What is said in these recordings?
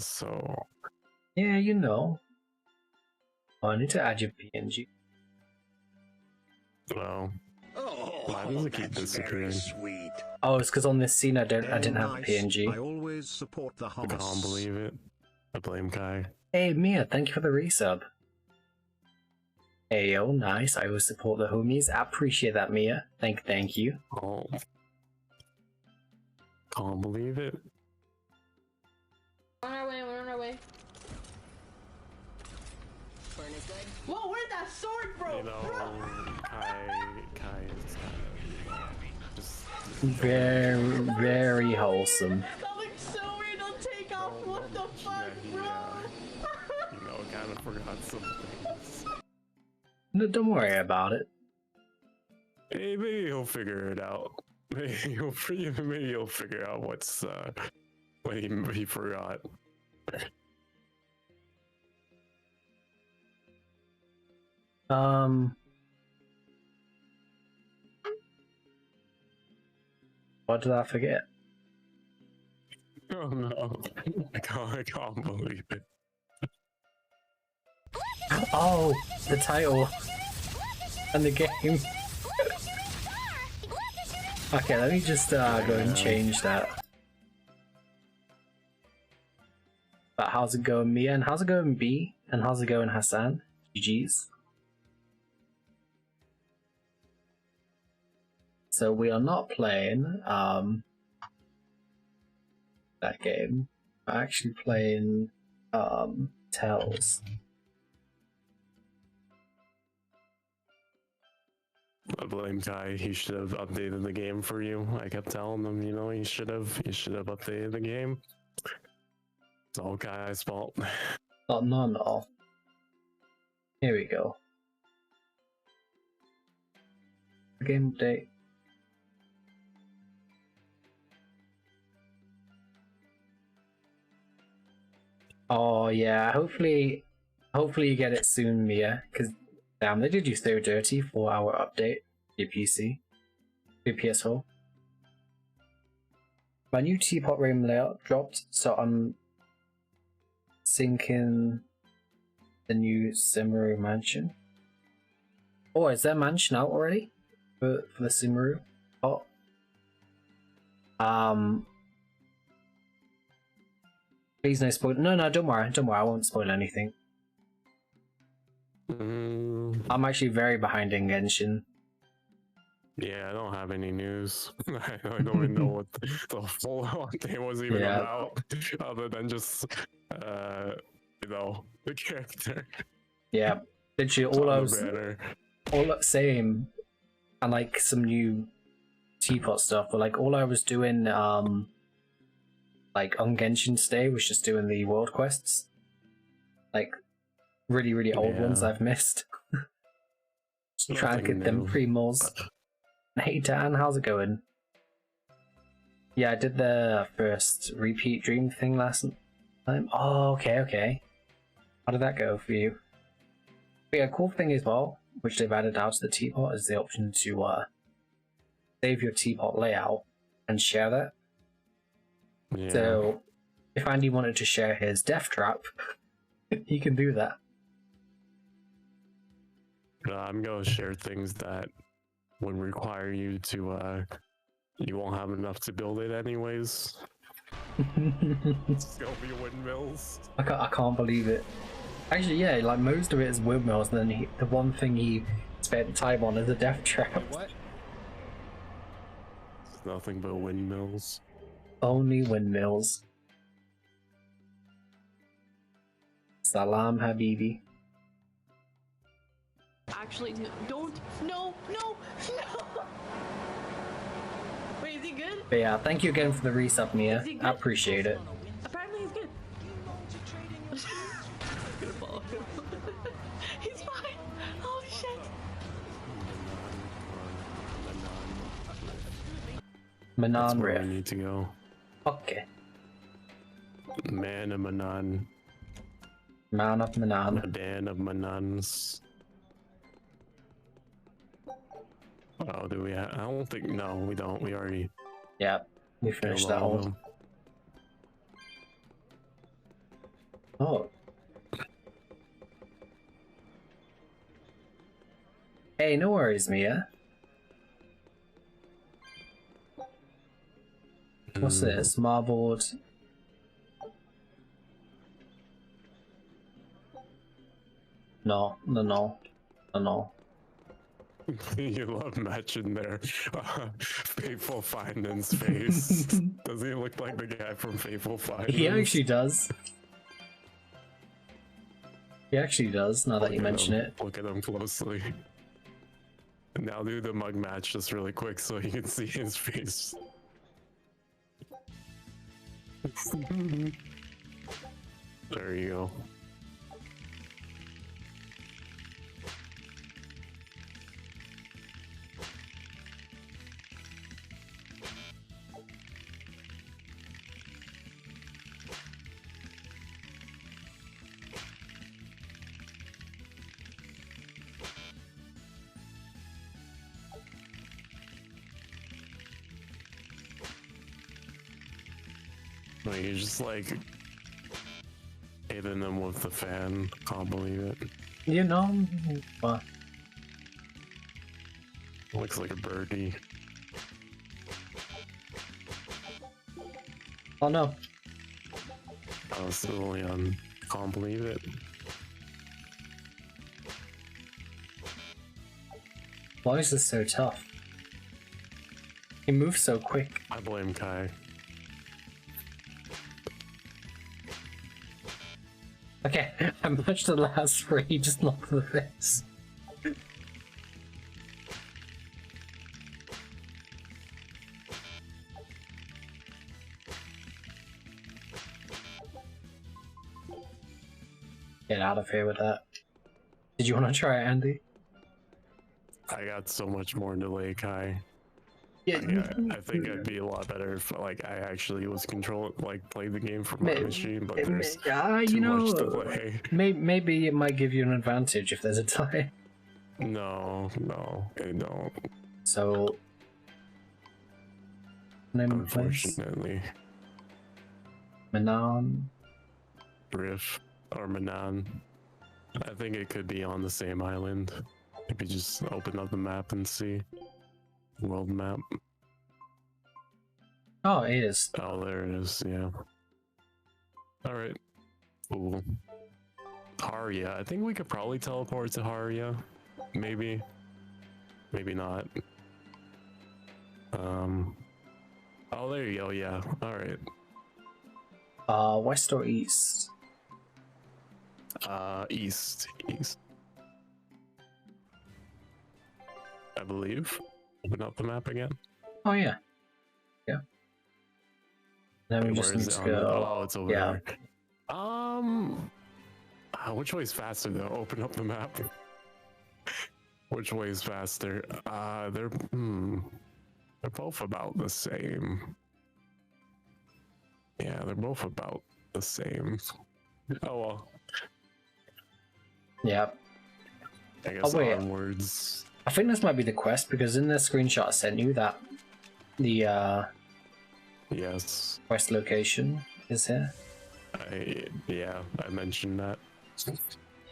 so... Yeah, you know. Oh, I need to add your PNG. Well... why does it keep disappearing? Oh, it's because on this scene I didn't have a PNG. I always support the I can't believe it. I blame Kai. Hey Mia, thank you for the resub. Hey yo, nice. I always support the homies. I appreciate that, Mia. Thank you. Oh. Can't believe it. We're on our way. Whoa, where'd that sword, bro? You know, Kai is just Very wholesome. That looks so weird. Don't take off. What the fuck, bro? You know, kind of forgot some things. No, don't worry about it. Hey, maybe he'll figure it out. Maybe he'll figure out what's what he forgot. What did I forget? Oh no, I can't believe it. Oh, the title and the game. Okay, let me just go and change that. But how's it going, Mia? And how's it going, B? And how's it going, Hassan? GG's. So we are not playing that game. We're actually playing Tells. I blame Kai. He should have updated the game for you. I kept telling him, you know, he should have updated the game. It's all Kai's fault. Oh, no. Here we go. Game update. Oh yeah, hopefully you get it soon, Mia. Cause damn, they did you so dirty for our update. Your PC, your PS4. My new teapot room layout dropped, so I'm syncing the new Sumeru mansion. Oh, is there mansion out already for the Sumeru pot? Please no spoil. No, don't worry, I won't spoil anything. I'm actually very behind in Genshin. Yeah, I don't have any news. I don't even know what the full update was even about, other than just, you know, the character. Yeah, literally same, and like some new teapot stuff. But like all I was doing, like on Genshin's day, was just doing the world quests, like really old ones I've missed. Just trying to get them primals. Hey Dan, how's it going? Yeah, I did the first repeat dream thing last time. Oh, okay. How did that go for you? But yeah, cool thing as well, which they've added out to the teapot, is the option to save your teapot layout and share that. Yeah. So if Andy wanted to share his death trap, he can do that. I'm gonna share things that would require you to you won't have enough to build it anyways. It's gonna be windmills. I can't believe it. Actually, yeah, like most of it is windmills, and then the one thing he spent time on is a death trap. What? It's nothing but windmills. Only windmills. Salam Habibi. Actually, don't. No. Wait, is he good? But yeah, thank you again for the resub, Mia. I appreciate it. Apparently he's good. He's fine. Holy shit. Manan That's where Riff. we need to go. Okay. Man of Manan. Man of Manan. Madan of Manans. Oh, do we? I don't think. No, we don't. We already. Yeah, we finished that one. Oh. Hey, no worries, Mia. What's this? Marbled. No. You love matching their Faithful Finding's face. Doesn't he look like the guy from Faithful Findings? He actually does. He actually does, now that you mention it. Look at him closely. And now do the mug match just really quick so you can see his face. There you go. No, you're just like hitting them with the fan. Can't believe it. You know, what? Looks like a birdie. Oh no. I was still on. Can't believe it. Why is this so tough? He moves so quick. I blame Kai. Okay, I matched the last three, just not for this. Get out of here with that. Did you want to try it, Andy? I got so much more delay, Kai. Yeah, I think I'd be a lot better if like I actually was played the game from my machine, but there's too much delay. Maybe it might give you an advantage if there's a tie. No, I don't. So, name of place? Unfortunately. Manan. Riff or Manan. I think it could be on the same island. If you just open up the map and see. World map. Oh, it is. Oh, there it is, yeah. Alright. Cool. Haria. I think we could probably teleport to Haria. Maybe. Maybe not. Oh, there you go, yeah. Alright. West or east? East. I believe. Open up the map again. Oh, yeah. Yeah. Then we just need to go. Oh, it's over there. Which way is faster though? Open up the map. Which way is faster? They're both about the same. Yeah, they're both about the same. Oh well. Yeah. I guess wait. onwards. I think this might be the quest because in the screenshot I sent you that the Yes. quest location is here. I mentioned that.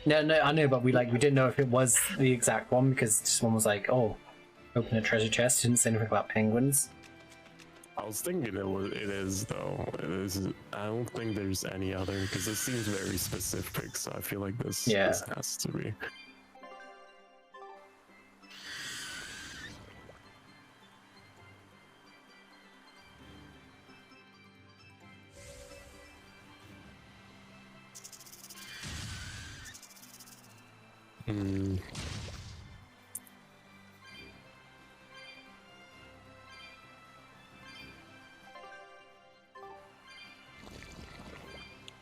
No, I know, but we didn't know if it was the exact one because this one was like, oh, open a treasure chest. Didn't say anything about penguins. I was thinking it is though. It is. I don't think there's any other because it seems very specific. So I feel like this has to be.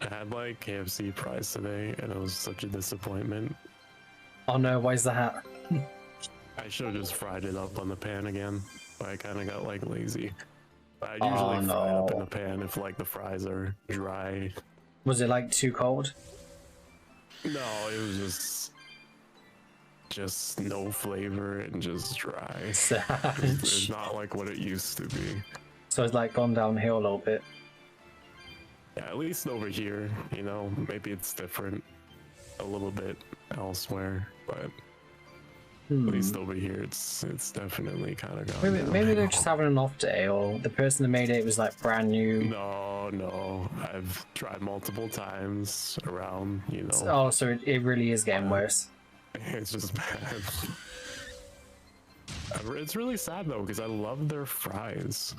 I had like KFC fries today and it was such a disappointment. Oh no, why is that? I should have just fried it up on the pan again, but I kind of got like lazy. I usually fry it up in the pan if like the fries are dry. Was it like too cold? No, it was just no flavor and just dry. It's not like what it used to be. So it's like gone downhill a little bit. Yeah, at least over here, you know, maybe it's different a little bit elsewhere, but at least over here, it's definitely kind of gone. Maybe they're just having an off day, or the person that made it was like brand new. No, I've tried multiple times around, you know. Oh, so it really is getting worse. It's just bad. It's really sad though, because I love their fries,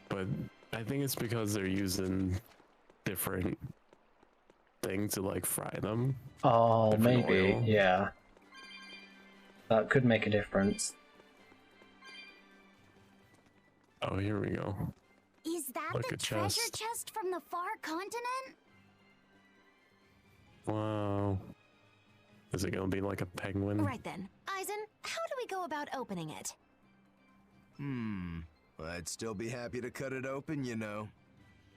but I think it's because they're using different things to like fry them. Oh, maybe, oil. yeah. That could make a difference. Oh, here we go. Is that Like the a treasure chest. chest from the far continent? Wow. Is it gonna be like a penguin? Right then. Eisen, how do we go about opening it? I'd still be happy to cut it open, you know.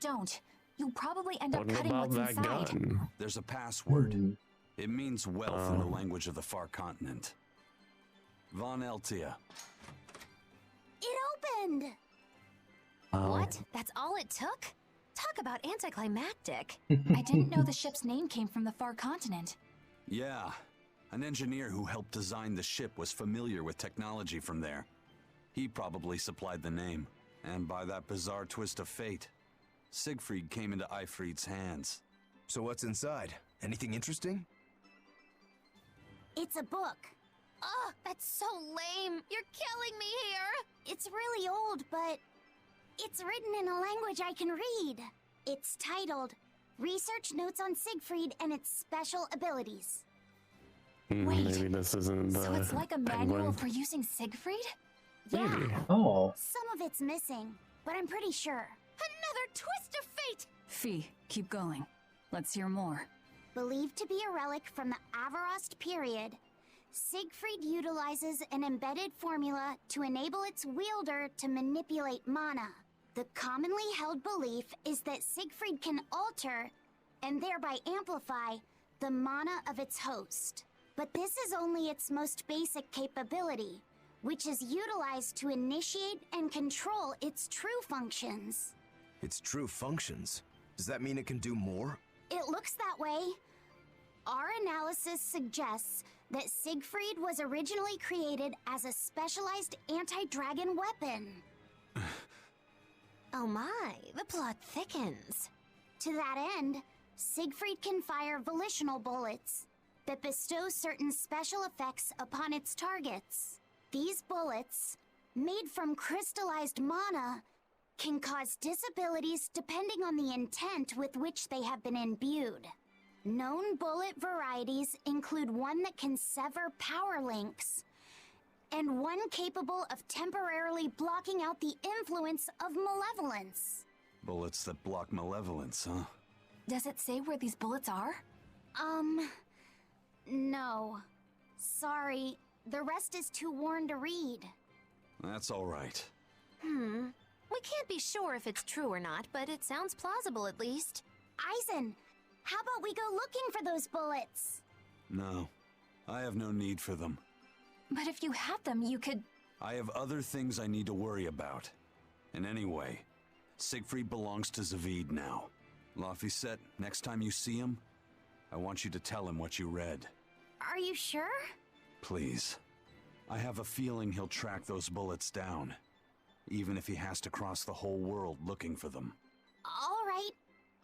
Don't. You'll probably end up What cutting about what's that inside. gun? There's a password. It means wealth in the language of the far continent. Von Eltia. It opened! Oh. What? That's all it took? Talk about anticlimactic. I didn't know the ship's name came from the far continent. Yeah. An engineer who helped design the ship was familiar with technology from there. He probably supplied the name. And by that bizarre twist of fate, Siegfried came into Eifried's hands. So what's inside? Anything interesting? It's a book. Oh, that's so lame. You're killing me here. It's really old, but it's written in a language I can read. It's titled Research Notes on Siegfried and Its Special Abilities. Wait, Maybe this isn't the So it's like a penguin. manual for using Siegfried? Yeah, Maybe. Oh. some of it's missing, but I'm pretty sure. Another twist of fate! Fee, keep going. Let's hear more. Believed to be a relic from the Avarost period, Siegfried utilizes an embedded formula to enable its wielder to manipulate mana. The commonly held belief is that Siegfried can alter, and thereby amplify, the mana of its host. But this is only its most basic capability, which is utilized to initiate and control its true functions. Its true functions? Does that mean it can do more? It looks that way. Our analysis suggests that Siegfried was originally created as a specialized anti-dragon weapon. Oh my, the plot thickens. To that end, Siegfried can fire volitional bullets that bestow certain special effects upon its targets. These bullets, made from crystallized mana, can cause disabilities depending on the intent with which they have been imbued. Known bullet varieties include one that can sever power links, and one capable of temporarily blocking out the influence of malevolence. Bullets that block malevolence, huh? Does it say where these bullets are? No. Sorry, the rest is too worn to read. That's all right. We can't be sure if it's true or not, but it sounds plausible at least. Eisen, how about we go looking for those bullets? No, I have no need for them. But if you had them, you could... I have other things I need to worry about. And anyway, Siegfried belongs to Zavid now. Laphicet, next time you see him, I want you to tell him what you read. Are you sure? Please. I have a feeling he'll track those bullets down, even if he has to cross the whole world looking for them. All right,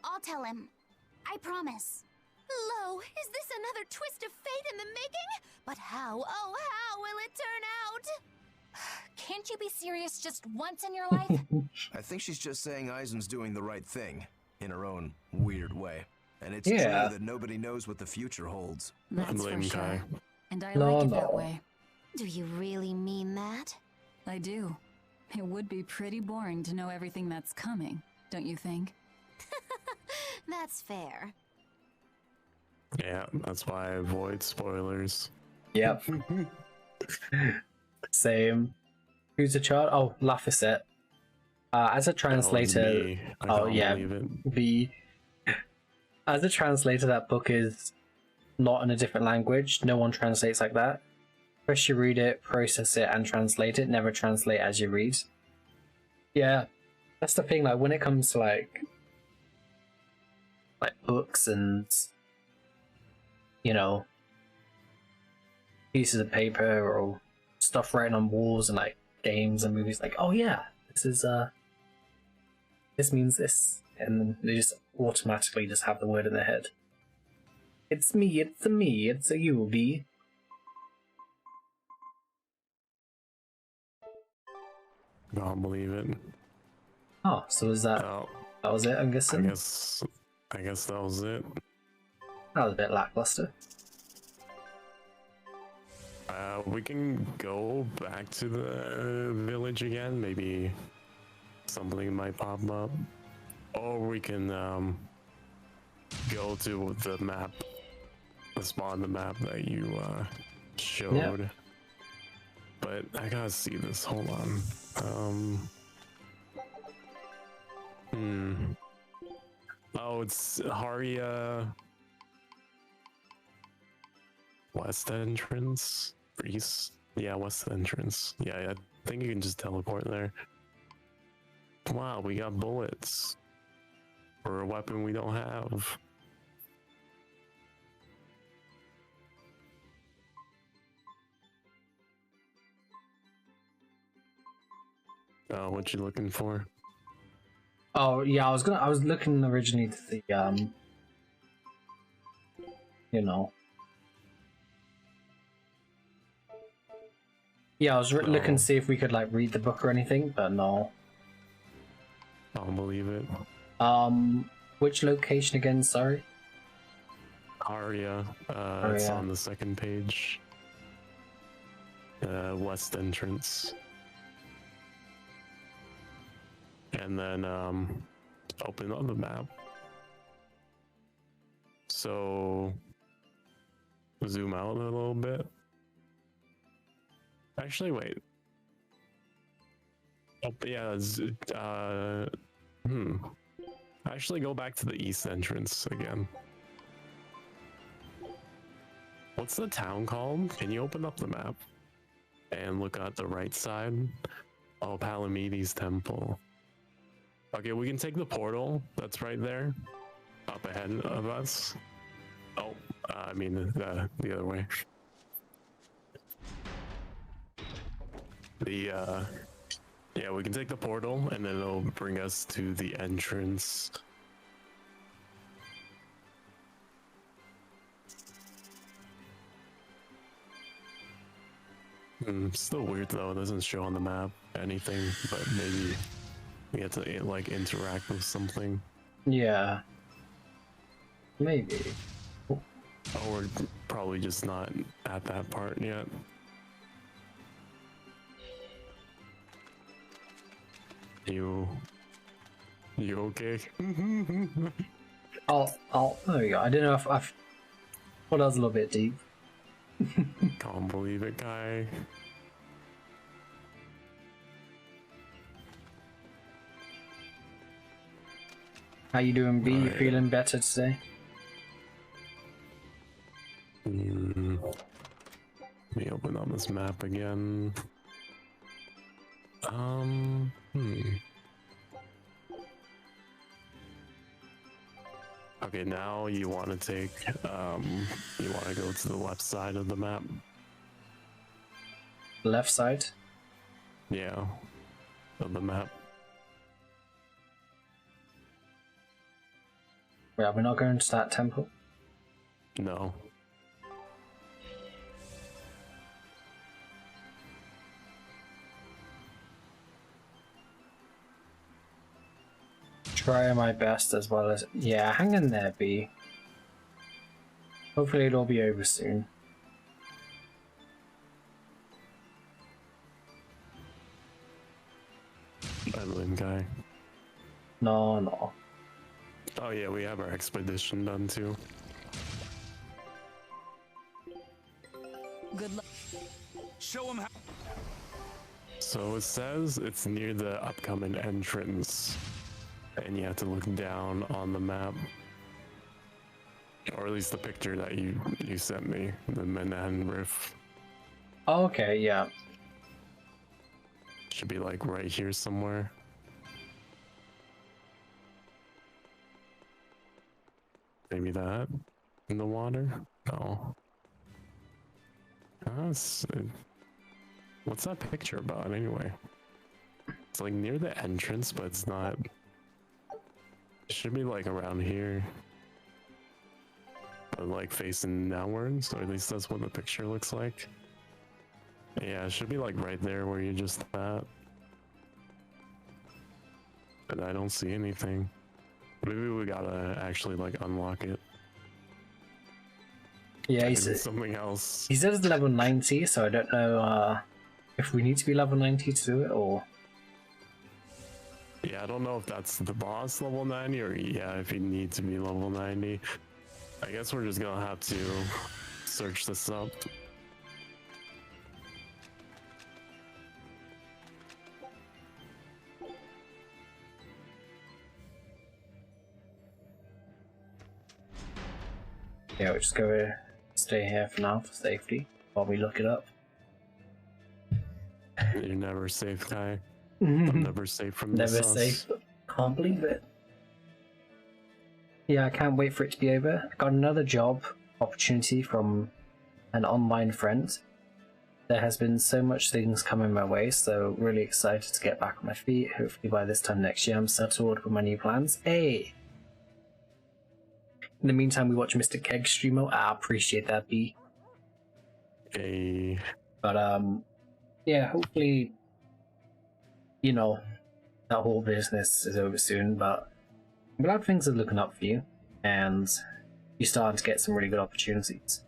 I'll tell him. I promise. Lo, is this another twist of fate in the making? But how, oh how will it turn out? Can't you be serious just once in your life? I think she's just saying Eisen's doing the right thing, in her own weird way. And it's Yeah. true that nobody knows what the future holds. That's for blaming sure. Kai. And I No, like it that no. way. Do you really mean that? I do. It would be pretty boring to know everything that's coming, don't you think? That's fair. Yeah, that's why I avoid spoilers. Yep. Same. Who's the child? Oh, Laphicet. As a translator, Me. I oh can't yeah, believe it. as a translator, that book is not in a different language. No one translates like that. First you read it, process it, and translate it. Never translate as you read. Yeah, that's the thing. Like when it comes to like like books and, you know, pieces of paper or stuff written on walls and like games and movies. Like, oh yeah, this means this, and then they just automatically just have the word in their head. It's me, it's a me, it's a you, B. Can't believe it. Oh, so was that? Oh, That was it, I'm guessing. I guess that was it. That was a bit lackluster. We can go back to the village again. Maybe something might pop up, or we can go to the map, the spot on the map that you showed. Yeah. But I gotta see this. Hold on. Oh, it's Haria West entrance. East. Yeah, west entrance. Yeah, I think you can just teleport there. Wow, we got bullets for a weapon we don't have. Oh, what you looking for? Oh yeah, I was looking originally to the you know. Yeah, I was looking to see if we could like read the book or anything, but no. I don't believe it. Which location again? Sorry. Aria. It's on the second page. West entrance. And then open up the map. So zoom out a little bit. Actually, wait. Oh, yeah. Actually, go back to the east entrance again. What's the town called? Can you open up the map and look at the right side? Oh, Palamedes Temple. Okay, we can take the portal that's right there, up ahead of us. Oh, I mean the other way. Yeah, we can take the portal and then it'll bring us to the entrance. Still weird though, it doesn't show on the map anything, but maybe we have to like interact with something. Yeah. Maybe. Oh, we're probably just not at that part yet. You okay? There we go. I don't know if I've. Well, that was a little bit deep. Can't believe it, guy. How you doing, B? You Alright. feeling better today? Let me open up this map again. Okay, now you want to take, you want to go to the left side of the map. Left side? Yeah, of the map. Yeah, we're not going to that temple. No. Try my best as well as. Yeah, hang in there, B. Hopefully it'll be over soon. Evelyn guy. No. Oh yeah, we have our expedition done too. Good luck. Show him how. So it says it's near the upcoming entrance, and you have to look down on the map, or at least the picture that you sent me, the Manhattan Rift. Oh, okay, yeah. Should be like right here somewhere. Maybe that in the water? No. What's that picture about anyway? It's like near the entrance, but it's not. It should be like around here. But like facing downwards, or at least that's what the picture looks like. Yeah, it should be like right there where you just at. But I don't see anything. Maybe we gotta actually like unlock it. Yeah, he said something else. He says it's level 90, so I don't know if we need to be level 90 to do it, or... Yeah, I don't know if that's the boss level 90, or yeah, if you need to be level 90. I guess we're just gonna have to search this up. Yeah, we'll just go stay here for now for safety while we look it up. You're never safe, Kai. I'm never safe from this. Never safe. Can't believe it. Yeah, I can't wait for it to be over. I got another job opportunity from an online friend. There has been so much things coming my way, so really excited to get back on my feet. Hopefully by this time next year I'm settled with my new plans. Hey! In the meantime, we watch Mr. Keg streamer. I appreciate that, B. Hey. But, yeah, hopefully, you know, that whole business is over soon, but I'm glad things are looking up for you, and you're starting to get some really good opportunities.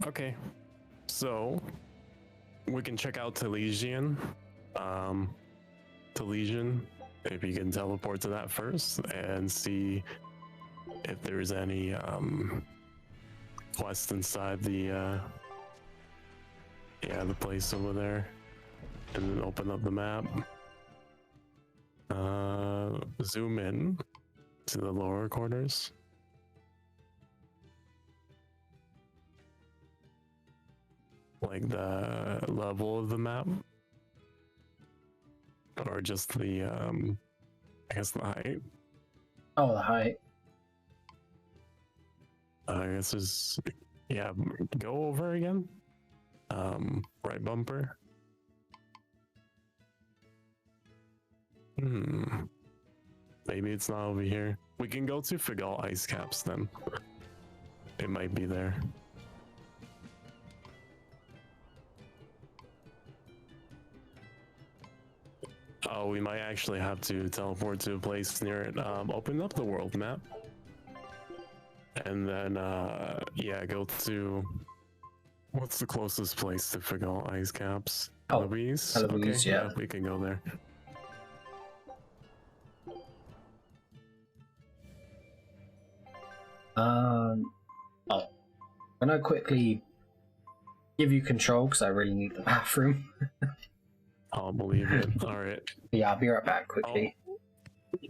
Okay, so we can check out Talesian. Talesian, if you can teleport to that first and see if there's any quest inside the the place over there, and then open up the map. Zoom in to the lower quarters. Like the level of the map, or just the I guess the height. Oh, the height. I guess is go over again. Right bumper. Maybe it's not over here. We can go to Figal Ice Caps then. It might be there. Oh, we might actually have to teleport to a place near it. Open up the world map. And then, go to... What's the closest place to Figal Ice Caps? Oh, Eloise? Eloise, Okay, yeah. We can go there. I'm gonna quickly give you control because I really need the bathroom. I'll believe it. Alright. Yeah, I'll be right back quickly.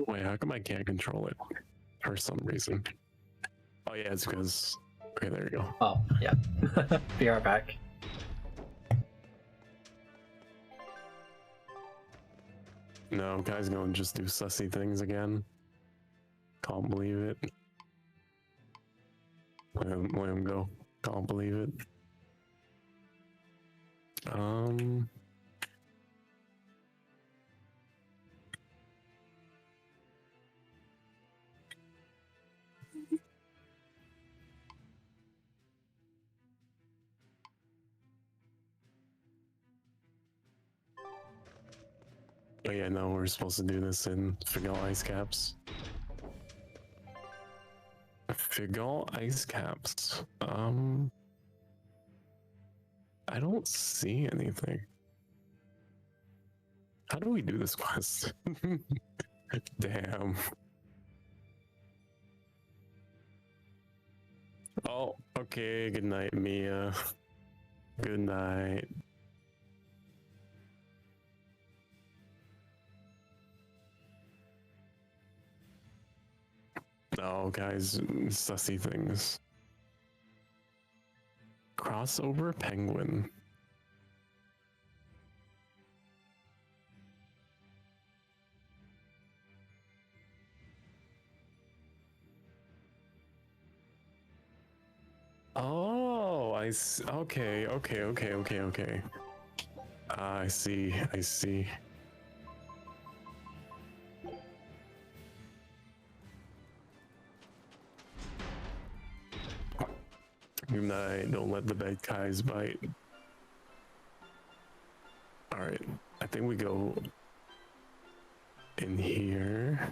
Wait, how come I can't control it? For some reason. Oh yeah, it's because... Okay, there you go. Oh, yeah. Be right back. No, guy's gonna just do sussy things again. Can't believe it. Let him go. Can't believe it. Oh yeah, no, we're supposed to do this in Figal Ice Caps. Figal Ice Caps. I don't see anything. How do we do this quest? Damn. Oh, okay. Good night, Mia. Good night. No, guys, sussy things. Crossover penguin. Okay. I see. Good night. Don't let the bad guys bite. All right. I think we go in here.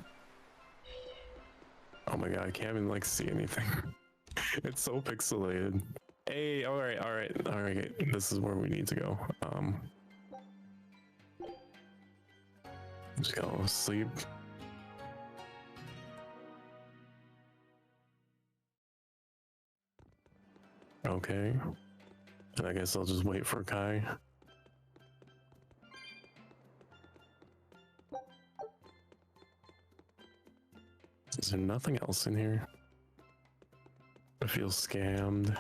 Oh my god, I can't even like see anything. It's so pixelated. Hey, all right. This is where we need to go. Just go sleep. Okay. And I guess I'll just wait for Kai. Is there nothing else in here? I feel scammed.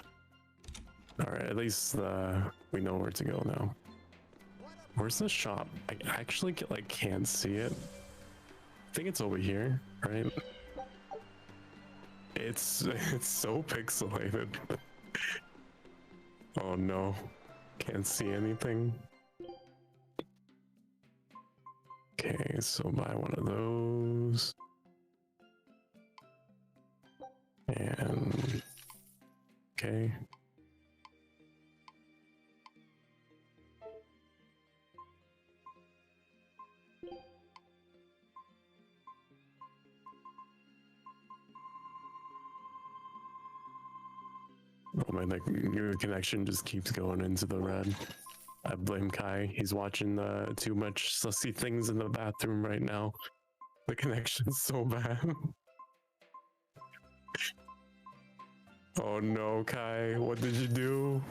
Alright, at least we know where to go now. Where's the shop? I actually can't see it. I think it's over here, right? It's so pixelated. Oh no. Can't see anything. Okay, so buy one of those. And okay. Oh my, your connection just keeps going into the red. I blame Kai. He's watching too much sussy things in the bathroom right now. The connection's so bad. Oh no, Kai, what did you do?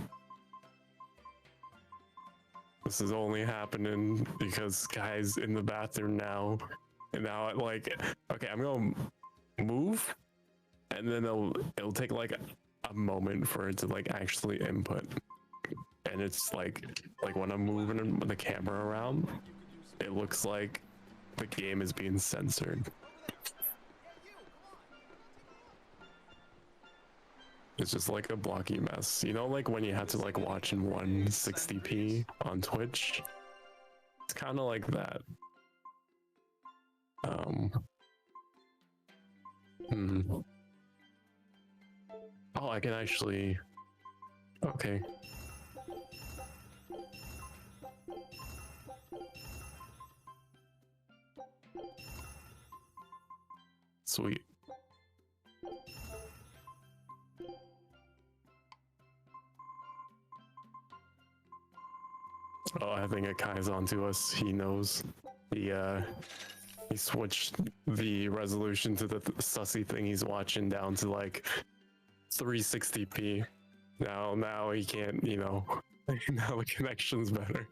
This is only happening because Kai's in the bathroom now. And now okay, I'm gonna move and then it'll take like a moment for it to actually input. And it's like when I'm moving the camera around, it looks like the game is being censored. It's just like a blocky mess. You know, like when you had to watch in 160p on Twitch? It's kind of like that. Oh, I can actually... Okay. Sweet. Oh, I think Akai's onto us. He knows. He switched the resolution to the sussy thing he's watching down to 360p. Now he can't, now the connection's better.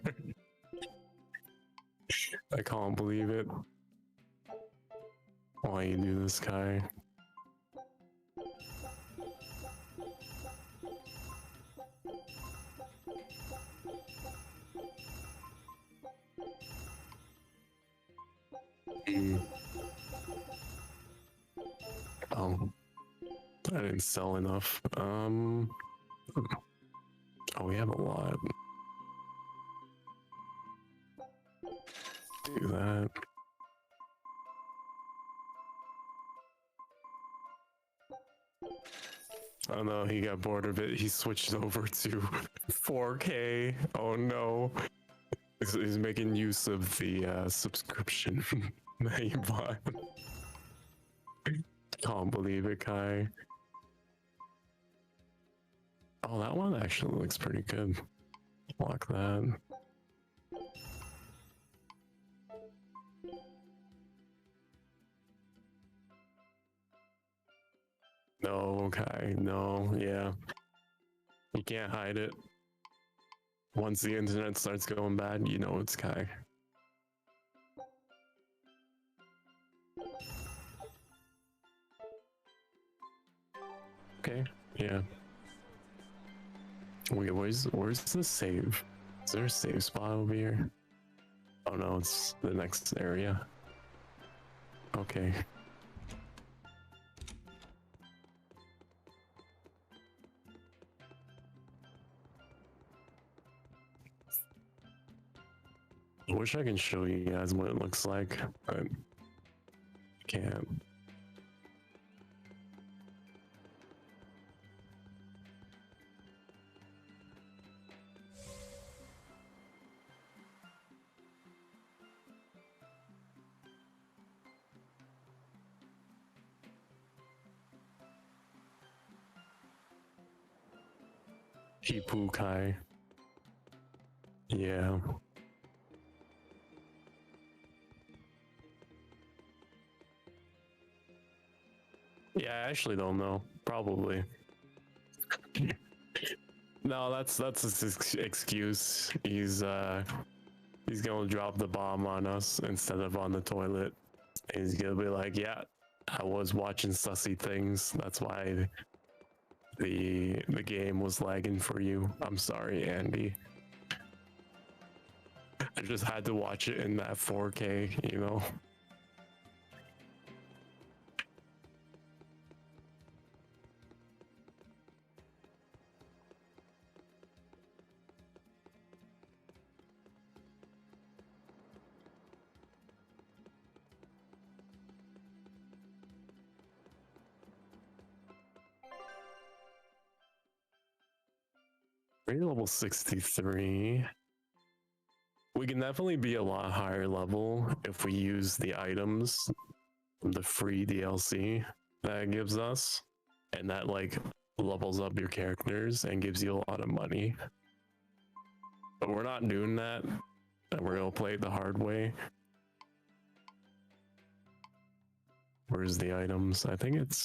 I can't believe it. Why you do this, Kai? Oh, I didn't sell enough. Oh, we have a lot. Do that. Oh no, he got bored of it. He switched over to 4K. Oh no. He's making use of the subscription that he bought. Can't believe it, Kai. Oh, that one actually looks pretty good. Lock that. No, Kai, no, yeah. You can't hide it. Once the internet starts going bad, you know it's Kai. Okay, yeah. Wait, where's the save? Is there a save spot over here? Oh no, it's the next area. Okay. I wish I can show you guys what it looks like, but I can't. Hipukai. Yeah. Yeah, I actually don't know. Probably. No, that's his excuse. He's gonna drop the bomb on us instead of on the toilet. He's gonna be like, yeah, I was watching sussy things. That's why the game was lagging for you. I'm sorry, Andy. I just had to watch it in that 4K, you know. We're level 63. We can definitely be a lot higher level if we use the items from the free DLC that it gives us, and that like levels up your characters and gives you a lot of money. But we're not doing that, and we're gonna play it the hard way. Where's the items? I think it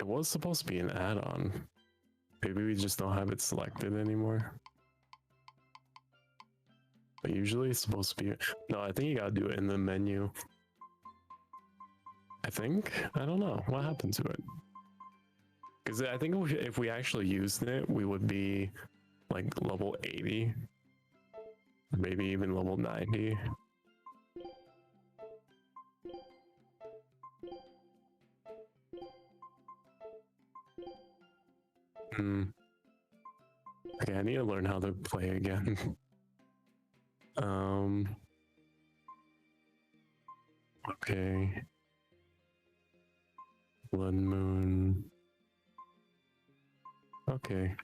was supposed to be an add-on. Maybe we just don't have it selected anymore. But usually it's supposed to be... No, I think you gotta do it in the menu. I think? I don't know. What happened to it? Because I think if we actually used it, we would be like level 80. Maybe even level 90. Okay, I need to learn how to play again. Okay. Blood Moon. Okay.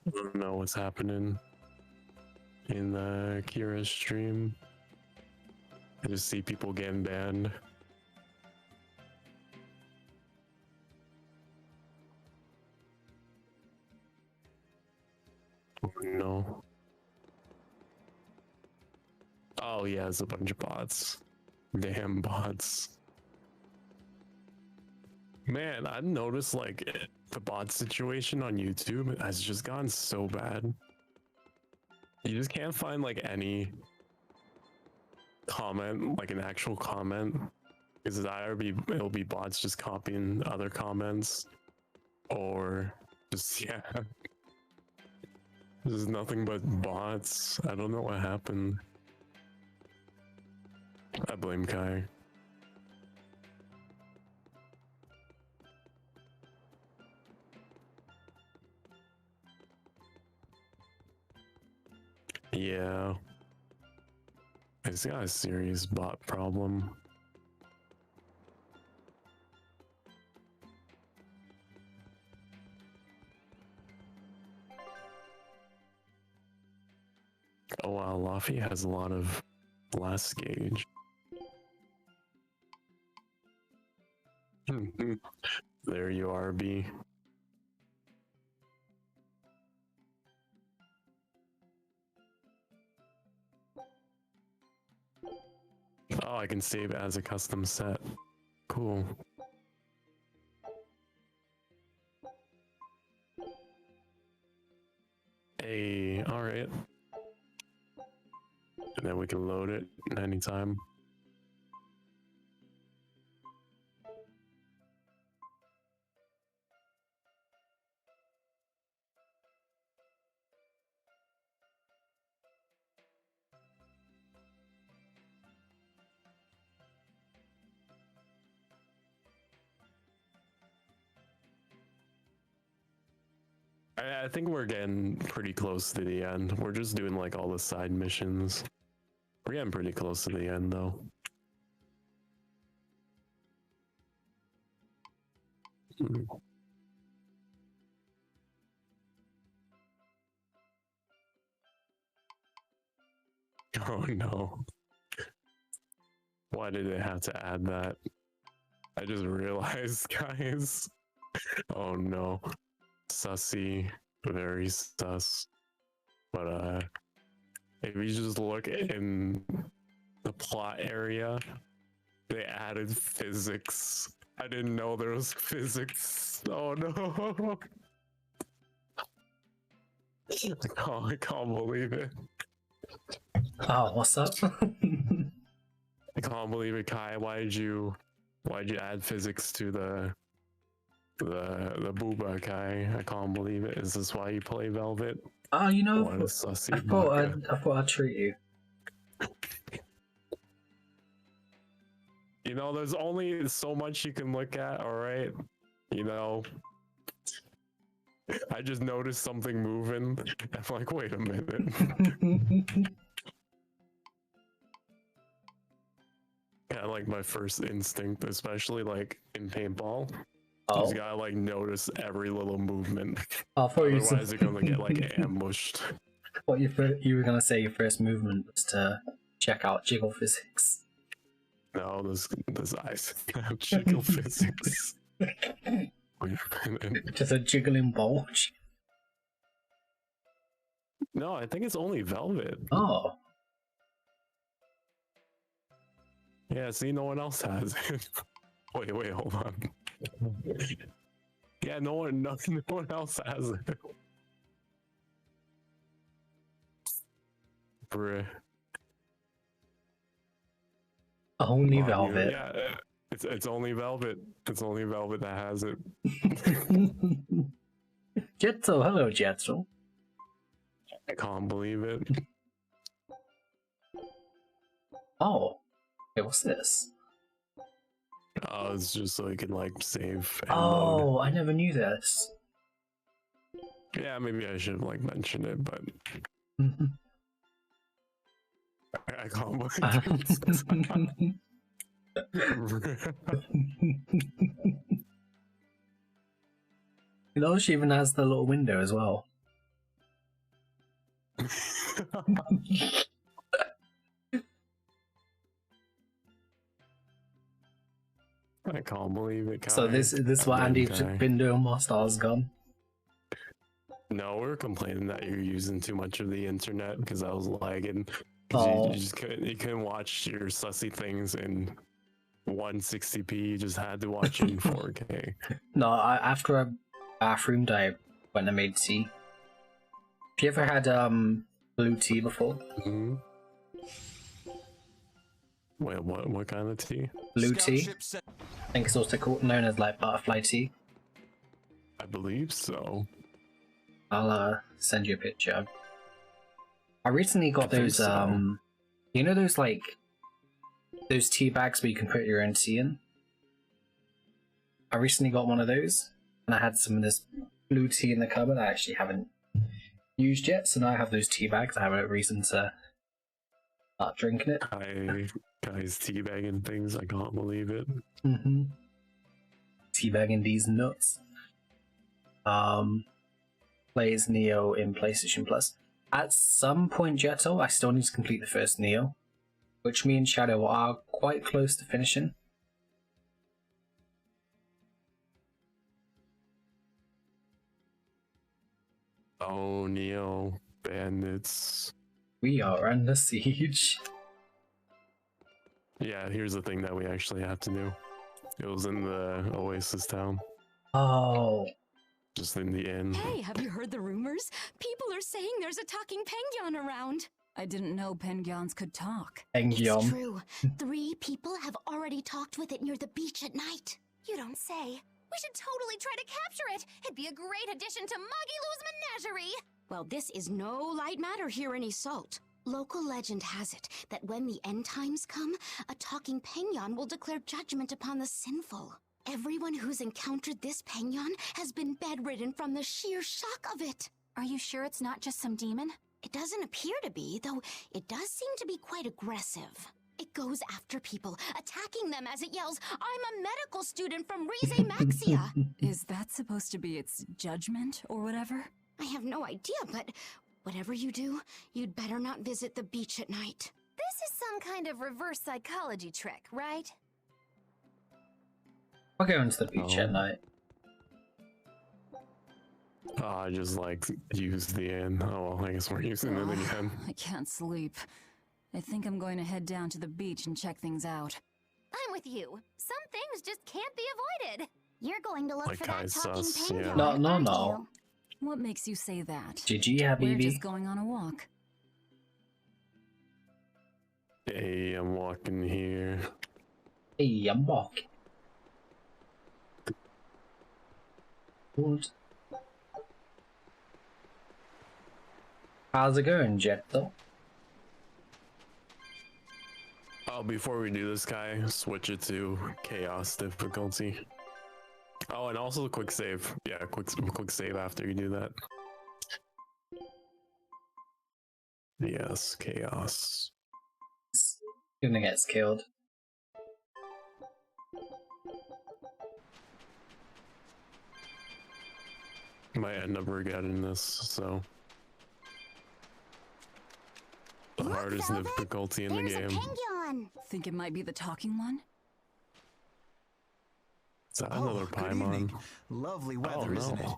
I don't know what's happening in the Kira's stream. I just see people getting banned. Oh no. Oh yeah, it's a bunch of bots. Damn bots. Man, I've noticed like the bot situation on YouTube has just gotten so bad. You just can't find like any comment, like an actual comment. Because it'll be bots just copying other comments. Or just, yeah. There's nothing but bots. I don't know what happened. I blame Kai. Yeah. It's got a serious bot problem. Oh wow, Laffy has a lot of blast gauge. There you are, B. Oh, I can save it as a custom set. Cool. Hey, alright. And then we can load it anytime. I think we're getting pretty close to the end. We're just doing like all the side missions. We're getting pretty close to the end though. Oh no. Why did they have to add that? I just realized, guys. Oh no. Sussy. Very sus. But if you just look in the plot area, they added physics. I didn't know there was physics. Oh no. I can't believe it. Oh, what's up? I can't believe it, Kai. Why'd you add physics to the booba, Kai? I can't believe it. Is this why you play Velvet? Oh, you know, What a sussy I thought I'd treat you. You know, there's only so much you can look at, alright? You know, I just noticed something moving. I'm like, wait a minute. Yeah, like my first instinct, especially like in paintball. Oh. You gotta like notice every little movement. I thought you Otherwise, you're gonna get like ambushed. What you were gonna say? Your first movement was to check out jiggle physics. No, this ice jiggle physics. Wait a minute. Just a jiggling bulge. No, I think it's only Velvet. Oh. Yeah, see, no one else has it. Wait, hold on. Yeah, no one else has it. Bruh. Only Velvet. Yeah, it's only Velvet. It's only Velvet that has it. Jetso, hello Jetso. I can't believe it. Oh. Hey, what's this? Oh, it's just so you can like save. And Oh, load. I never knew this. Yeah, maybe I should have like mentioned it, but I can't believe it. You know, she even has the little window as well. I can't believe it. Kai. So this is what Andy's been doing while Star's gone. No, we're complaining that you're using too much of the internet because I was lagging. Oh. You just couldn't watch your sussy things in 160p. You just had to watch it in 4K. No, after I bathroomed, I went and made tea. Have you ever had blue tea before? Mm-hmm. Wait, what kind of tea? Blue tea. I think it's also known as like butterfly tea. I believe so. I'll send you a picture. I recently got those so. You know those like those tea bags where you can put your own tea in? I recently got one of those and I had some of this blue tea in the cupboard I actually haven't used yet, so now I have those tea bags. I have a reason to start drinking it. Guys teabagging things, I can't believe it. Mm-hmm. Teabagging these nuts. Plays Neo in PlayStation Plus. At some point, Jetto, I still need to complete the first Neo, which me and Shadow are quite close to finishing. Oh, Neo bandits. We are under siege. Yeah, here's the thing that we actually have to do. It was in the Oasis town. Oh. Just in the inn. Hey, have you heard the rumors? People are saying there's a talking penguin around. I didn't know penguins could talk. It's Penguin. true. 3 people have already talked with it near the beach at night. You don't say. We should totally try to capture it. It'd be a great addition to Magilou's menagerie. Well, this is no light matter here in Isolt. Local legend has it that when the end times come, a talking penguin will declare judgment upon the sinful. Everyone who's encountered this Penguin has been bedridden from the sheer shock of it. Are you sure it's not just some demon? It doesn't appear to be, though it does seem to be quite aggressive. It goes after people, attacking them as it yells, "I'm a medical student from Rize Maxia." Is that supposed to be its judgment or whatever? I have no idea, but whatever you do, you'd better not visit the beach at night. This is some kind of reverse psychology trick, right? I'll go into the beach at night. I just like used the inn. Oh well, I guess we're using it again. I can't sleep. I think I'm going to head down to the beach and check things out. I'm with you. Some things just can't be avoided. You're going to look Like for that Kai's talking sus, penguin, yeah. No, aren't no. you? What makes you say that? GG, We're Habibi. just going on a walk. Hey, I'm walking here. Hey, I'm walking. Good. How's it going, Jetto? Oh, before we do this guy, switch it to chaos difficulty. Oh, and also quick save. Yeah, quick save after you do that. Yes, chaos. Gonna get killed. Might end up regretting this, so. The Look, hardest Velvet, difficulty in the There's a game. penguin. Think it might be the talking one? Is that another good Paimon? evening. Lovely weather, isn't it?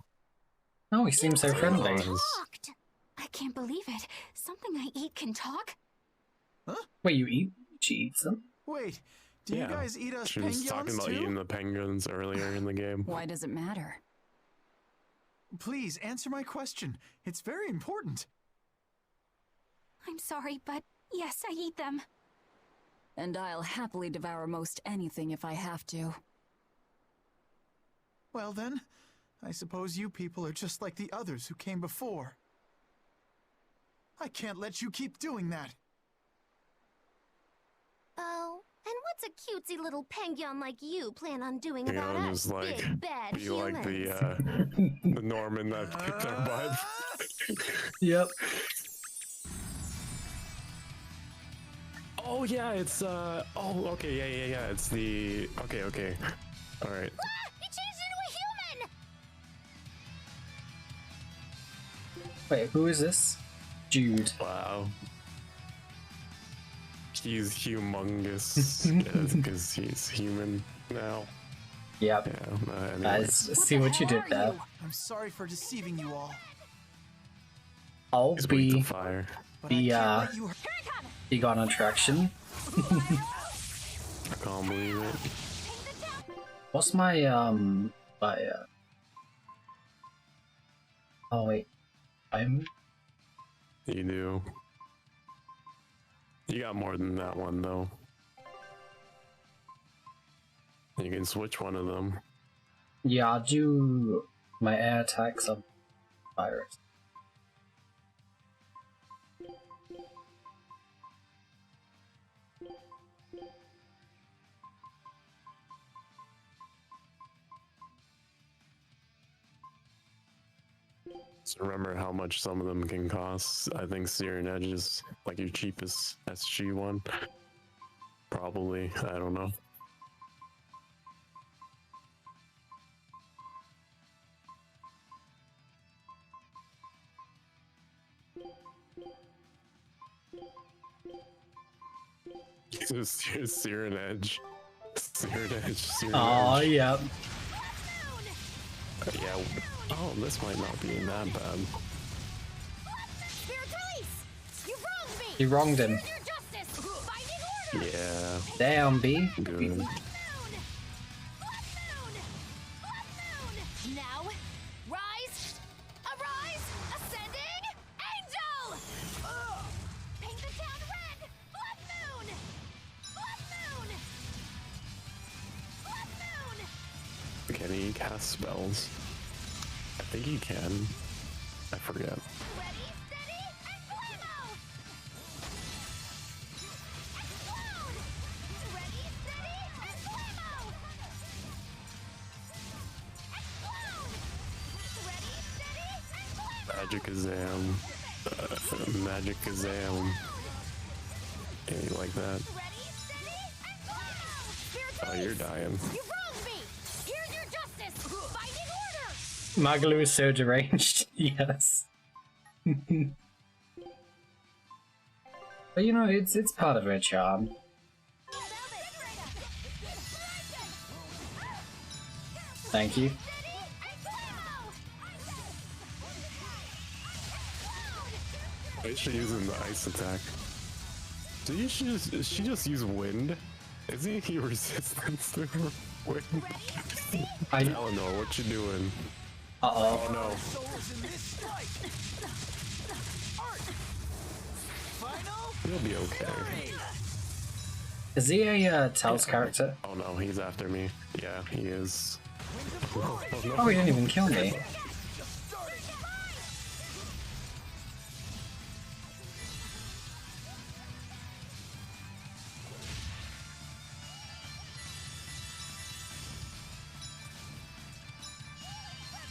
Oh, he seems so friendly. Talked. I can't believe it. Something I eat can talk? Wait, you eat? She eats them? Wait, do you guys eat us She was talking penguins about too? eating the penguins earlier in the game. Why does it matter? Please answer my question. It's very important. I'm sorry, but yes, I eat them. And I'll happily devour most anything if I have to. Well then, I suppose you people are just like the others who came before. I can't let you keep doing that. Oh, and what's a cutesy little penguin like you plan on doing You about know, us, just like big bad be humans? like the Norman that kicked our butt. Yep. Oh yeah, it's oh okay, yeah, it's the okay. Alright. Ah! He changed into a human! Wait, who is this? Jude. Wow. He's humongous because he's human now. Yep. Yeah, anyway. Guys, see what you did there. I'm sorry for deceiving you all, I'll He's weak to be fire. but I can't let you he got an attraction. I can't believe it. What's my oh wait. You do. You got more than that one though. You can switch one of them. Yeah, I'll do my air attacks on virus. So remember how much some of them can cost. I think Searing Edge is like your cheapest SG one. Probably, I don't know. Just Searing Edge. Searing Edge, Searing Oh, Edge. yep. Yeah. Oh, this might not be that bad. Spirit release! You wronged me! You wronged him. Here's your justice! Binding order! Yeah. Damn, B. Good. Blood moon! Blood moon! Now, rise! Arise! Ascending! Angel! Paint the town red! Blood moon! Blood moon! Blood moon! Can he cast spells? I think he can. I forget. Ready, steady, and blammo! Explode! Ready, steady, and blammo! Magicazam. Magicazam. Anything like that. Oh, you're dying. You wronged me! Here's your justice! Binding order! Magalu is so deranged. Yes. But you know, it's part of her charm. Thank you. I should use the ice attack. So she just use wind? Isn't he resistance to wind? Eleanor, what you doing? Uh-oh. Oh no. He'll be okay. Is he a Tails character? Oh no, he's after me. Yeah, he is. Oh, he didn't even kill me.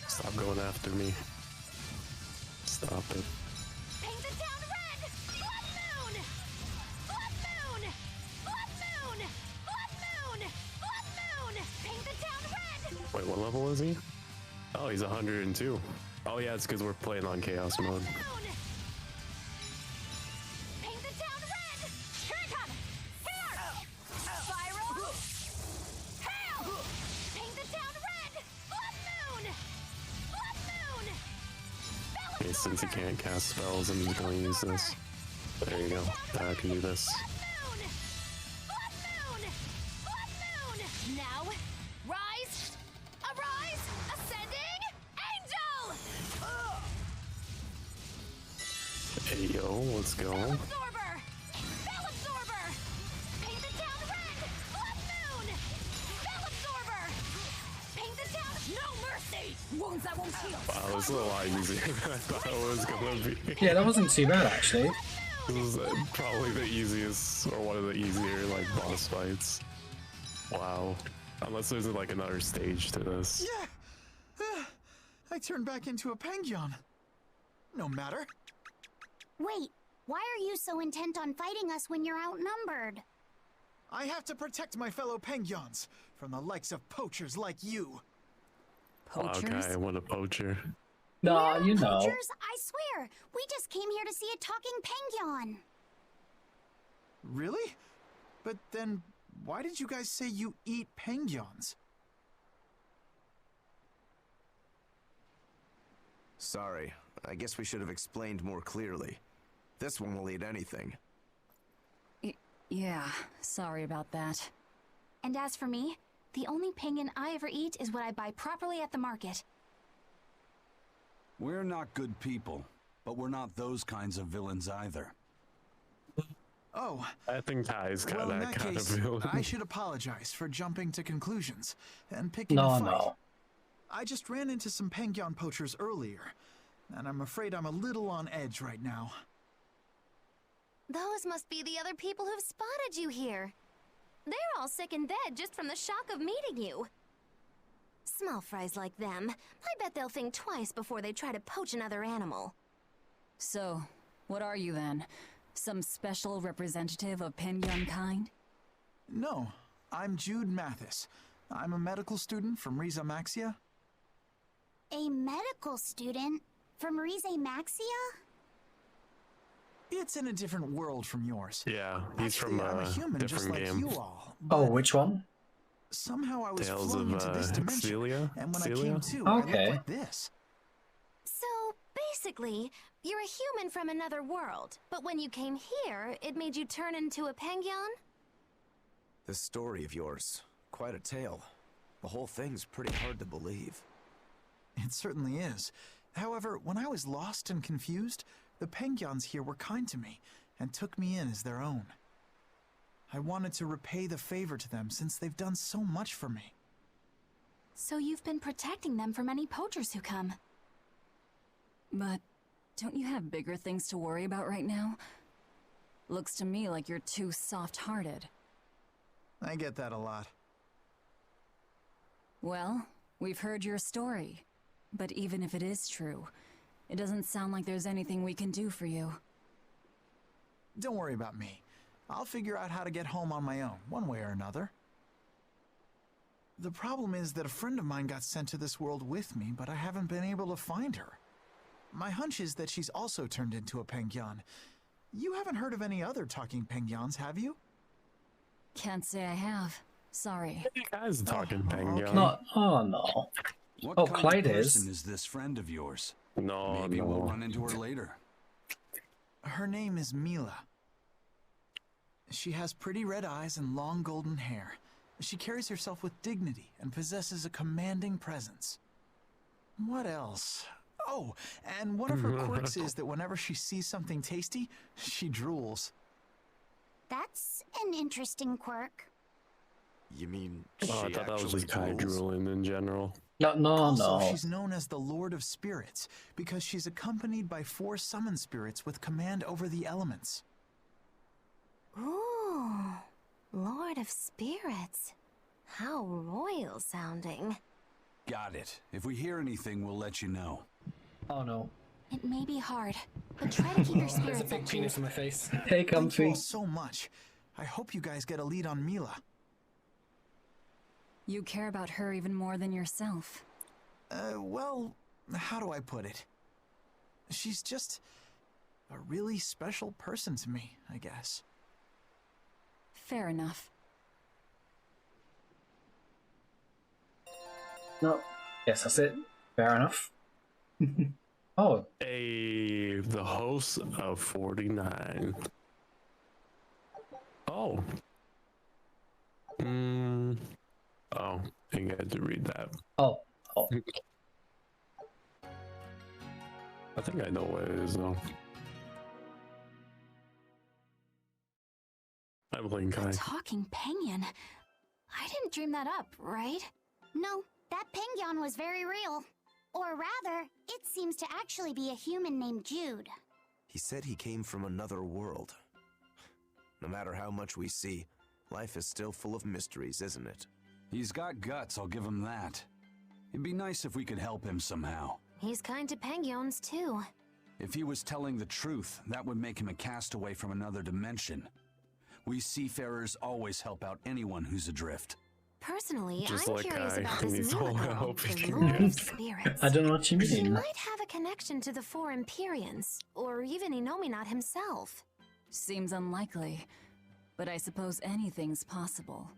Stop going after me. Stop it. Paint the town red! Blood moon! Blood moon! Blood moon! Blood moon! Blood moon! Paint the town red! Wait, what level is he? Oh, he's 102. Oh yeah, it's because we're playing on chaos mode. Paint the town red! Here it comes! Here! Spiral! Hail! Paint the town red! Blood moon! Blood moon! Okay, since he can't cast spells, I'm just going to use this. There you go. Now I can do this. Blood moon! Blood moon! Now, rise! Arise! Ascending! Angel! Hey yo, let's go. Absorber! Spell absorber! Paint the town red! Blood moon! Spell absorber! Paint the town... No mercy! Wounds that won't heal! Wow, this is a lot easier than I thought it was gonna be. Yeah, that wasn't too bad actually. This is probably the easiest, or one of the easier, like, boss fights. Wow. Unless there's, like, another stage to this. Yeah! I turned back into a Penguin. No matter. Wait, why are you so intent on fighting us when you're outnumbered? I have to protect my fellow Penguins from the likes of poachers like you. Poachers? Okay, what a poacher. Nah, We're you not know. poachers, I swear. We just came here to see a talking penguin. Really? But then, why did you guys say you eat penguins? Sorry, I guess we should have explained more clearly. This one will eat anything. Yeah, sorry about that. And as for me, the only penguin I ever eat is what I buy properly at the market. We're not good people, but we're not those kinds of villains either. Oh, I think Ty's got well, in that that kind case, of villain. I should apologize for jumping to conclusions and picking No, a fight. no. I just ran into some penguin poachers earlier, and I'm afraid I'm a little on edge right now. Those must be the other people who've spotted you here. They're all sick and dead just from the shock of meeting you. Small fries like them, I bet they'll think twice before they try to poach another animal. So, what are you then? Some special representative of Penguin kind? No, I'm Jude Mathis. I'm a medical student from Riza Maxia. A medical student from Rize Maxia? It's in a different world from yours. Yeah, he's from I'm a a human just different like game. you all. Oh, but which one? somehow I was Tales flown of into this dimension, Celia? and when I Celia? came to, I Okay. looked like this. So, basically, you're a human from another world, but when you came here, it made you turn into a penguin? This story of yours, quite a tale. The whole thing's pretty hard to believe. It certainly is. However, when I was lost and confused, the penguins here were kind to me and took me in as their own. I wanted to repay the favor to them since they've done so much for me. So you've been protecting them from any poachers who come. But don't you have bigger things to worry about right now? Looks to me like you're too soft-hearted. I get that a lot. Well, we've heard your story. But even if it is true, It doesn't sound like there's anything we can do for you. Don't worry about me. I'll figure out how to get home on my own, one way or another. The problem is that a friend of mine got sent to this world with me, but I haven't been able to find her. My hunch is that she's also turned into a Pengyan. You haven't heard of any other talking Pengyans, have you? Can't say I have. Sorry. You guys talking Oh, Penguin? okay. Not. Oh no. What Oh, kind Clyde of is. person is this friend of yours? No, Maybe no. we'll run into her later. Her name is Mila. She has pretty red eyes and long golden hair. She carries herself with dignity and possesses a commanding presence. What else? Oh, and one of her quirks is that whenever she sees something tasty, she drools. That's an interesting quirk. You mean Oh, she I thought that was actually just Kai drools? drooling in general. No, Also, no. she's known as the Lord of Spirits because she's accompanied by 4 summon spirits with command over the elements. Ooh, Lord of Spirits. How royal sounding. Got it. If we hear anything, we'll let you know. Oh no. It may be hard, but try to keep your There's a spirits big up too. penis in my face. Hey, Thank you comfy. all so much. I hope you guys get a lead on Mila. You care about her even more than yourself. Well, how do I put it? She's just a really special person to me, I guess. Fair enough. No. Yes, that's it. Fair enough. Oh, The host of 49. Oh. Oh, you had to read that. oh. I think I know what it is though. I'm playing Kai. A talking penguin. I didn't dream that up, right? No, that Pengyan was very real. Or rather, it seems to actually be a human named Jude. He said he came from another world. No matter how much we see, life is still full of mysteries, isn't it? He's got guts, I'll give him that. It'd be nice if we could help him somehow. He's kind to penguins too. If he was telling the truth, that would make him a castaway from another dimension. We seafarers always help out anyone who's adrift. Personally, Just I'm like curious Kai. about He this needs all Mila the girl, help he the can Lord of get. Spirits. I don't know what you She mean. might have a connection to the 4 Empyreans, or even Inominat himself. Seems unlikely, but I suppose anything's possible.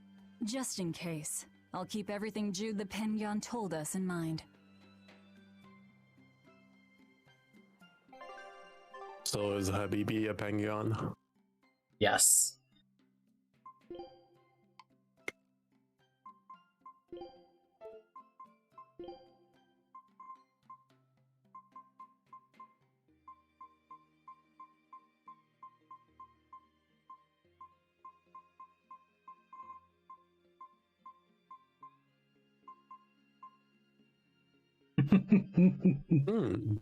Just in case, I'll keep everything Jude the Pengyan told us in mind. So is Habibi a Penguin? Yes. Hmm.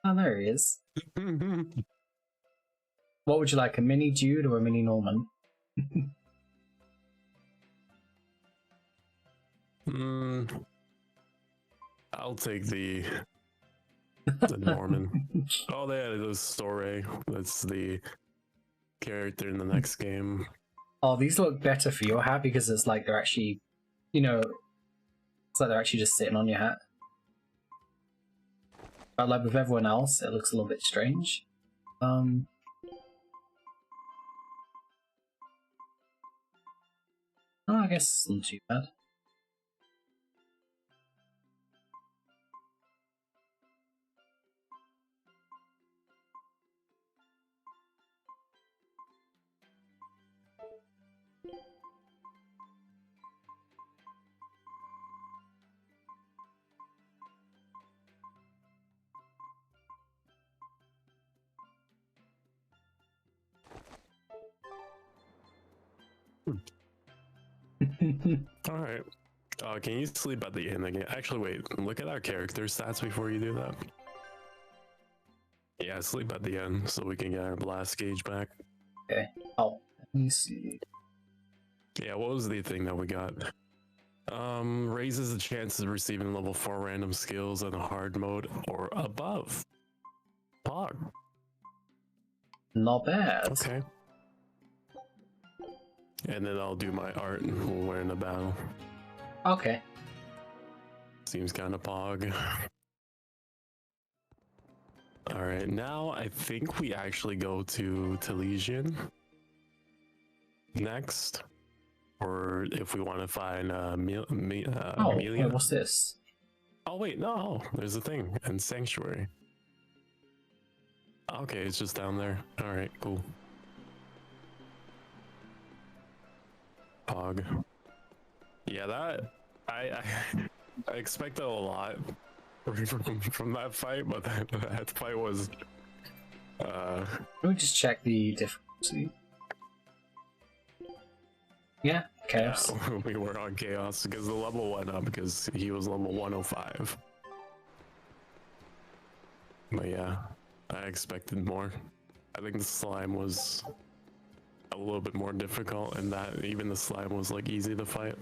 Oh, there he is. What would you like, a mini Jude or a mini Norman? I'll take the Norman. Oh, they added a story. That's the character in the next game. Oh, these look better for your hat because it's like they're actually, it's like they're actually just sitting on your hat. But like with everyone else, it looks a little bit strange. Oh, I guess it's not too bad. All right. Can you sleep at the end again? Actually, wait. Look at our character stats before you do that. Yeah, sleep at the end so we can get our blast gauge back. Okay. Oh, let me see. Yeah, what was the thing that we got? Raises the chances of receiving level 4 random skills in a hard mode or above. Pog. Not bad. Okay. And then I'll do my art when we're in a battle. Okay. Seems kind of pog. Alright, now I think we actually go to Talesian next. Or if we want to find Amelia. Wait, what's this? Oh wait, no, there's a thing. And Sanctuary. Okay, it's just down there. Alright, cool. Pog. Yeah, that I expected a lot from that fight, but that fight was Let me just check the difficulty. Yeah, chaos. Yeah, we were on chaos because the level went up because he was level 105. But yeah, I expected more. I think the slime was a little bit more difficult, and that even the slime was like easy to fight.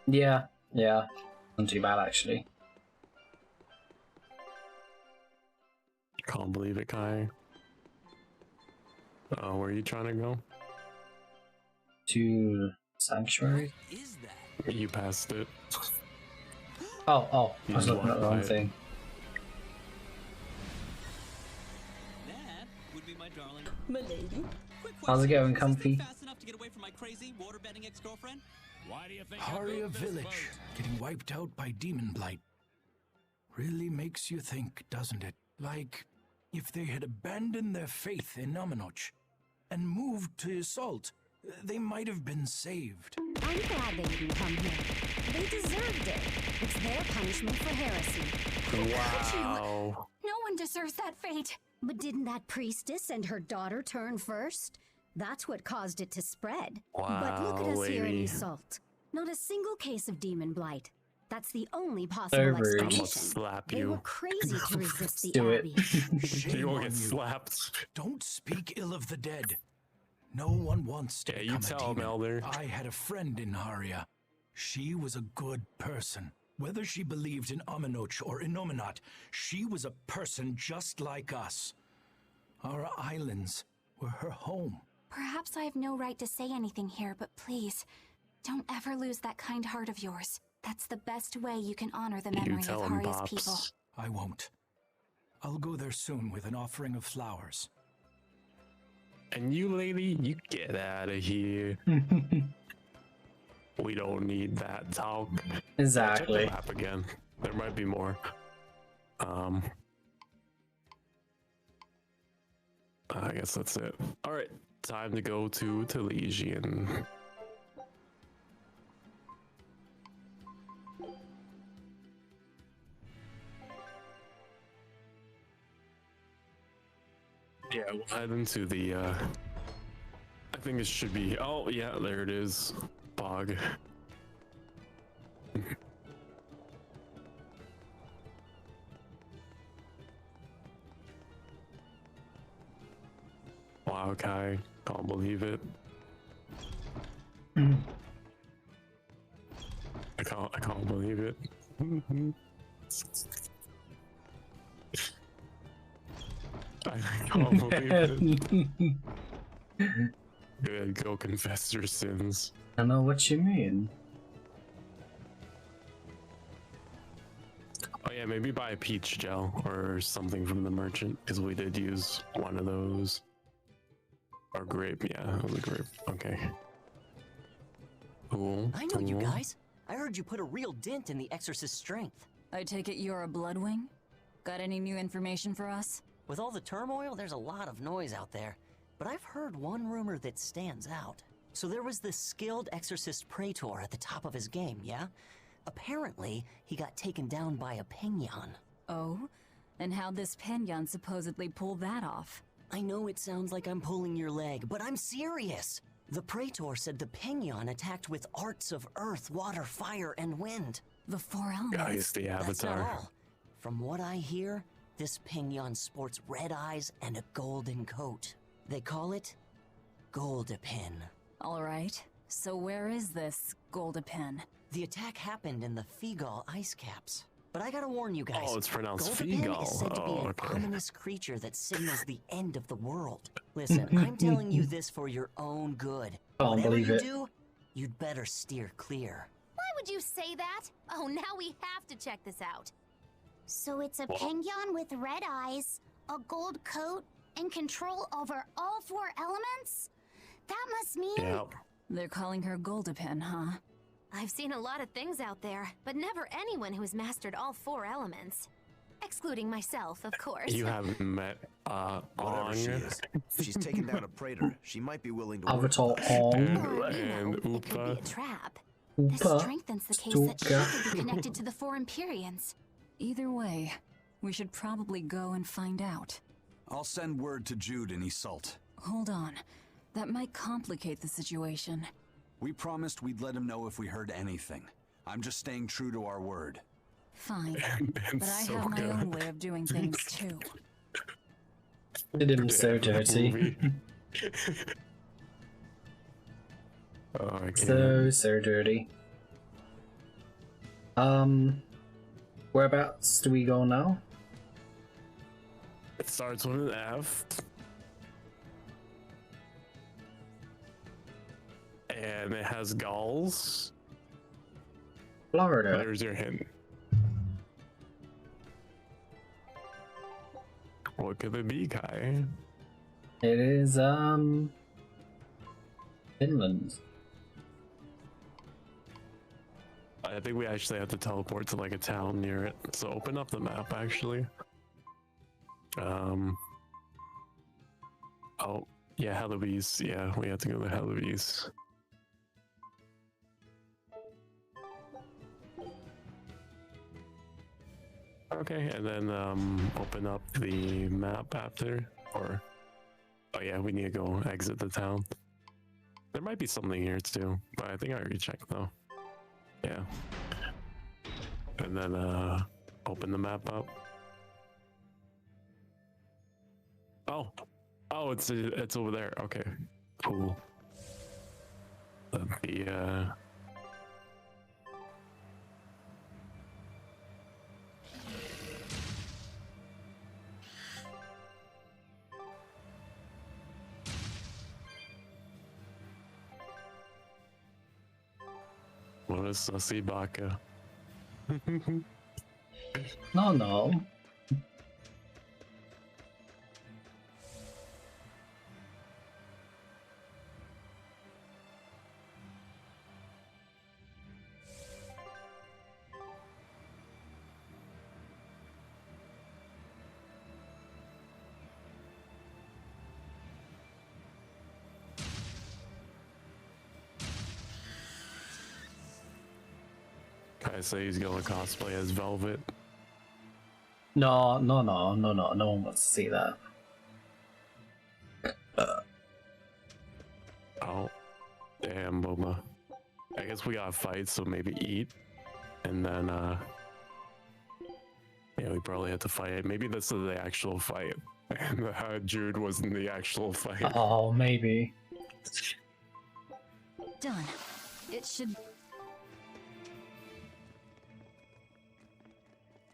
Yeah, not too bad actually. Can't believe it, Kai. Where are you trying to go? To Sanctuary? What is that? You passed it. Oh, I was You looking at the wrong walked by it. thing. That would be my darling. Milady? How's it going, Comfy? Fast enough to get away from my crazy waterbending ex-girlfriend? Why do you think Haria Village, getting wiped out by demon blight. Really makes you think, doesn't it? Like, if they had abandoned their faith in Nominoch and moved to Assault, they might have been saved. I'm glad they didn't come here. They deserved it. It's their punishment for heresy. Wow. No one deserves that fate. But didn't that priestess and her daughter turn first? That's what caused it to spread. But look at Wow, us here in lady. Assault. Not a single case of demon blight. That's the only possible rude. I'm explanation. gonna slap They were you. crazy to resist the Do it. Abbey. You will on get you. slapped. Don't speak ill of the dead. No one wants to Yeah, you become tell a him, demon. Elder. I had a friend in Haria. She was a good person. Whether she believed in Aminoch or Innominat, she was a person just like us. Our islands were her home. Perhaps I have no right to say anything here, but please, don't ever lose that kind heart of yours. That's the best way you can honor the You memory of tell him, Haria's Pops. people. I won't. I'll go there soon with an offering of flowers. And you, lady, you get out of here. We don't need that talk. Exactly. Check the map again. There might be more. I guess that's it. All right, time to go to Talesian. Yeah, we'll head into the, I think it should be, oh yeah, there it is. Bog. Wow, Kai, can't believe it. I can't believe it. I can't believe it. Good, go confess your sins. I know what you mean. Oh yeah, maybe buy a peach gel or something from the merchant, because we did use one of those. Or grape, yeah, it was a grape. Okay. Cool. I know you cool. guys. I heard you put a real dent in the Exorcist's strength. I take it you're a Bloodwing? Got any new information for us? With all the turmoil, there's a lot of noise out there. But I've heard one rumor that stands out. So there was this skilled Exorcist Praetor at the top of his game, yeah? Apparently, he got taken down by a Penyon. Oh? And how'd this Penyon supposedly pull that off? I know it sounds like I'm pulling your leg, but I'm serious! The Praetor said the Penyon attacked with arts of earth, water, fire, and wind. The four elements. Guys, the That's not avatar. all. From what I hear, this Penyon sports red eyes and a golden coat. They call it Goldapin. Alright, so where is this Goldapin? The attack happened in the Fegal ice caps. But I gotta warn you guys. Oh, it's pronounced Goldapen Fegal. is said to be an okay. ominous creature that signals the end of the world. Listen, I'm telling you this for your own good. Can't Whatever believe you it. do, you'd better steer clear. Why would you say that? Oh, now we have to check this out. So it's a penguin with red eyes, a gold coat, and control over all 4 elements? That must mean... Yep. They're calling her Goldapen, huh? I've seen a lot of things out there, but never anyone who's mastered all 4 elements. Excluding myself, of course. You haven't met Whatever she Ong is, if she's taken down a praetor, she might be willing to. Avatar Ong. Or, you and know, it could Oopa. be a trap. This Oopa. strengthens the case that she Stuka. could be connected to the 4 Empyreans. Either way, we should probably go and find out. I'll send word to Jude in Iseult. Hold on. That might complicate the situation. We promised we'd let him know if we heard anything. I'm just staying true to our word. Fine. And But I so have my good. own way of doing things too. Did him so Yeah, dirty. movie. Oh, I can't. So dirty. Whereabouts do we go now? It starts with an F. And it has gulls. Florida. There's your hint. What could it be, Kai? It is, Finland. I think we actually have to teleport to like a town near it. So open up the map actually. Oh, yeah, Heloise. Yeah, we have to go to Heloise. Okay, and then open up the map after, or oh yeah, we need to go exit the town. There might be something here too, but I think I already checked though. Yeah. And then open the map up. Oh, it's over there. Okay, cool. The what is Sussy Baka? No. I say he's gonna cosplay as Velvet. No one wants to see that. Oh, damn, Boba. I guess we gotta fight, so maybe eat, and then yeah, we probably have to fight it. Maybe this is the actual fight, and Jude wasn't the actual fight. Oh, maybe. Done. It should...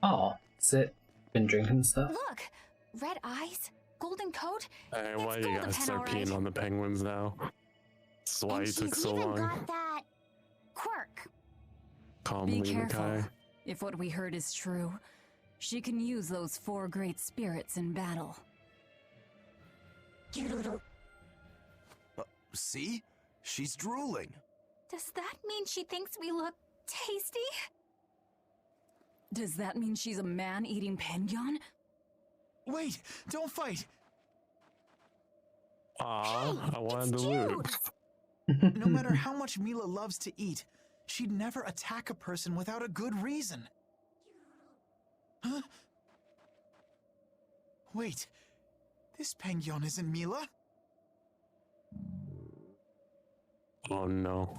Oh, is it? Been drinking stuff? Look! Red eyes, golden coat. Hey, why you gotta start peeing on the penguins now? That's why And you took she's so even long. got that quirk. Calmly, Be careful. Makai. If what we heard is true, she can use those 4 great spirits in battle. See? She's drooling. Does that mean she thinks we look tasty? Does that mean she's a man-eating penguin? Wait! Don't fight! Aw, I wanted to loot. No matter how much Mila loves to eat, she'd never attack a person without a good reason. Huh? Wait, this penguin isn't Mila? Oh no.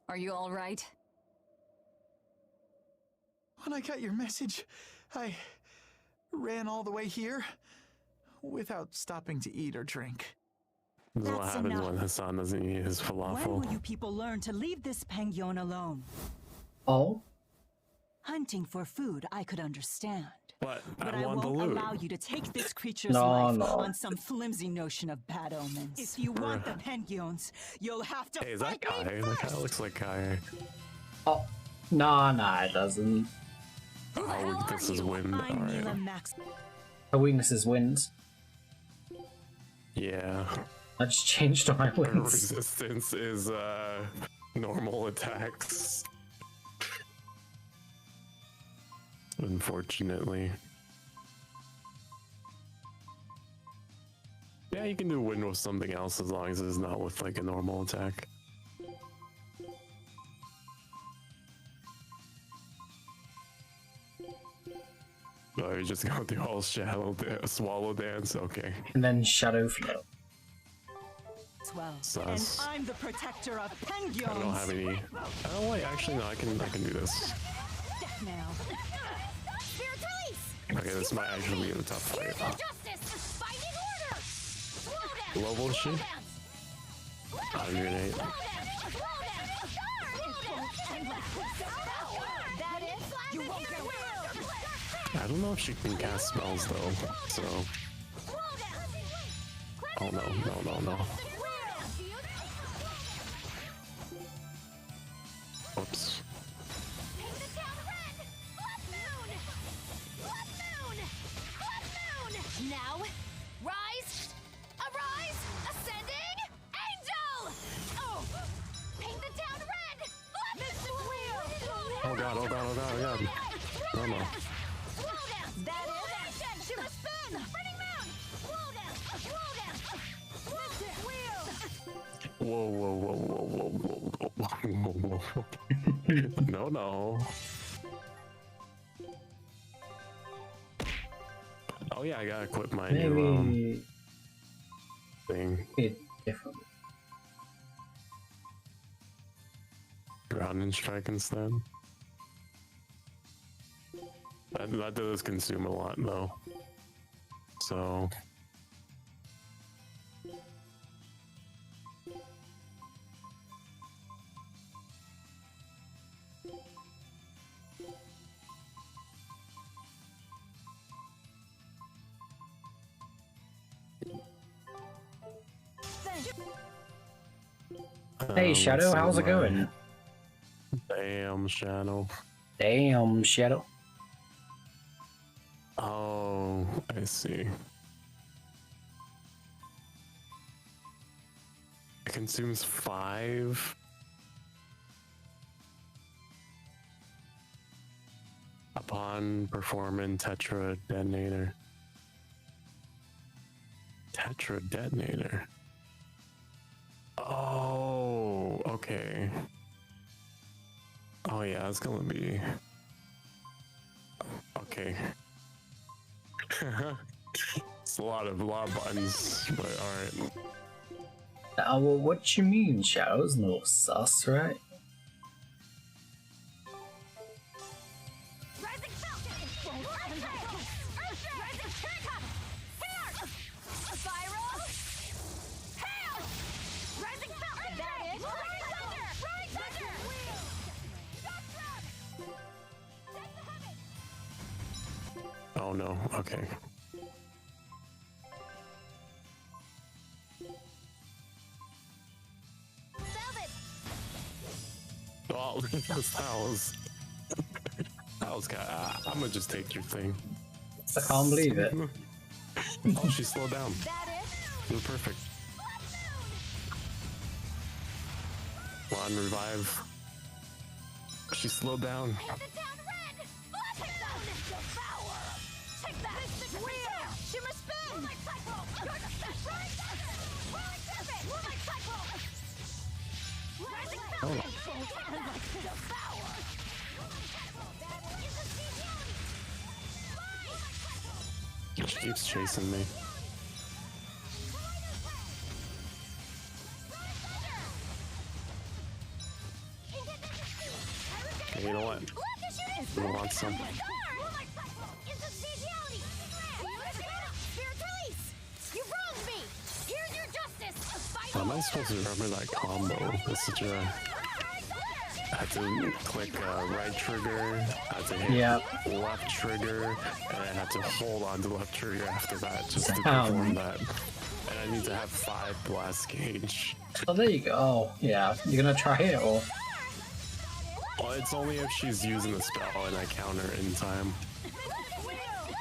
Are you all right? When I got your message, I ran all the way here without stopping to eat or drink. This is what That's happens enough. when Hassan doesn't eat his When falafel. will you people learn to leave this Pengyon alone? Oh? Hunting for food, I could understand. But But I I want won't the loot. allow you to take this creature's No, life no. on some flimsy notion of bad omens. If you want the Pengyons, you'll have to Hey, is that fight Kai? me That first! kind of looks like Kai. Oh. Nah, it doesn't. Oh, weakness is wind. I'm Mila Alright. Max. Her weakness is winds. Yeah. I just changed all my Her winds. resistance is normal attacks. Unfortunately. Yeah, you can do wind with something else as long as it's not with like a normal attack. Oh, you're just going through all swallow dance? Okay. And then shadow flow. 12. Sus. And I'm the protector of Pengyons. I don't have any. Oh wait, actually no, I can do this. Death now. Spirit release! Okay, this might actually be the tough fight. Justice! Binding order! Slow down! Low is she? Oh, grenade. That is, you won't get away. I don't know if she can cast spells though, so. Oh no. Oops. Now, rise, arise, ascending, angel! Oh, paint the town red! Mr. Wheel! Oh god. No. That is action! She must spin! Spinning moon! Slow down! Mr. Wheel! Whoa. No. Oh yeah, I gotta equip my new Maybe thing. it different. Ground and strike instead. That does consume a lot though. So Hey Shadow, let's see how's it my- going? Damn, Shadow. Damn Shadow. Oh, I see. It consumes 5. Upon performing Tetra Detonator. Tetra Detonator. Oh, okay. Oh yeah, it's gonna be okay. It's a lot of buttons, but alright. Well, what you mean, Shadow's no sus, right? Rising Falcon! Rising Terracotta! Here! Spiral! Hail! Rising Falcon! That is Rising Thunder! Rising Thunder! Oh no, okay. Oh, that was kind of, I'm gonna just take your thing. I can't believe it. Oh, she slowed down. You're perfect. Come on, revive. She slowed down. Shimmer spin! Oh. She keeps chasing me. Okay, you know what? We want some. Spirit release! You wronged me! Here's your justice! How am I supposed to remember that combo? It's such a... I had to click right trigger, I had to hit left trigger, and I had to hold on to left trigger after that just to perform that. And I need to have 5 blast gauge. Oh, there you go. Oh, yeah. You're gonna try it, or? Well, it's only if she's using the spell and I counter in time.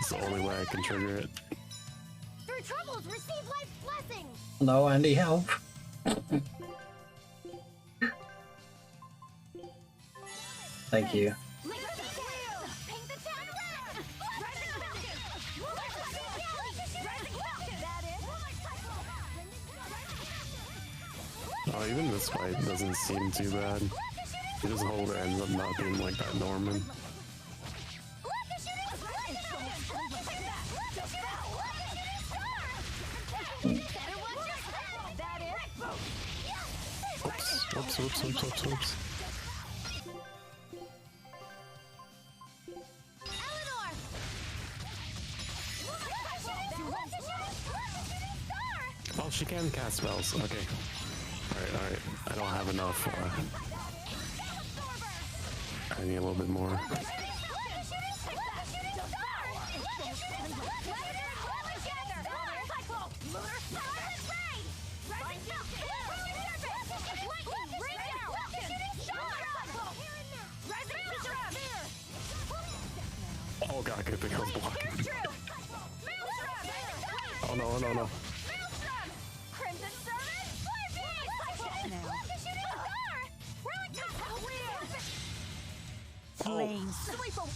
It's the only way I can trigger it. Through troubles, receive life's blessings. No, Andy, help. Thank you. Oh, even this fight doesn't seem too bad. You just hold it, ends up not being like that Norman. Oops. Oh, she can cast spells. Okay. Alright. I don't have enough. I need a little bit more. Oh god, good thing I was blocking. Oh no. Flames,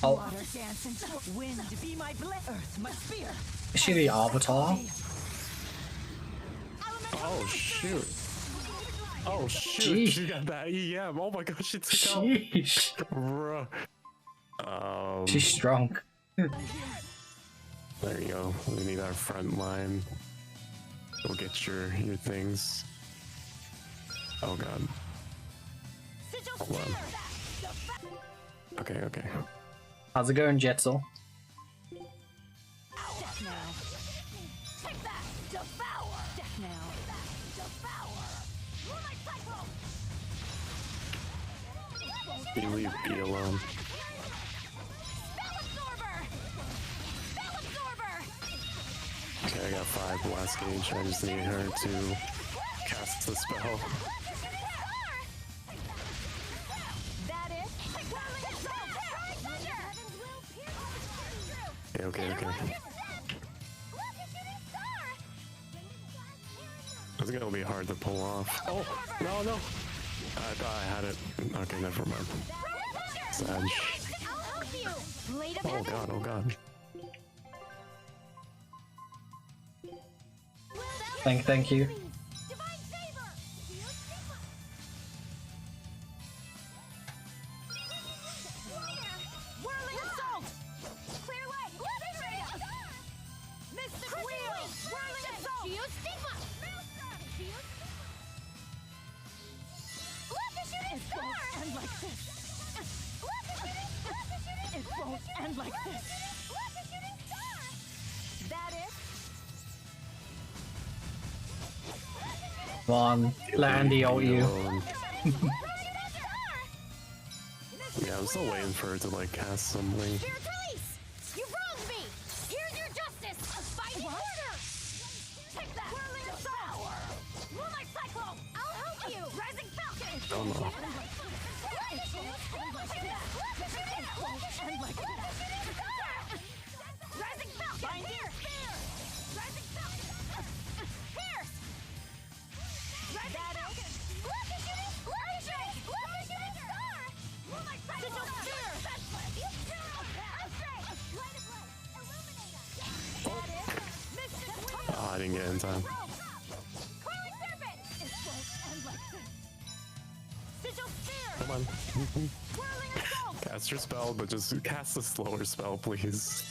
water dancing, wind be my earth, my spear. Is she the Avatar? Oh shoot. Jeez. She got that EM. Oh my god, she took out. Bruh. She's strong. There you go. We need our front line. We'll get your things. Oh god. Hold on. Okay. How's it going, Jetzel? You leave B alone. Okay, I got 5 blast gauge. I just need her to cast the spell. Okay. It's gonna be hard to pull off. Oh, no. I thought I had it. Okay, never mind. Sag. Oh god. Thank you. Come on, let Andy ult you. Yeah, I'm still waiting for her to like cast something. You wronged me! Here's your justice! Fighting order! Take that! Whirling power! Moonlight Cyclone! I'll help you! Rising Falcon! Oh no. Rising Falcon! Here! Rising Falcon! Pierce! Rising Falcon! Moonlight Cyclone! Oh, I didn't get in time. Come on. Cast your spell, but just cast a slower spell, please.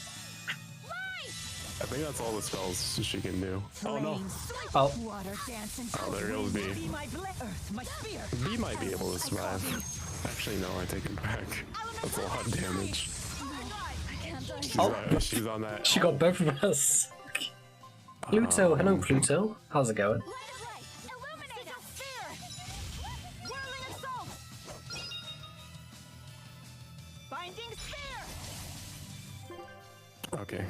I think that's all the spells she can do. Oh no. Oh. Oh, there goes B. B might be able to survive. Actually, no, I take it back. That's a lot of damage. She's on that. She got both of us. Pluto, hello Pluto. How's it going? Okay.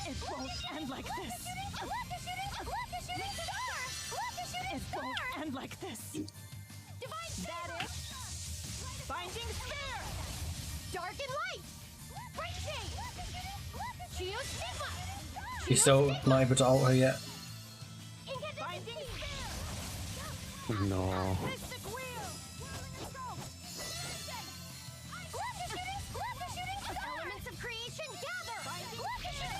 It won't end like this. It won't end like this. That is binding spear. Dark and light. Break shade. Geo stigma. She's still not able to ult her yet. Binding No. Elements of creation gather.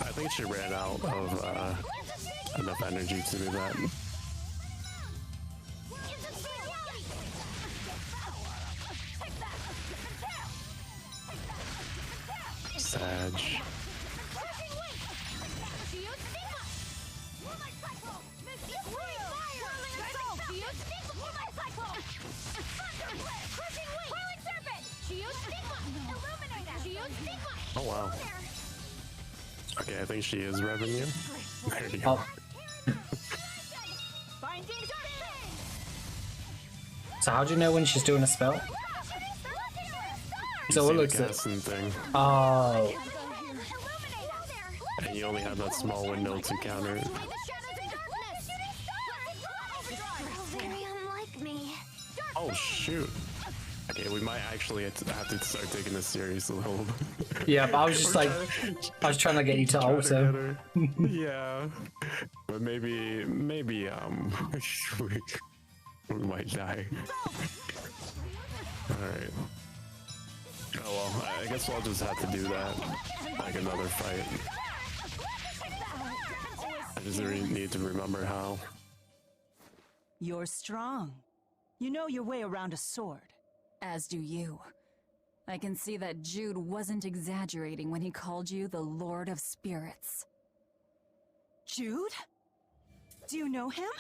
I think she ran out of enough energy to do that. Sag. Oh wow. Okay, I think she is revenue. There you go. So how do you know when she's doing a spell? So what looks it? Thing. Oh. And you only have that small window to counter it. Very unlike me. Oh shoot. Okay, we might actually have to start taking this serious a little. Yeah, but I was just like, I was trying to get you to ult her. Yeah, but maybe we might die. All right. Oh well, I guess we'll just have to do that, like another fight. I just really need to remember how. You're strong. You know your way around a sword. As do you. I can see that Jude wasn't exaggerating when he called you the Lord of Spirits. Jude? Do you know him?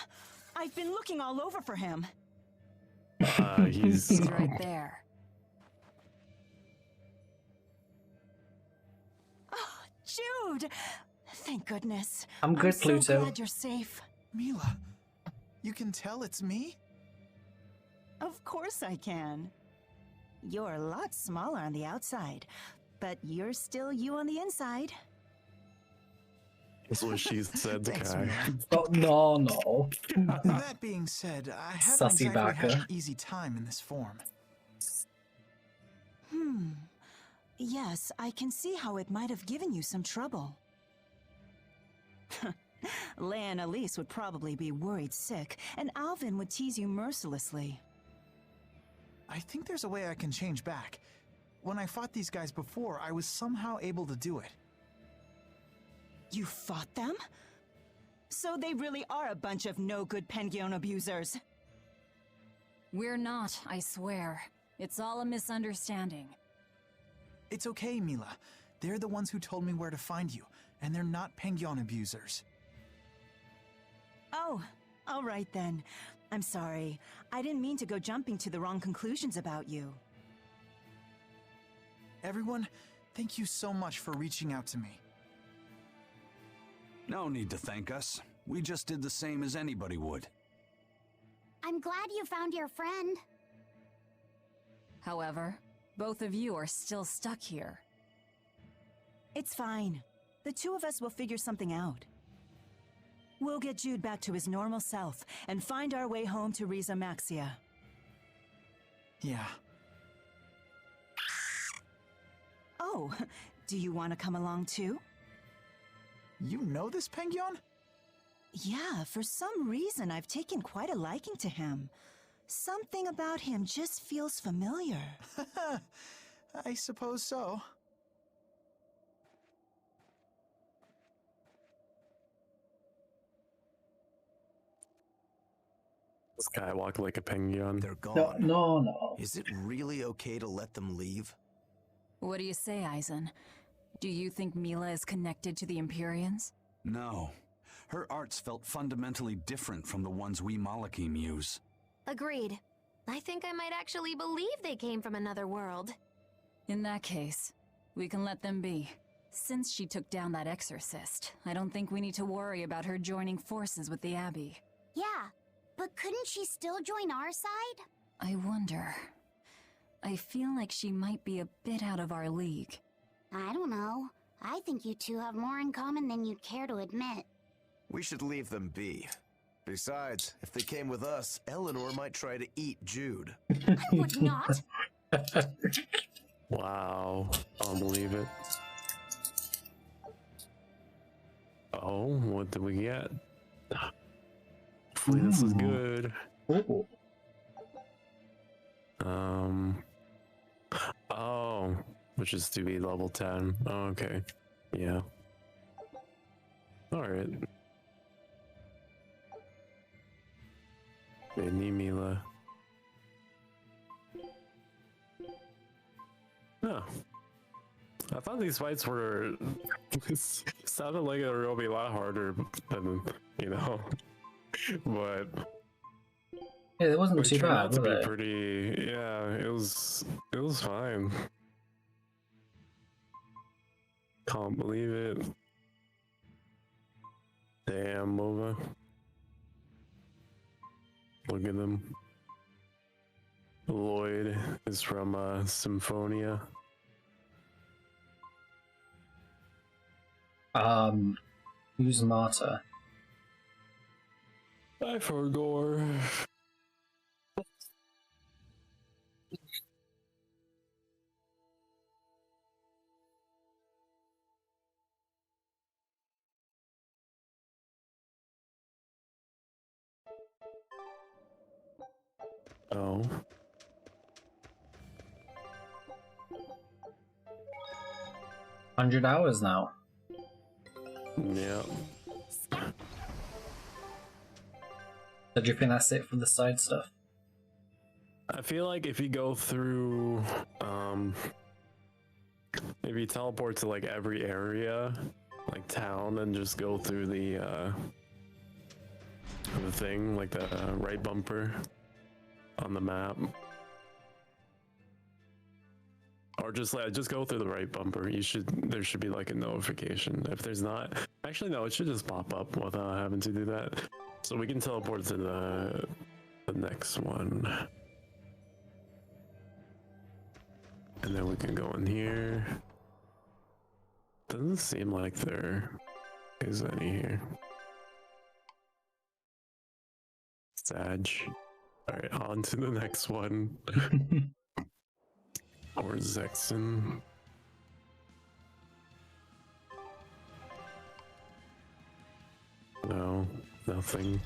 I've been looking all over for him. He's right there. Oh, Jude! Thank goodness. I'm good, so Pluto. Glad you're safe. Mila, you can tell it's me? Of course I can. You're a lot smaller on the outside, but you're still you on the inside. That's what she said to Thanks, Kai. man. Oh, no. That being said, I haven't Sussy exactly had backer. an easy time in this form. Yes, I can see how it might have given you some trouble. Leia and Elise would probably be worried sick, and Alvin would tease you mercilessly. I think there's a way I can change back. When I fought these guys before, I was somehow able to do it. You fought them? So they really are a bunch of no-good Penguin abusers. We're not, I swear. It's all a misunderstanding. It's okay, Mila. They're the ones who told me where to find you, and they're not Penguin abusers. Oh, all right then. I'm sorry. I didn't mean to go jumping to the wrong conclusions about you. Everyone, thank you so much for reaching out to me. No need to thank us. We just did the same as anybody would. I'm glad you found your friend. However, both of you are still stuck here. It's fine. The two of us will figure something out. We'll get Jude back to his normal self and find our way home to Riza Maxia. Yeah. Oh, do you want to come along too? You know this Penguin? Yeah, for some reason I've taken quite a liking to him. Something about him just feels familiar. I suppose so. This guy walked like a penguin. They're gone. No. Is it really okay to let them leave? What do you say, Aizen? Do you think Mila is connected to the Empyreans? No. Her arts felt fundamentally different from the ones we Malakim use. Agreed. I think I might actually believe they came from another world. In that case, we can let them be. Since she took down that exorcist, I don't think we need to worry about her joining forces with the Abbey. Yeah, but couldn't she still join our side? I wonder. I feel like she might be a bit out of our league. I don't know. I think you two have more in common than you'd care to admit. We should leave them be. Besides, if they came with us, Eleanor might try to eat Jude. I would not. Wow. I don't believe it. Oh, what did we get? Hopefully this is good. Ooh. Oh, which is to be level 10. Oh, okay. Yeah. Alright. Mila. Oh. I thought these fights were... This sounded like it would be a lot harder than, you know. But... Yeah, it wasn't too bad, was it? Pretty... Yeah, it was fine. Can't believe it. Damn, Mova. Look at them. Lloyd is from Symphonia. Who's Marta? I forgot. Oh. 100 hours now. Yeah. So do you think that's it for the side stuff? I feel like if you go through, if you teleport to like every area, like town, and just go through the thing, like the right bumper on the map, or just go through the right bumper. There should be like a notification. If there's not, actually no, it should just pop up without having to do that. So we can teleport to the next one. And then we can go in here. Doesn't seem like there is any here. Sag. Alright, on to the next one. Or Zexen. No, nothing.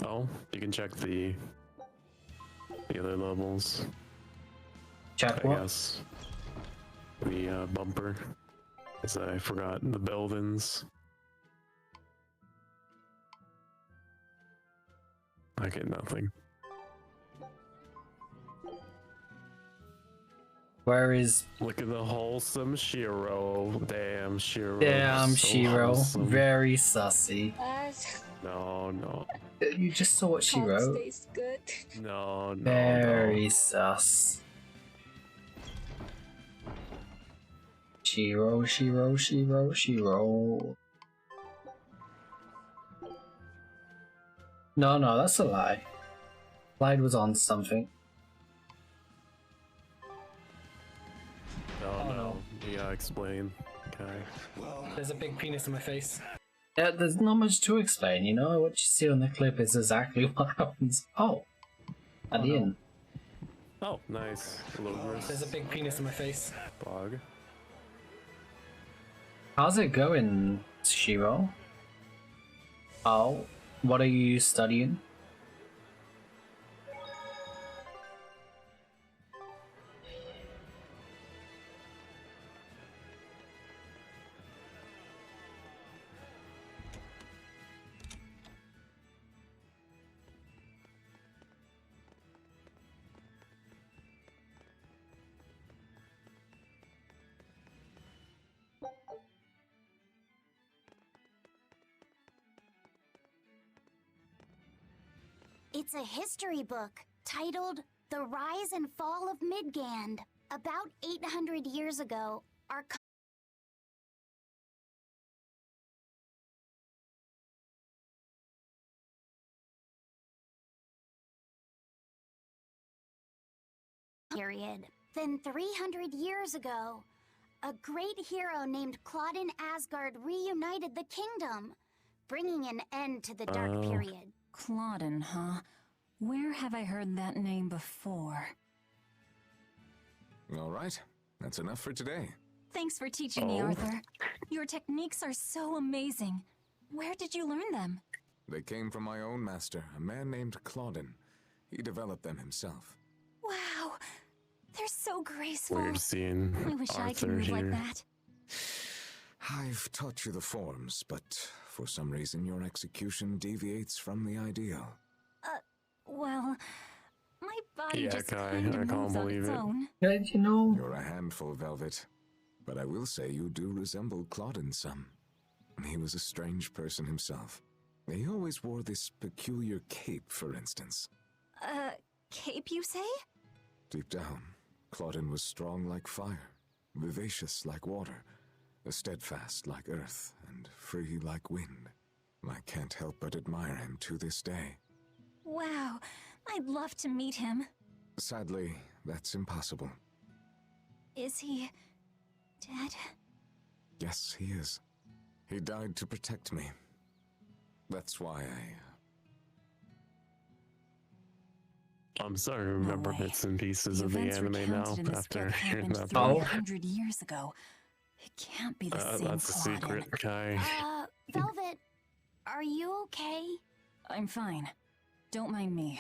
Oh, you can check the other levels. Check I what? guess. The bumper. As I forgot the buildings. I get nothing. Where is... Look at the wholesome Shiro. Damn, Shiro. Damn, so Shiro. wholesome. Very sussy. No. You just saw what she wrote. Tastes good. No. Very sus. Shiro. No, that's a lie. Clyde was on something. No. You gotta explain. Okay. There's a big penis in my face. Yeah, there's not much to explain, you know? What you see on the clip is exactly what happens. Oh! At the end. Oh, nice. There's a big penis in my face. Bog. How's it going, Shiro? Oh, what are you studying? It's a history book titled The Rise and Fall of Midgand. About 800 years ago, our period. Then 300 years ago, a great hero named Claudin Asgard reunited the kingdom, bringing an end to the Dark Period. Claudin, huh? Where have I heard that name before? All right, that's enough for today. Thanks for teaching me, Arthur. Your techniques are so amazing. Where did you learn them? They came from my own master, a man named Claudin. He developed them himself. Wow, they're so graceful. We're seeing I wish I could Arthur move here. like that. I've taught you the forms, but for some reason your execution deviates from the ideal. Well, my body Yeah, just Kai, kind I of can't moves on believe its it. own. Did you know? You're a handful, Velvet. But I will say you do resemble Claudin some. He was a strange person himself. He always wore this peculiar cape, for instance. Cape, you say? Deep down, Claudin was strong like fire, vivacious like water, steadfast like earth, and free like wind. I can't help but admire him to this day. Wow, I'd love to meet him. Sadly, that's impossible. Is he dead? Yes, he is. He died to protect me. That's why I'm starting to remember bits and pieces of the anime now after hearing that. 300 years ago. It can't be the same That's a Claudin. secret, Kai. Velvet, are you okay? I'm fine. Don't mind me.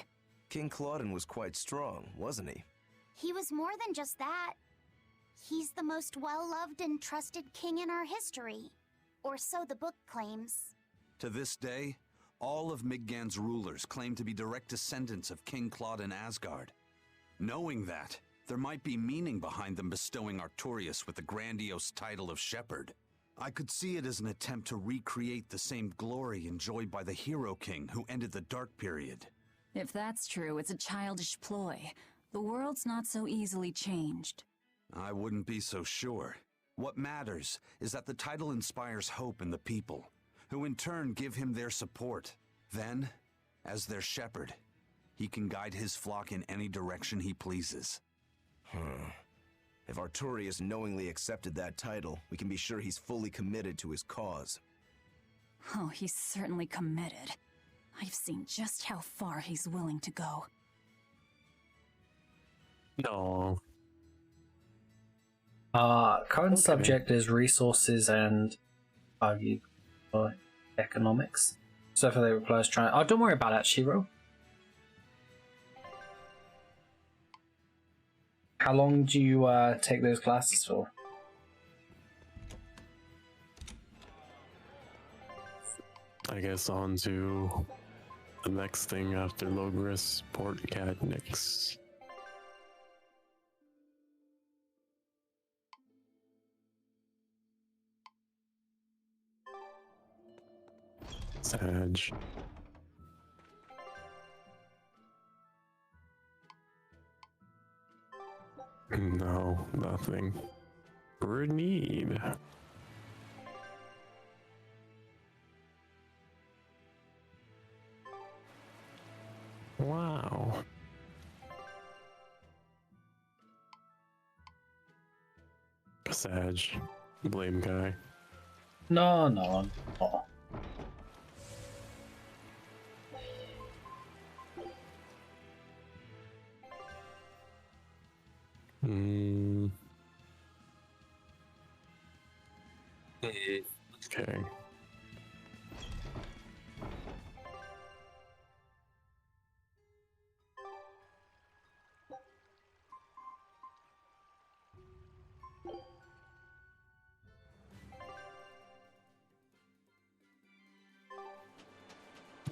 King Claudin was quite strong, wasn't he? He was more than just that. He's the most well-loved and trusted king in our history. Or so the book claims. To this day, all of Midgand's rulers claim to be direct descendants of King Claudin Asgard. Knowing that, there might be meaning behind them bestowing Artorias with the grandiose title of Shepherd. I could see it as an attempt to recreate the same glory enjoyed by the Hero King who ended the Dark Period. If that's true, it's a childish ploy. The world's not so easily changed. I wouldn't be so sure. What matters is that the title inspires hope in the people, who in turn give him their support. Then, as their shepherd, he can guide his flock in any direction he pleases. If Artorias knowingly accepted that title, we can be sure he's fully committed to his cause. Oh, he's certainly committed. I've seen just how far he's willing to go. No. Current subject is resources and argued economics. So for the replies trying. Oh, don't worry about it, Shiro. How long do you take those classes for? I guess on to the next thing after Logris Portcadnix. Sag. No, nothing. Grenade. Wow. Sag. Blame guy. No, no. Oh. Okay.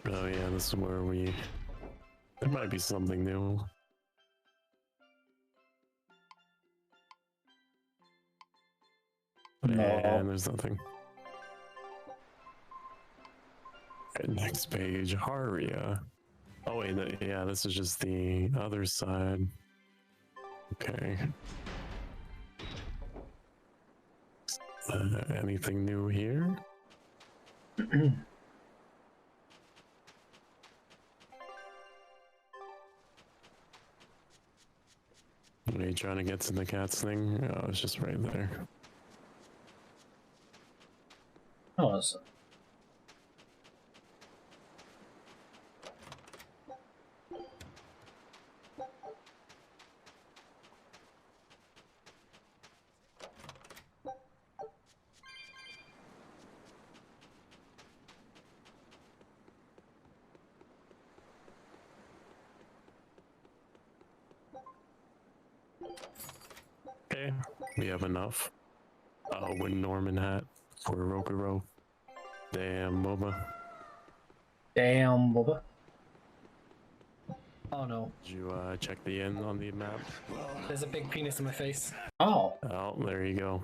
Oh yeah, this is where we... There might be something new. No. And there's nothing. Right, next page, Haria. Oh wait, yeah, this is just the other side. Okay. Anything new here? Are you trying to get to the cat's thing? Oh, it's just right there. Awesome. Okay, we have enough. Wind Norman hat for Rokuro. Damn, Boba. Damn, Bubba. Oh no. Did you check the inn on the map? There's a big penis in my face. Oh. Oh, there you go.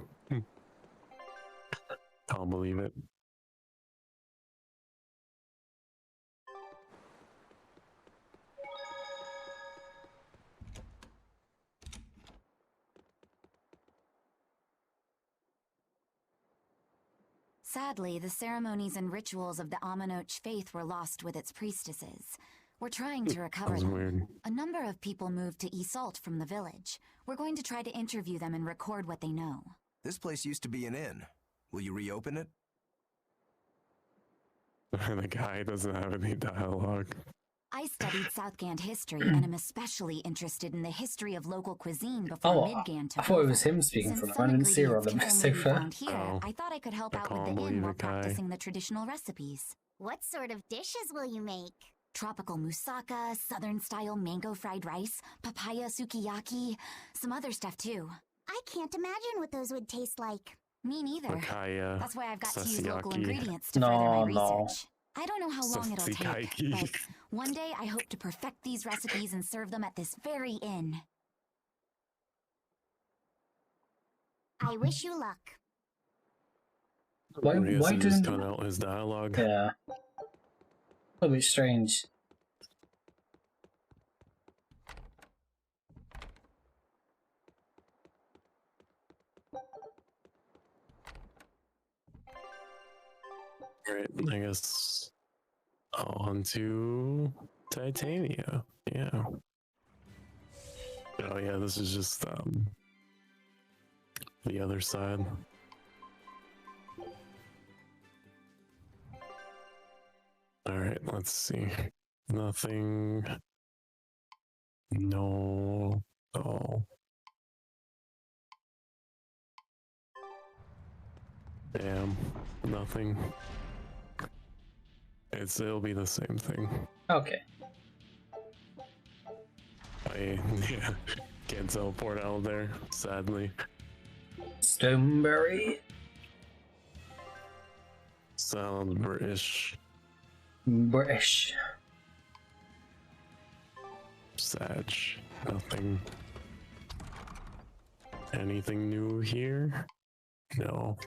Can't believe it. Sadly, the ceremonies and rituals of the Amanoch faith were lost with its priestesses. We're trying to recover them. Weird. A number of people moved to Isolt from the village. We're going to try to interview them and record what they know. This place used to be an inn. Will you reopen it? The guy doesn't have any dialogue. I studied Southgand history and am especially interested in the history of local cuisine before Midgand took I thought it over. was him speaking Since from some I didn't see her on ingredients the can only be sofa. found here, I thought I could help out with the inn while practicing the traditional recipes. What sort of dishes will you make? Tropical moussaka, southern-style mango fried rice, papaya sukiyaki, some other stuff too. I can't imagine what those would taste like. Me neither. Papaya, That's why I've got to use local sasiyaki. ingredients to further my research. I don't know how long it'll take, Sasiyaki. but one day I hope to perfect these recipes and serve them at this very inn. I wish you luck. Why just didn't... cut out his dialogue? Yeah. A little bit strange. Alright, I guess on to Titania. Yeah. Oh yeah, this is just the other side. Alright, let's see. Nothing. No. Oh. Damn. Nothing. It'll be the same thing. Okay. Yeah. Can't teleport out there, sadly. Stoneberry. Sounds British. British. Sag. Nothing. Anything new here? No.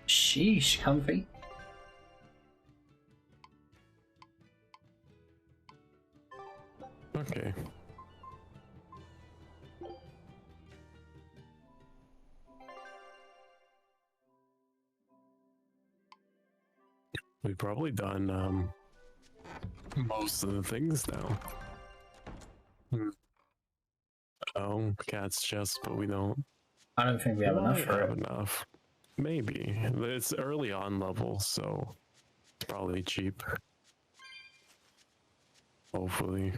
Sheesh, comfy. Okay. We've probably done most of the things now. Oh, cat's chest, but we don't. I don't think we have enough for it. Enough. Maybe. It's early on level, so it's probably cheap. Hopefully.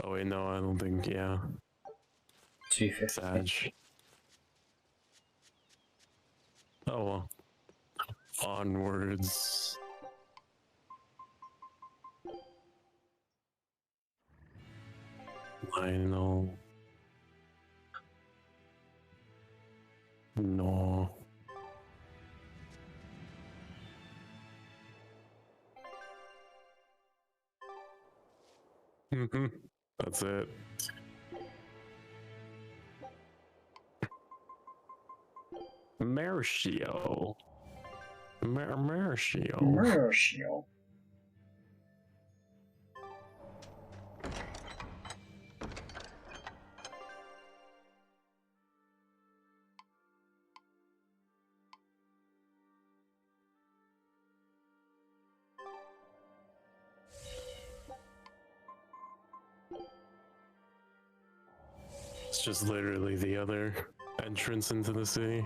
Oh wait, no, I don't think, yeah. 250. Sag. Oh well. Onwards. Lionel. No. That's it. Mercio. Mercio. Mercio. It's just literally the other entrance into the city.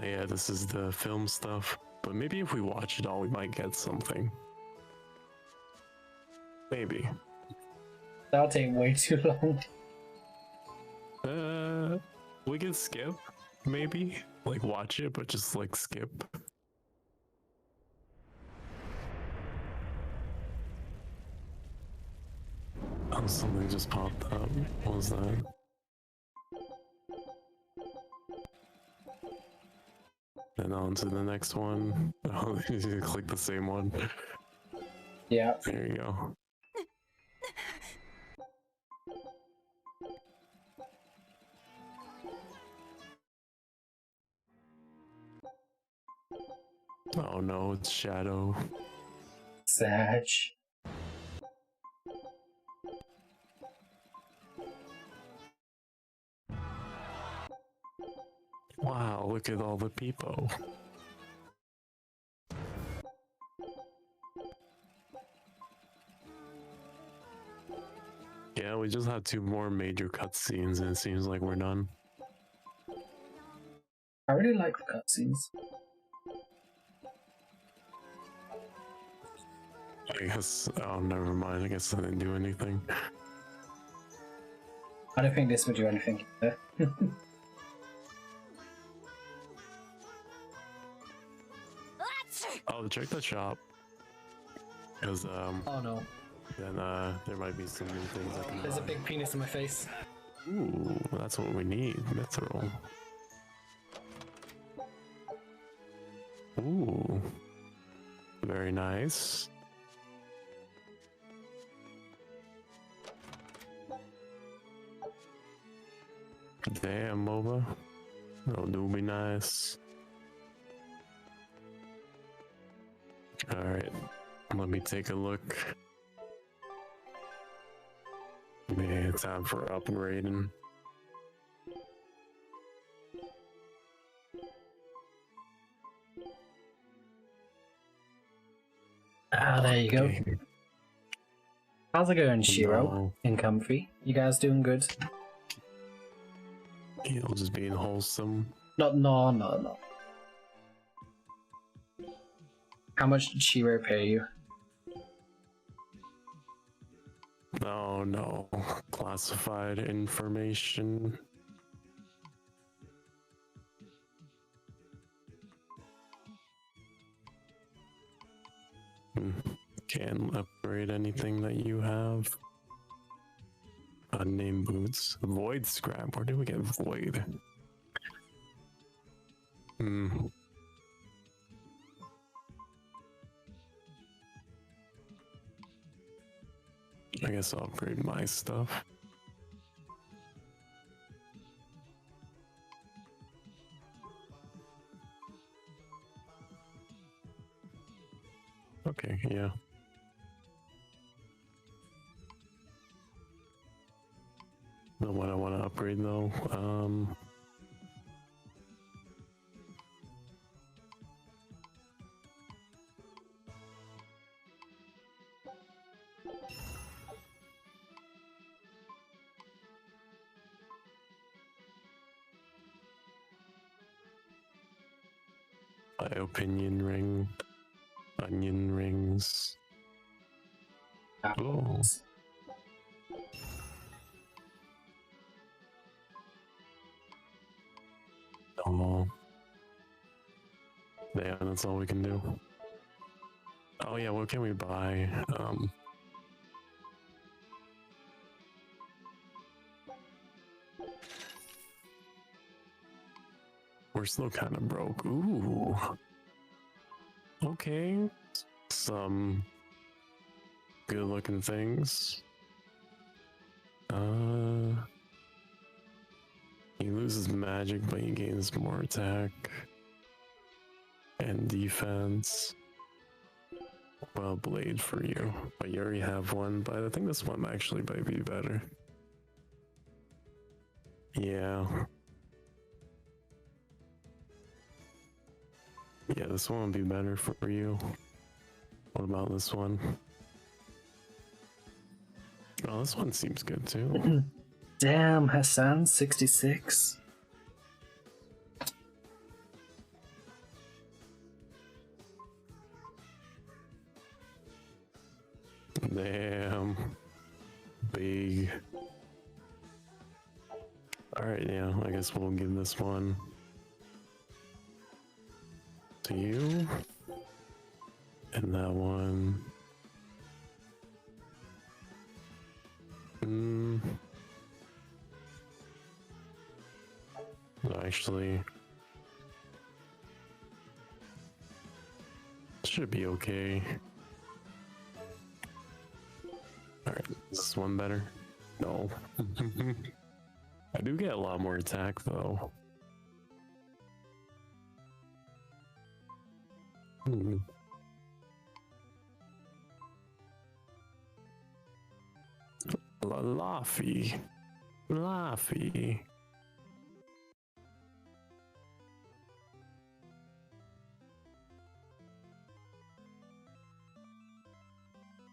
Yeah, this is the film stuff. But maybe if we watch it all, we might get something. Maybe. That'll take way too long. We can skip, maybe. Like, watch it, but just, like, skip. Oh, something just popped up. What was that? And on to the next one. Oh, you click the same one. Yeah. There you go. Oh no, it's Shadow. Sag. Wow, look at all the people. Yeah, we just had 2 more major cutscenes and it seems like we're done. I really like the cutscenes. I guess, oh, never mind. I guess I didn't do anything. I don't think this would do anything either. Oh, check the shop. Because, oh no. Then, there might be some new things I can There's a buy. big penis in my face. Ooh, that's what we need. Mithril. Ooh. Very nice. Damn, MOBA. That'll do be nice. Alright, let me take a look. Yeah, time for upgrading. Ah, there you go. How's it going, Shiro? No. In Comfy? You guys doing good? You know, just being wholesome. No. How much did Shiro pay you? No. Classified information. Can't upgrade anything that you have. Unnamed boots. Void scrap. Where do we get void? I guess I'll upgrade my stuff. Okay, yeah. Know what I want to upgrade though. My opinion ring, onion rings. Oh. Oh. Yeah, that's all we can do. Oh yeah, what can we buy? We're still kind of broke. Ooh. Okay. Some good looking things. He loses magic, but he gains more attack and defense. Well, blade for you, but you already have one. But I think this one actually might be better. Yeah. Yeah, this one would be better for you. What about this one? Oh, this one seems good too. Damn, Hassan, 66. Damn. Big. Alright, yeah, I guess we'll give this one to you. And that one. Actually, should be okay. Alright, is this one better? No. I do get a lot more attack though. Laffy. Laffy.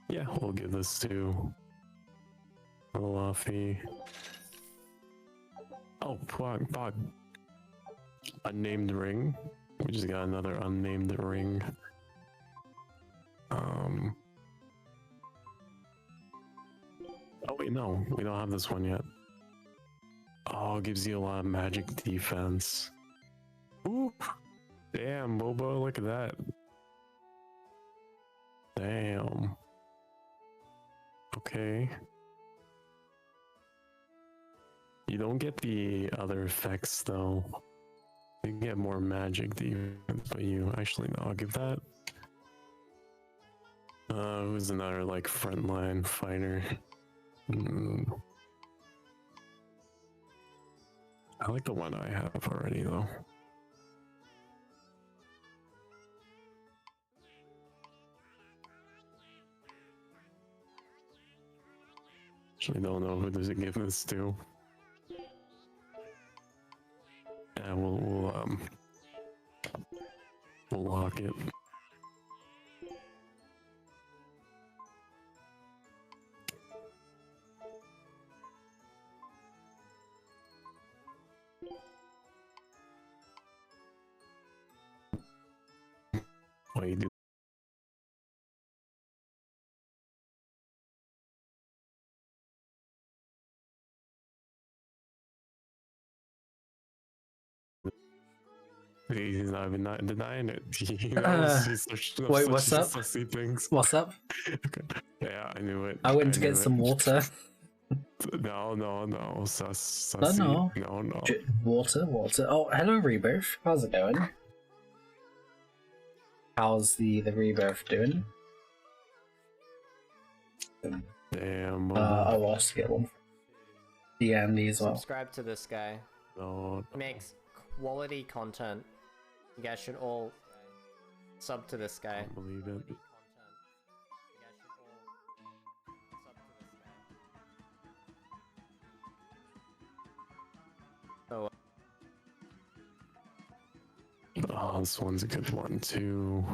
Yeah, we'll give this to Laffy. Oh, fuck. Unnamed ring. We just got another unnamed ring. Oh wait, no, we don't have this one yet. Oh, it gives you a lot of magic defense. Ooh, damn, Bobo, look at that. Damn. Okay. You don't get the other effects though. You get more magic defense, but you actually no, I'll give that. Who's another like frontline fighter? I like the one I have already though. Actually don't know who does it give this to. Yeah, we'll lock it. Why you do? He's not even not denying it. He knows wait, what's up? Things. What's up? Okay. Yeah, I knew it. I went to get some water. No. Sussy. No. No. Water. Oh, hello, Rebirth. How's it going? How's the Rebirth doing? Damn. I will also get one. The Andy as well. Subscribe to this guy. No. He makes quality content. You guys should all sub to this guy. I believe it. So, oh, this one's a good one too.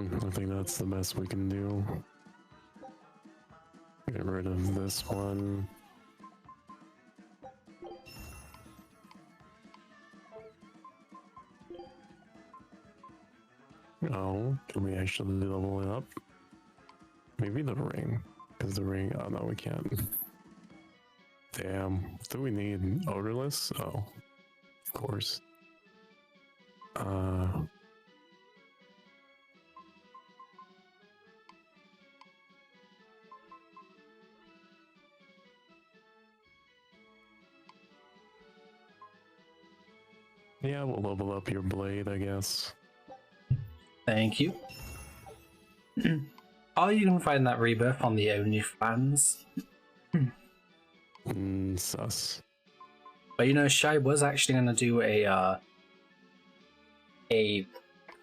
I think that's the best we can do. Get rid of this one. Oh, can we actually level it up? Maybe the ring. Because the ring, oh no, we can't. Damn, do we need odorless? Oh, of course. Yeah, we'll level up your blade, I guess. Thank you. Are you gonna find that rebirth on the OnlyFans? Sus. But you know, Shy was actually gonna do a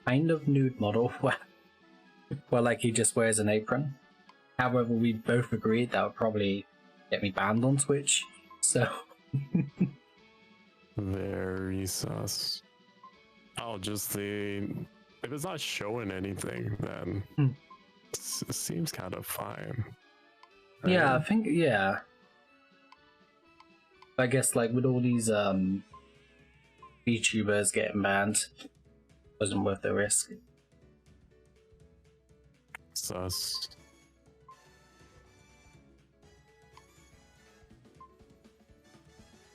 kind of nude model where like he just wears an apron. However, we both agreed that would probably get me banned on Twitch. So very sus. Oh, just the if it's not showing anything, then it seems kind of fine. Right? Yeah, I think I guess like with all these VTubers getting banned, wasn't worth the risk. Sus.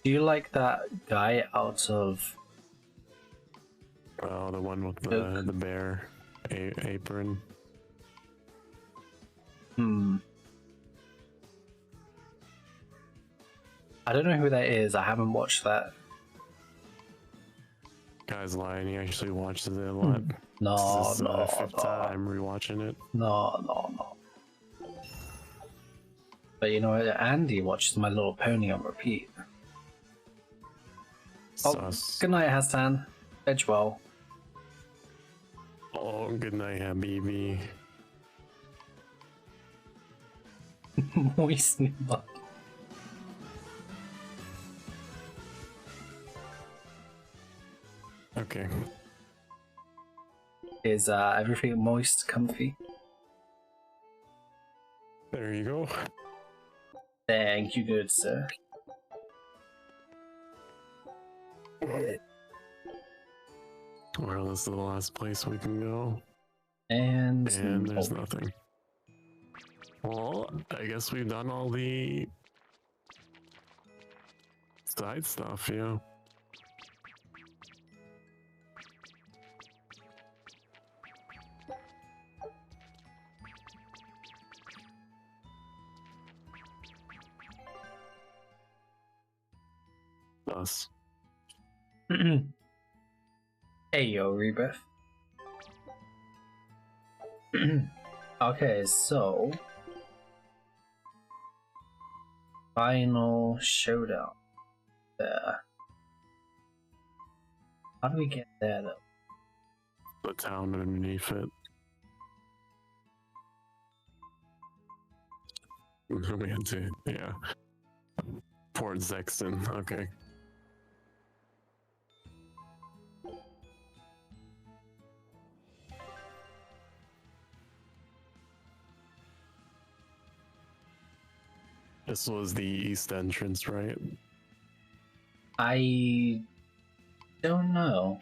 Do you like that guy out of? Oh, the one with the bear apron. I don't know who that is. I haven't watched that. Guy's lying. He actually watches it a lot. No, this is no, fifth time rewatching it. No. But you know what? Andy watches My Little Pony on repeat. Oh, good night, Hassan. Edge well. Oh, good night, Habibi. Moist nipple. Okay. Is everything moist, comfy? There you go. Thank you, good sir. Well, this is the last place we can go. And there's nothing. Well, I guess we've done all the side stuff, yeah. Us. Hey yo, Rebirth. Okay, so final showdown. There. How do we get there though? The town underneath it. We had to, yeah. Port Zexton, okay. This was the east entrance, right? I don't know.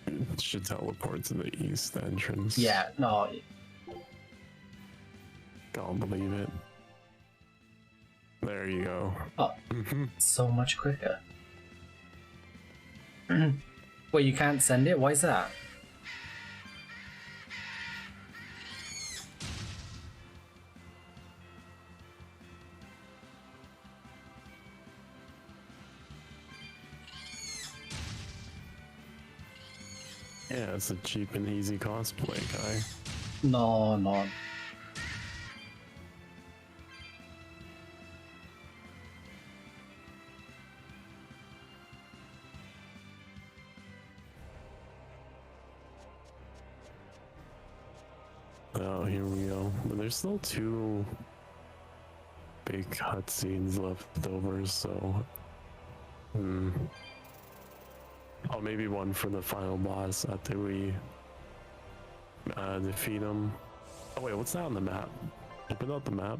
It should teleport to the east entrance. Yeah, no. Don't believe it. There you go. Oh, so much quicker. Wait, you can't send it? Why is that? Yeah, it's a cheap and easy cosplay guy. No. Oh, here we go. But there's still 2 big cutscenes left over, so... Oh, maybe one for the final boss after we defeat him. Oh wait, what's that on the map? Open up the map.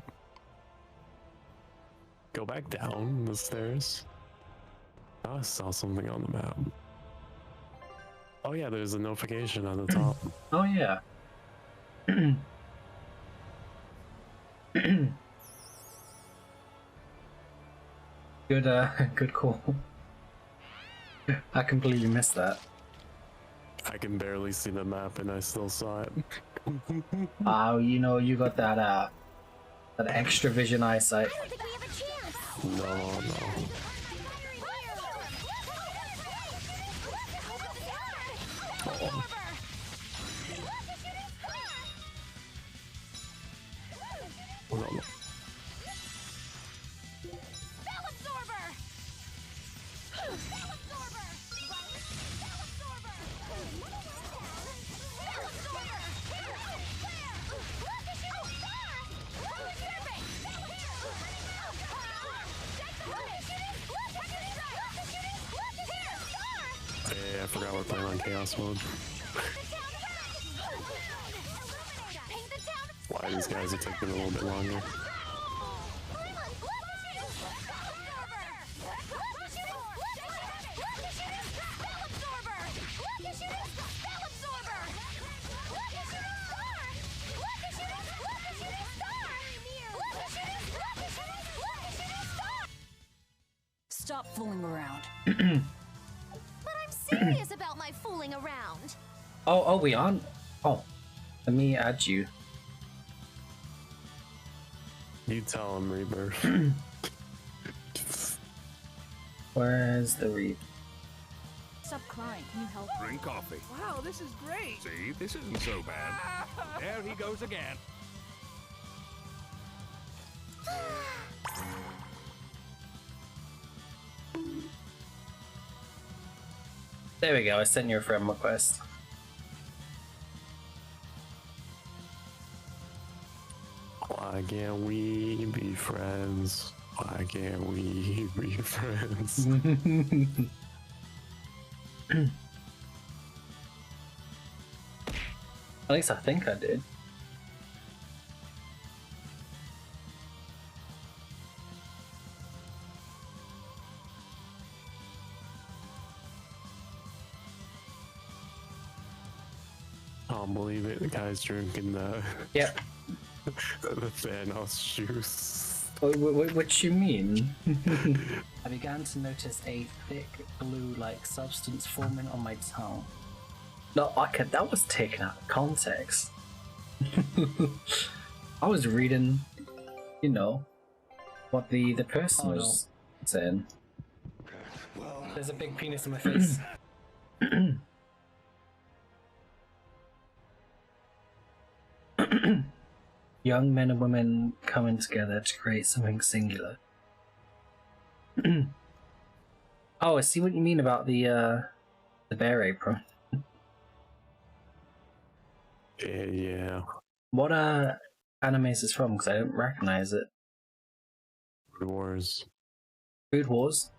Go back down the stairs. Oh, I saw something on the map. Oh yeah, there's a notification on the top. Oh yeah. Good call. I completely missed that. I can barely see the map and I still saw it. Oh, you know, you got that that extra vision eyesight. No. playing on chaos mode. Why these guys are taking a little bit longer. Stop fooling around. But I'm serious about my fooling around. Oh, we aren't? Oh, let me add you. You tell him, Rebirth. Where's the Reap? Stop crying. Can you help? Drink coffee. Wow, this is great. See, this isn't so bad. There he goes again. There we go, I sent you a friend request. Why can't we be friends? Why can't we be friends? At least I think I did. I don't believe it. The guy's drinking the Yep. the Thanos juice. What you mean? I began to notice a thick glue-like substance forming on my tongue. No, that was taken out of context. I was reading, you know, what the person was saying. There's a big penis in my face. Young men and women coming together to create something singular. Oh, I see what you mean about the bear apron. Yeah. What anime is this from? Because I don't recognize it. Food Wars. Food Wars?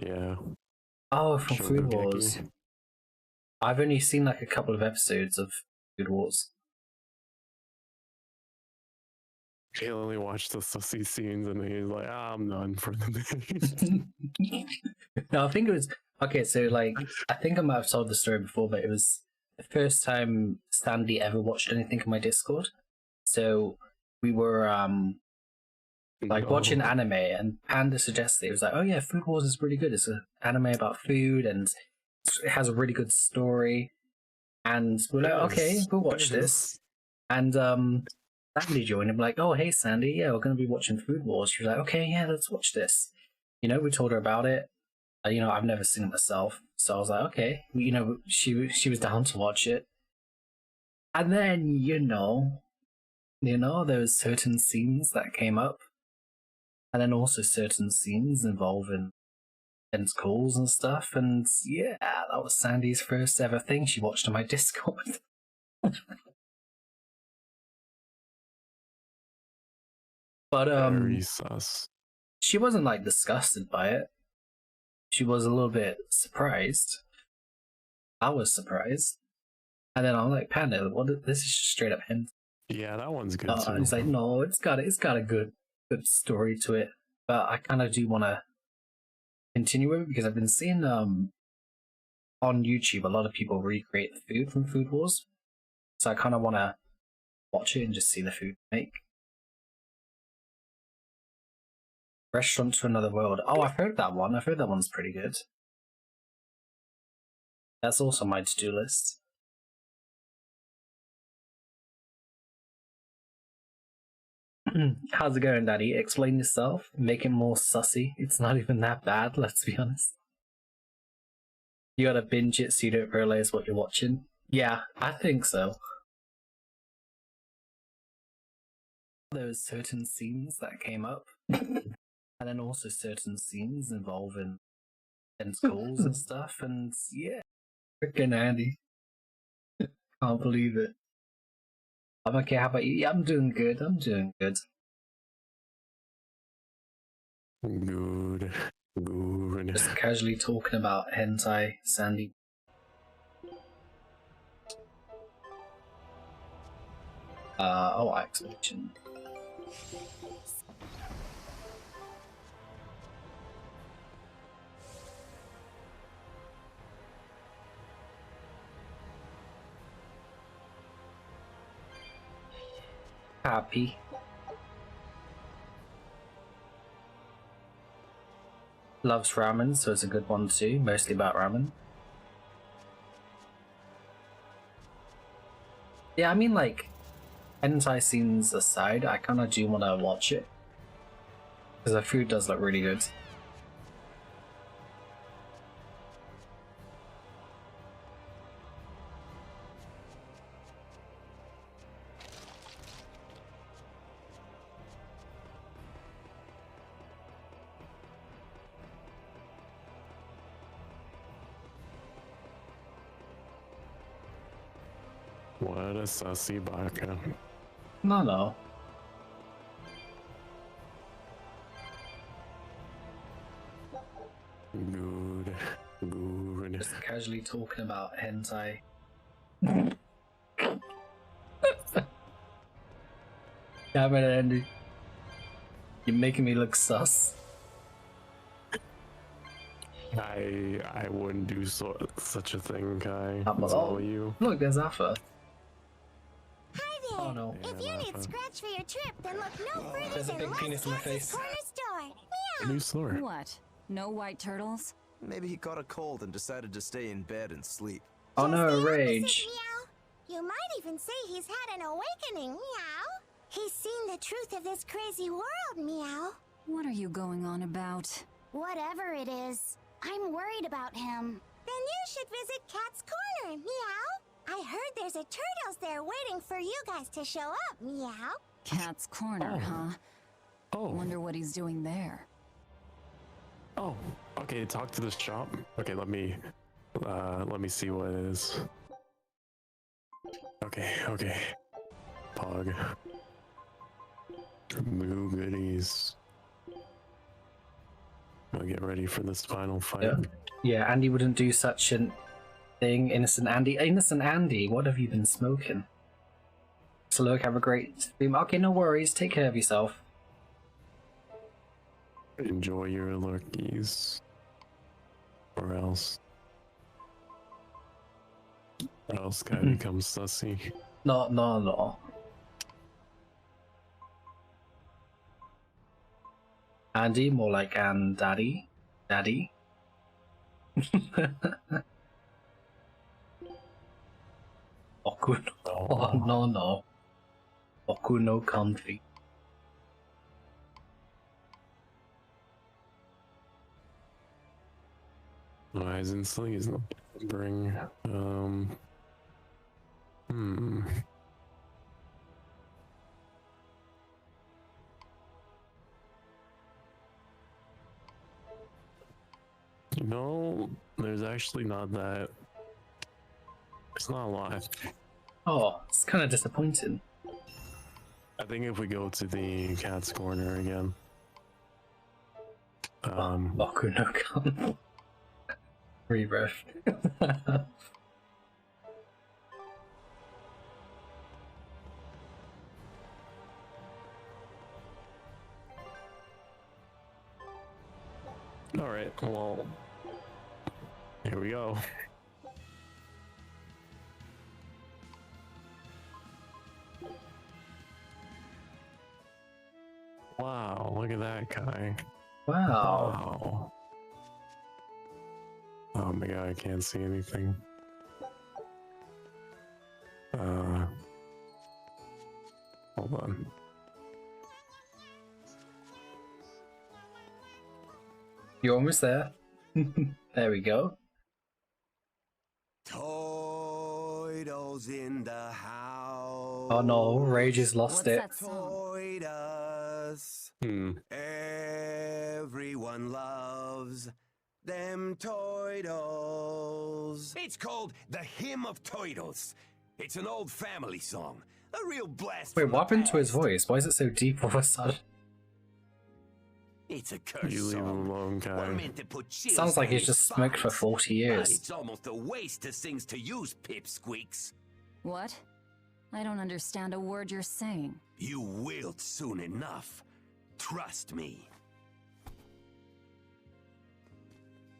Yeah. Oh, from Food Shogugeki. Wars. I've only seen like a couple of episodes of Food Wars. He only watched the sussy scenes and he's like, I'm done for the day. No, I think it was okay. So, like, I think I might have told the story before, but it was the first time Sandy ever watched anything in my Discord. So we were like watching anime, and Panda suggested it. It was like, oh yeah, Food Wars is really good. It's an anime about food, and it has a really good story. And we're like, okay, we'll watch this. And Sandy joined and like, oh hey Sandy, yeah, we're gonna be watching Food Wars. She was like, okay, yeah, let's watch this. You know, we told her about it. You know, I've never seen it myself, so I was like, okay, you know, she was down to watch it. And then you know, there was certain scenes that came up, and then also certain scenes involving tentacles and stuff. And yeah, that was Sandy's first ever thing she watched on my Discord. But Very sus. she wasn't like disgusted by it. She was a little bit surprised. I was surprised. And then I'm like, Panda, this is just straight up hint. Yeah, that one's good too. And he's like, no, it's got a good story to it. But I kind of do want to continue it because I've been seeing on YouTube a lot of people recreate the food from Food Wars. So I kind of want to watch it and just see the food make. Restaurant to Another World. Oh, I've heard that one. I've heard that one's pretty good. That's also my to-do list. How's it going, Daddy? Explain yourself. Make it more sussy. It's not even that bad, let's be honest. You gotta binge it so you don't realize what you're watching. Yeah, I think so. There was certain scenes that came up. And then also certain scenes involving tentacles and stuff, and yeah. Freaking Andy. Can't believe it. I'm okay, how about you? Yeah, I'm doing good, Good. Good. Just casually talking about hentai, Sandy. Expedition. Happy. Loves ramen, so it's a good one too. Mostly about ramen. Yeah, I mean, like, hentai scenes aside, I kind of do want to watch it. Because the food does look really good. What a sussy baka. No. Good. Just casually talking about hentai. Damn it, Andy. You're making me look sus. I wouldn't do such a thing, Kai. Oh, you. Look, there's Alpha. Hi there. Oh no. If you need scratch for your trip, then look no further There's a than big Lost penis in my Texas face. Corner Store. Meow. New store. What? No white turtles? Maybe he caught a cold and decided to stay in bed and sleep. Oh no, Just the rage. opposite, Meow. You might even say he's had an awakening, Meow. He's seen the truth of this crazy world, Meow. What are you going on about? Whatever it is, I'm worried about him. Then you should visit Cat's Corner, Meow. I heard there's a turtles there waiting for you guys to show up, Meow. Cat's Corner, huh? Oh. Wonder what he's doing there. Oh, okay, talk to the shop. Okay, let me see what it is. Okay. Pog. Moo goodies. I'll get ready for this final fight. Yeah, Andy wouldn't do such a thing. Innocent Andy. Innocent Andy, what have you been smoking? So look, have a great stream. Okay, no worries. Take care of yourself. Enjoy your lurkies. Or else guy becomes sussy. No. Andy, more like Daddy. Oku no. Oku no comfy. Why isn't Sleeves not bring You know, there's actually not that. It's not a lot. Oh, it's kind of disappointing. I think if we go to the Cat's Corner again. Boku no Kan. Rebirth. Alright, well, here we go. Wow, look at that guy. Wow. Oh my god, I can't see anything. Hold on. You're almost there. There we go. Toidles in the house. Oh no, Rage has lost it. Toidles. Everyone loves them Toidles. It's called The Hymn of Toidles. It's an old family song. A real blast. Wait, what happened to his voice? Why is it so deep all of a sudden? It's a curse You leave him song. alone, We're Kai. meant to put chills Sounds like down he's his just smoked for spines. 40 But years. it's almost a waste of things to use, pipsqueaks. What? I don't understand a word you're saying. You will soon enough. Trust me.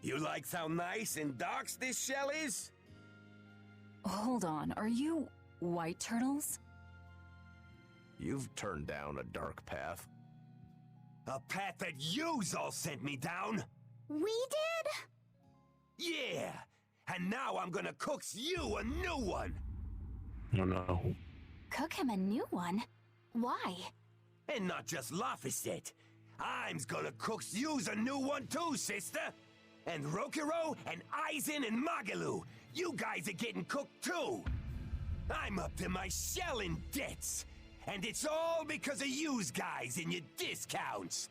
You like how nice and dark this shell is? Hold on, are you white turtles? You've turned down a dark path. A path that yous all sent me down? We did? Yeah! And now I'm gonna cook you a new one! Oh no. Cook him a new one? Why? And not just Laphicet. I'm gonna cook yous a new one too, sister! And Rokuro and Aizen and Magalu, you guys are getting cooked too! I'm up to my shell in debts! And it's all because of yous guys and your discounts!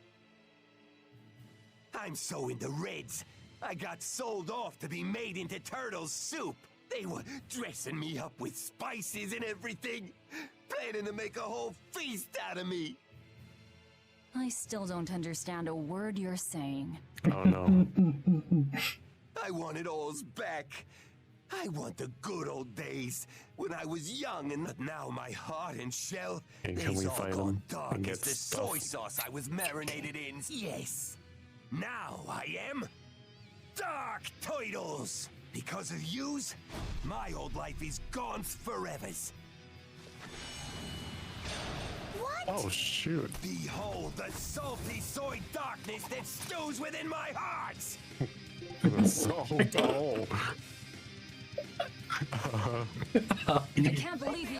I'm so into reds, I got sold off to be made into turtle soup! They were dressing me up with spices and everything, planning to make a whole feast out of me! I still don't understand a word you're saying. Oh no. I want it all's back. I want the good old days when I was young, and now my heart and shell And can is we all fight gone him dark and as get the stuff? soy sauce I was marinated in. Yes, now I am Dark Turtles. Because of yous, my old life is gone forevers. What? Oh shoot. Behold the salty soy darkness that stews within my heart. So dull. I can't believe you.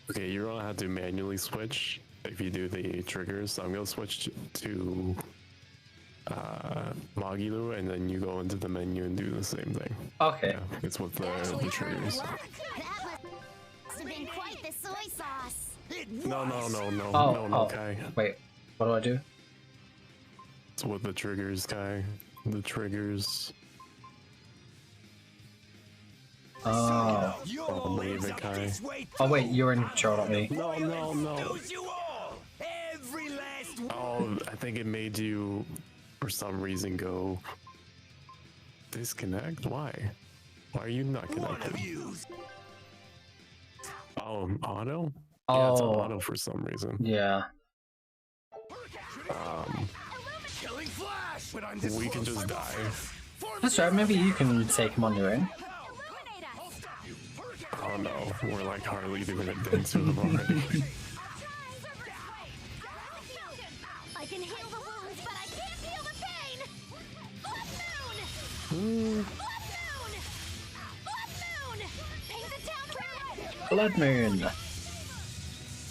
Okay, you're gonna have to manually switch if you do the triggers. I'm gonna switch to Magilu, and then you go into the menu and do the same thing. Okay. Yeah, it's with the triggers. That must have been quite the soy sauce. No, Oh, Kai. wait. What do I do? It's with the triggers, Kai. The triggers. Oh. Leave it, Kai. Oh wait, you're in control, not me. No. Oh, I think it made you, for some reason, go disconnect. Why? Why are you not connected? Oh, auto? Yeah, it's on auto for some reason. Yeah. We can just die. That's right, maybe you can take him on your own. Oh no, we're like hardly doing a dance with him already. I can heal the wounds, but I can't feel the pain! Blood moon! Blood moon! Paint the town red! Blood moon.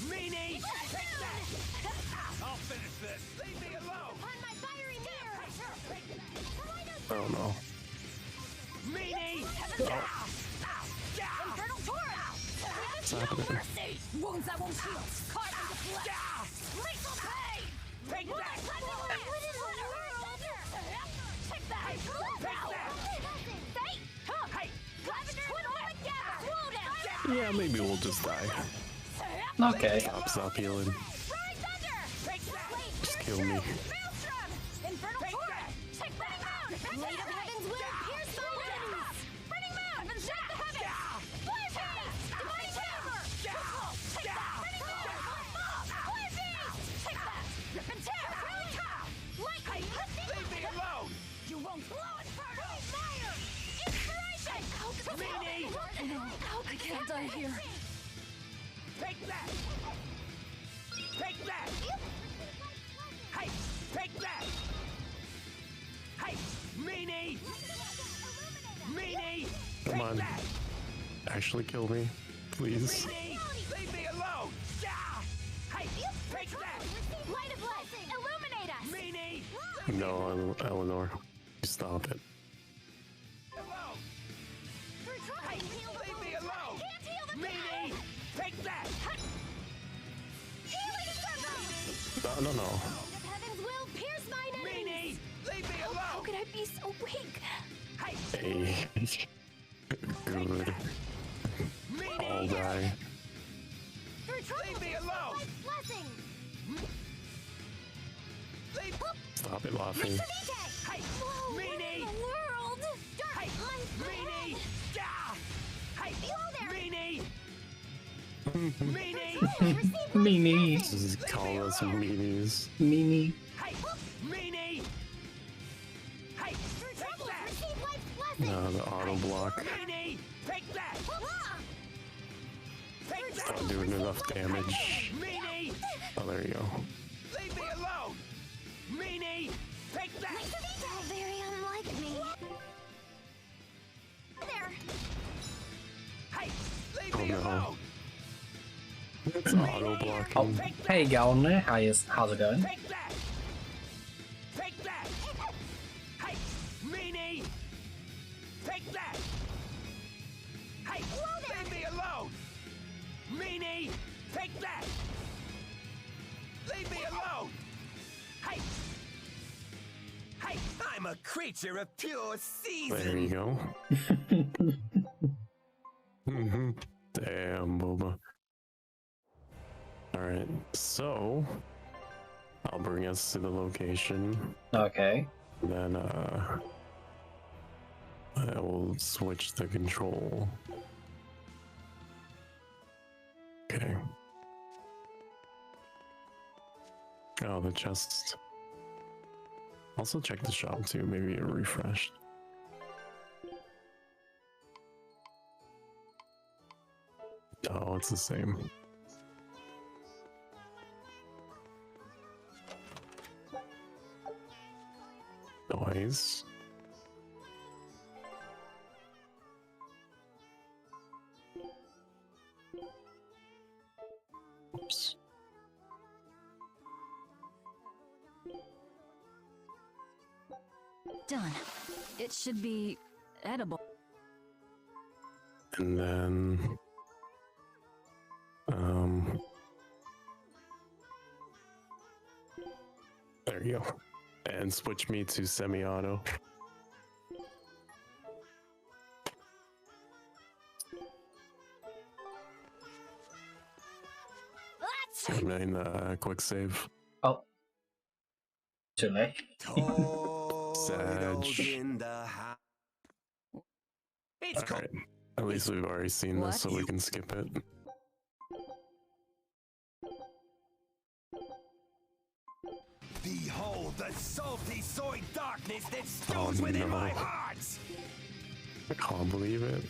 Meanie! I'll finish this. Leave me alone. On my fiery mirror! Oh no. Meanie! Infernal Taurus! What's happening? Wounds that won't heal! Carve into flesh! Lethal pain! Take that! Take that! Hey! Yeah, maybe we'll just die. Okay. Stop healing. Just kill me. Infernal Taurus! Take that! Blade of Heaven's will pierce the winds! Burning Moon! Shut the heavens! Flash haste! Divine Hammer! Take that! Burning Moon! Fire Beast! Take that! Rip and tear! Lightning! Leave me alone! You won't blow Inferno! Fire! Inspiration! I can't die here. Take that! Take that! Hey! Take that! Hey! Meanie! Meanie! Come on. Actually kill me, please. Meanie! Leave me alone! Hey! Take that! Light of light! Illuminate us! Meanie! No, Eleanor. Stop it. Hey! Leave me alone! Meanie! Take that! No. Heaven's will pierce mine Meanie! Leave me alone! How could I be so weak? Hey! Hey. Good. All die. Leave me alone! Blessing! Stop it, Luffy. Hey! Whoa, Meanie! what in the world? Hey! Meanie! Ah! Hey! Meanie! Meanie! Meanie. Just call us meanies. Meanie. Hey! Meanie! Hey! Take that! No, the auto block. Meanie! Take that! Take that! Not doing enough damage. Meanie! Oh, there you go. Leave me alone! Meanie! Take that! Very unlike me. There. Hey! Leave Oh me no. alone! It's auto blocking. Oh, hey Galner, how's it going? Take that! Take that! Hey! Meanie! Take that! Hey! Leave me alone! Meanie! Take that! Leave me alone! Hey! Hey! I'm a creature of pure season! There you go. Damn, Boba. Alright, so I'll bring us to the location. Okay. Then I will switch the control. Okay. Oh, the chest. Also check the shop too, maybe it refreshed. Oh, it's the same. Noise. Oops. Done. It should be edible. And then there you go. And switch me to semi-auto. And then quick save. Oh. Too late. Sag. Alright. At least we've already seen this, so we can skip it. Behold the salty soy darkness that stews within my heart! I can't believe it.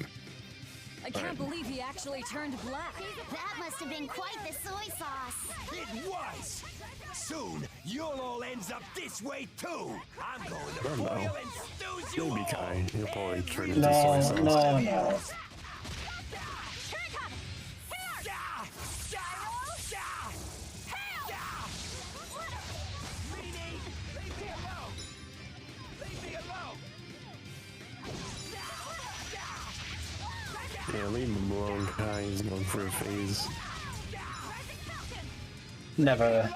I can't believe he actually turned black. That must have been quite the soy sauce. It was! Soon, you'll all end up this way too! I'm going I to don't boil know. and stews you Maybe all! Kai. He'll probably turn into No, soy sauce. no. Yeah, leave him alone, Kai. He's going for a phase. Never.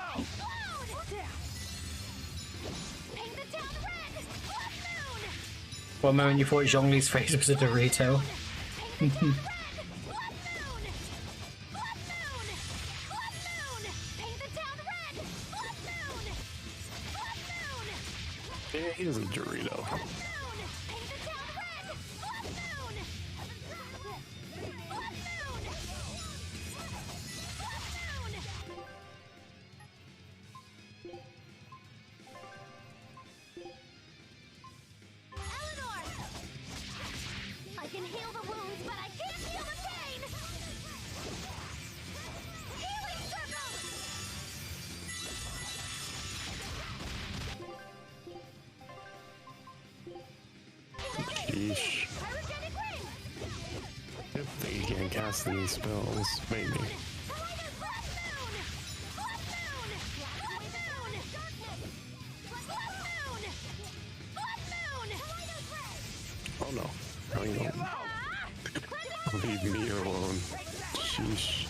For a moment you thought Zhongli's face was a Dorito. Yeah, he is a Dorito. I can heal the wounds, but I can't heal the pain! Healing circle! Sheesh. Good thing you can't cast any spells, maybe. Oh no. No, you don't. Leave me alone. Sheesh.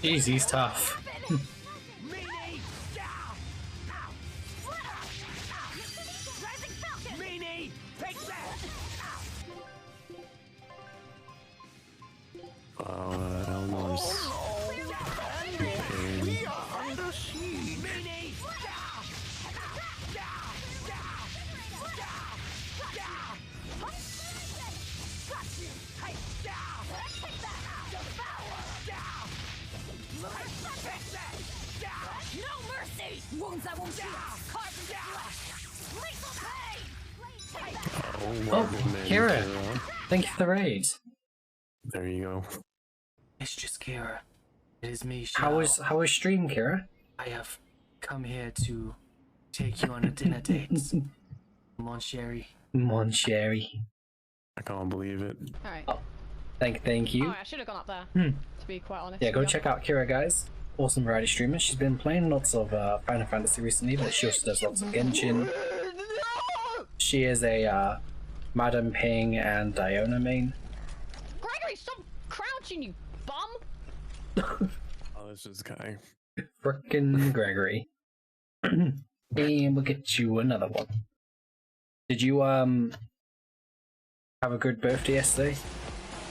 Jeez, he's tough. No mercy! Wounds I won't heal! Carved into flesh! Lethal pain! Oh, Kira, thank you for the raid. There you go. It's just Kira. It is me, How Xiao. was stream, Kira? I have come here to take you on a dinner date, Mon Chéri. Mon Chéri. I can't believe it. Alright. Oh, thank you. Oh, I should have gone up there, to be quite honest. Yeah, go check out Kira, guys. Awesome variety streamer. She's been playing lots of Final Fantasy recently, but she also does lots of Genshin. She is a Madam Ping and Diona main. Gregory, stop crouching, you bum! Oh, this is guy. Frickin' Gregory. And we'll get you another one. Did you have a good birthday yesterday?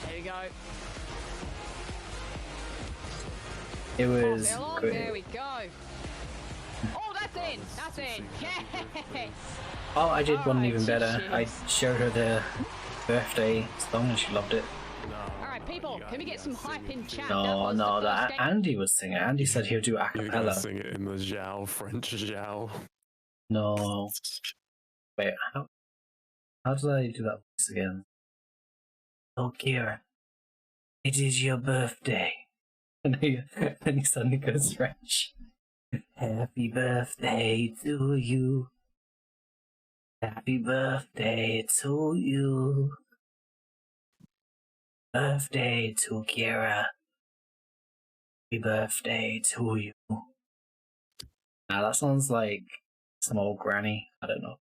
There you go. It was great. There we go. Oh, that's in! That's in! Yes! Oh, I did one even Alright, better. I cheers. showed her the birthday song and she loved it. Alright, people, can we get some hype in chat? No, that Andy was singing. Andy said he'll do a You gotta cappella. sing it in the Zhao, French Zhao. No. Wait, how did I do that voice again? Oh, Kira, it is your birthday. And he suddenly goes French. Happy birthday to you. Happy birthday to you. Birthday to Kira. Happy birthday to you. Now that sounds like some old granny. I don't know.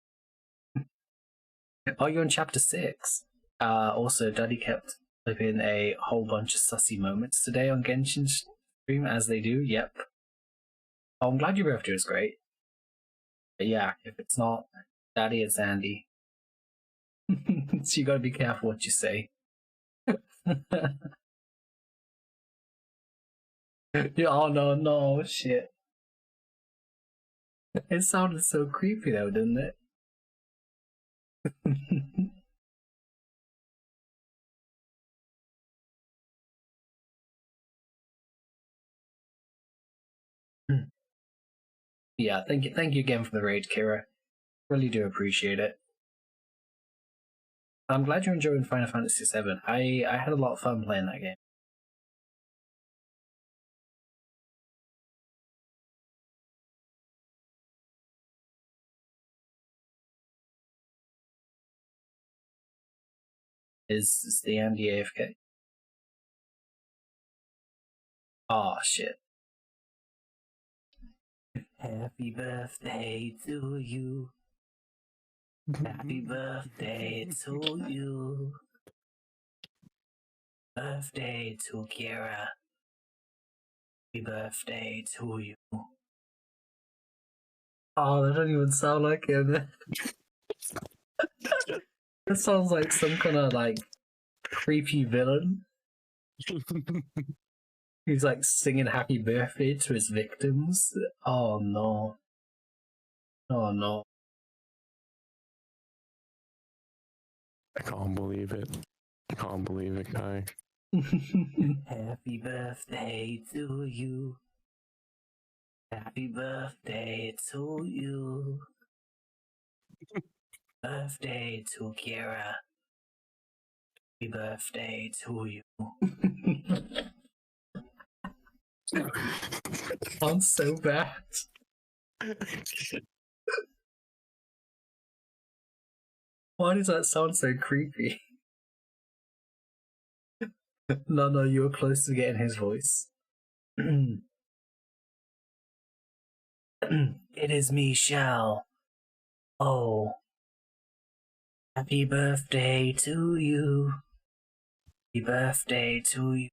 Oh, you're in chapter 6. Also, Daddy kept flipping a whole bunch of sussy moments today on Genshin stream, as they do. Yep. Oh, I'm glad your birthday was great. But yeah, if it's not Daddy, it's Andy. So you gotta be careful what you say. Oh no, shit. It sounded so creepy though, didn't it? Yeah, thank you again for the raid, Kira. Really do appreciate it. I'm glad you're enjoying Final Fantasy VII. I had a lot of fun playing that game. Is the Andy AFK? Oh shit. Happy birthday to you. Happy birthday to you. Birthday to Kira. Happy birthday to you. Oh, that don't even sound like him. That sounds like some kind of like creepy villain. He's like singing happy birthday to his victims. Oh no. Oh no. I can't believe it. I can't believe it, guy. Happy birthday to you. Happy birthday to you. Birthday to Kira. Happy birthday to you. Sounds so bad. Why does that sound so creepy? No, you were close to getting his voice. It is me, Shao. Oh. Happy birthday to you. Happy birthday to you.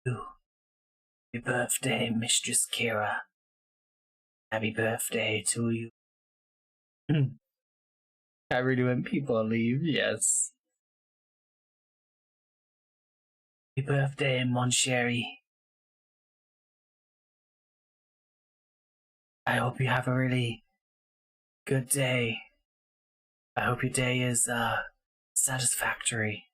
Happy birthday, Mistress Kira. Happy birthday to you. I really when people leave, yes. Happy birthday, Mon Chéri. I hope you have a really good day. I hope your day is satisfactory.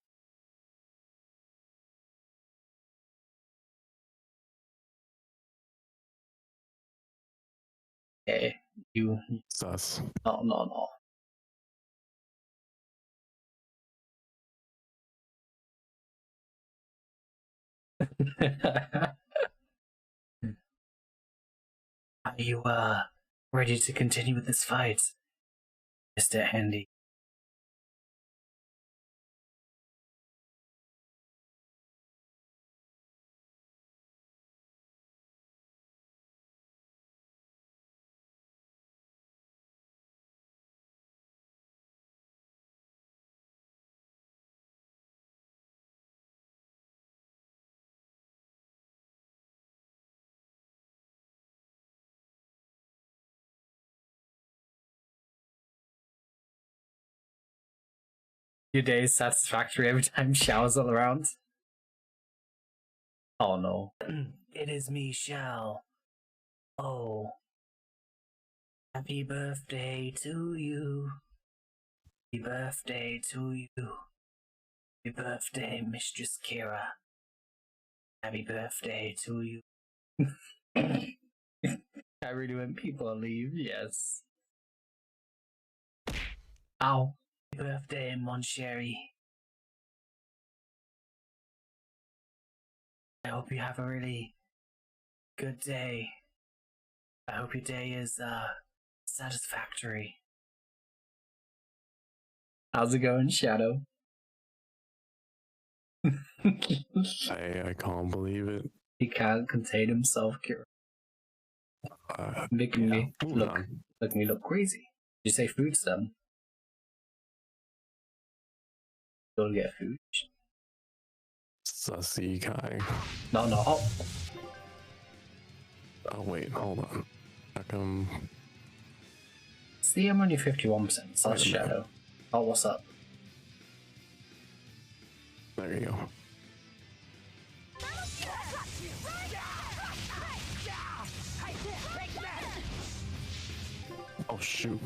Okay, you sus. No. Are you ready to continue with this fight, Mr. Handy? Your day is satisfactory every time Xiao's all around. Oh no. It is me, Xiao. Oh. Happy birthday to you. Happy birthday to you. Happy birthday, Mistress Kira. Happy birthday to you. I really when people leave, yes. Ow. Happy birthday, Mon Chéri. I hope you have a really good day. I hope your day is satisfactory. How's it going, Shadow? I can't believe it. He can't contain himself, Kira. Making me look crazy. Did you say food stem? Go get food. Sussy Kai. No. Oh wait, hold on. How come? See, I'm only 51%. So that's Shadow. Oh, what's up? There you go. Oh shoot.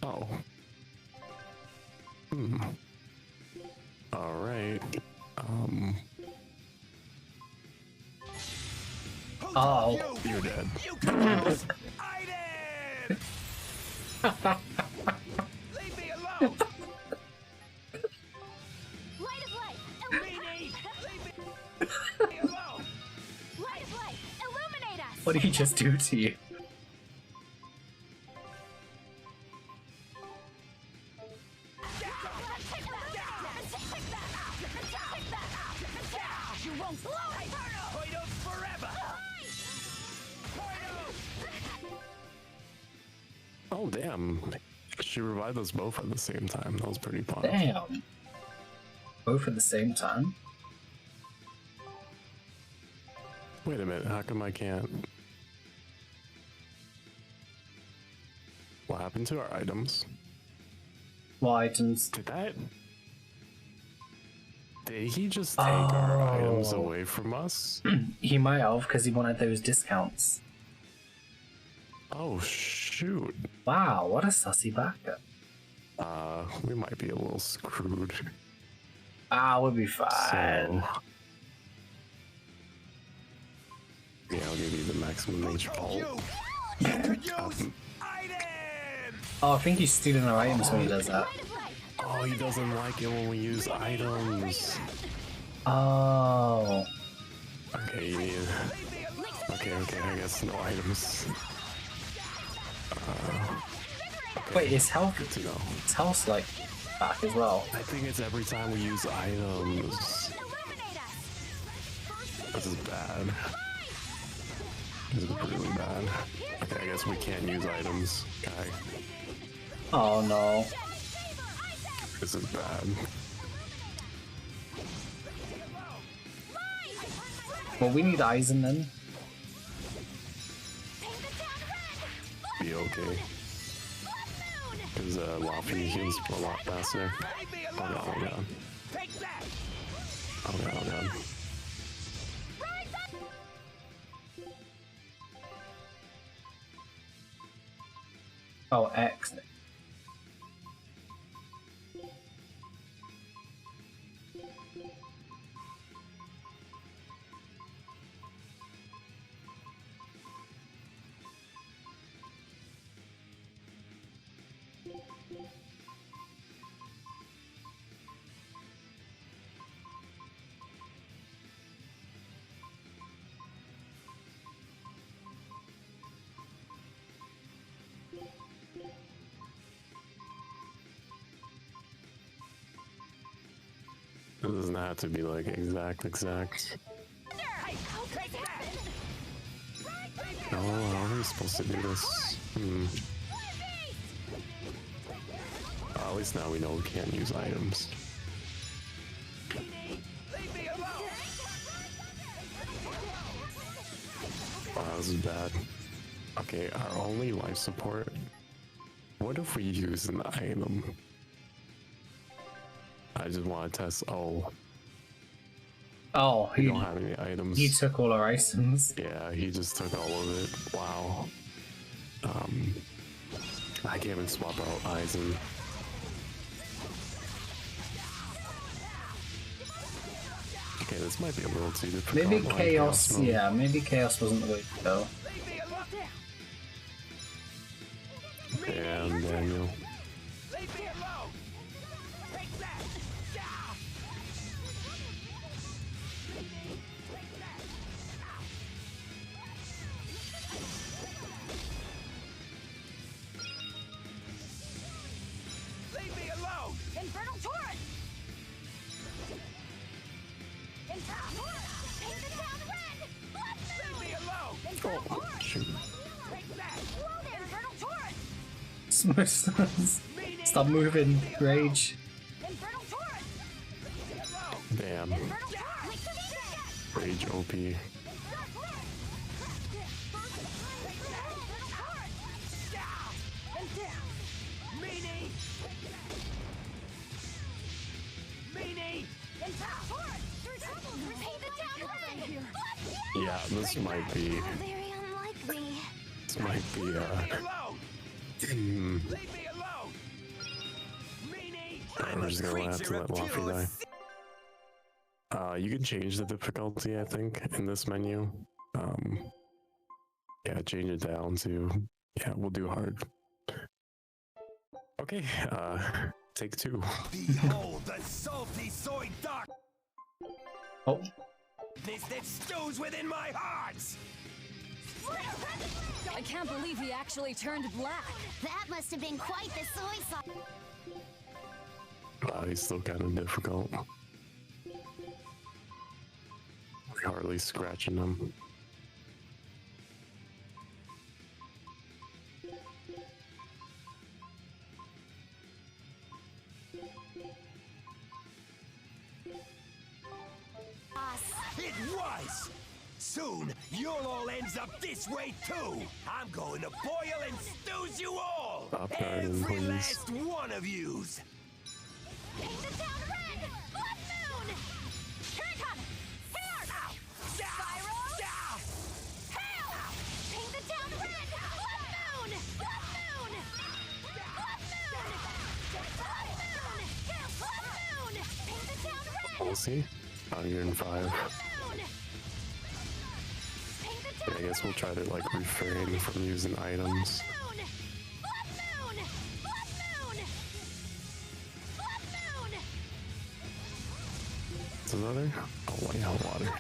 Oh. Alright. Oh. You're dead. Leave me alone! Light of light! Leave me alone! Light of light! Illuminate us! What did he just do to you? You won't blow Hoidos forever! Oh damn. She revived us both at the same time. That was pretty fun. Damn. Both at the same time? Wait a minute, how come I can't? What happened to our items? What items? Did he just take our items away from us? He might have, because he wanted those discounts. Oh shoot. Wow, what a sussy backup. We might be a little screwed. We'll be fine. So, yeah, I'll give you the maximum HP. Oh, I think he's stealing our items when he does that. Oh, he doesn't like it when we use items. Oh. Okay, you need... Okay, I guess no items. Okay. Wait, his health, Good to know. His health's like back as well. I think it's every time we use items. This is bad. This is really bad. Okay, I guess we can't use items. Okay. Oh no. This is bad. Well, we need Eisen then. Be okay. Because Laffy heals a lot faster. Oh god, oh god. Oh god, oh god. Oh, X. It doesn't have to be like exact. Oh, how are we supposed to do this? At least now we know we can't use items. Wow, this is bad. Okay, our only life support. What if we use an item? I just want to test. Oh, he don't have any items. He took all our items. Yeah, he just took all of it. Wow. I can't even swap out Eisen. Okay, this might be a little too difficult. Maybe Chaos. Yeah, maybe Chaos wasn't the way to go. Damn, Daniel. Stop moving, Rage. Damn. Rage OP. Yeah, this might be. Very unlikely. This might be. We're just gonna have to let Luffy die. You can change the difficulty, I think, in this menu. Yeah, change it down to. Yeah, we'll do hard. Okay, take 2. Behold the salty soy dark. Oh. This that stews within my heart. I can't believe he actually turned black. That must have been quite the soy sauce. He's still kind of difficult. We're hardly scratching him. It was! Soon, you'll all end up this way too! I'm going to boil and stews you all! Stop guarding, Every please. last one of yous! Paint the town red! Blood moon! Here it comes! Here! Spyro! Hail! Paint the town red! Blood moon! Blood moon! Blood moon! Blood moon! Blood moon! Paint the town red! We'll see. 105. Yeah, I guess we'll try to like refrain from using items. What's another? Oh, white hell water.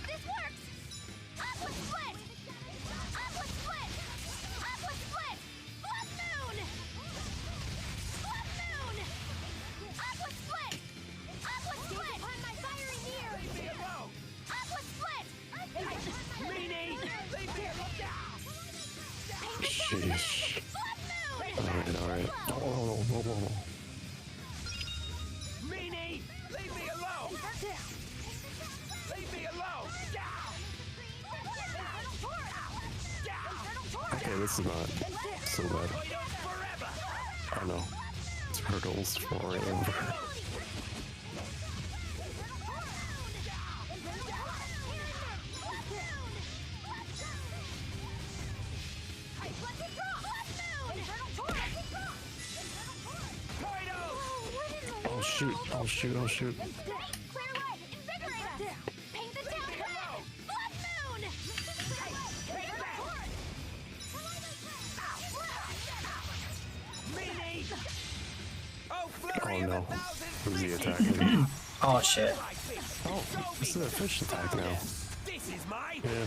Sheesh. Alright. Oh, whoa. Meanie! Leave me alone! Leave me alone! Okay, this is not so bad. Oh no. Turtles forever. shoot! Oh shoot! Oh shoot! Oh no! Who's he attacking? Oh shit! Oh, this is a fish attack now. This is my Yeah.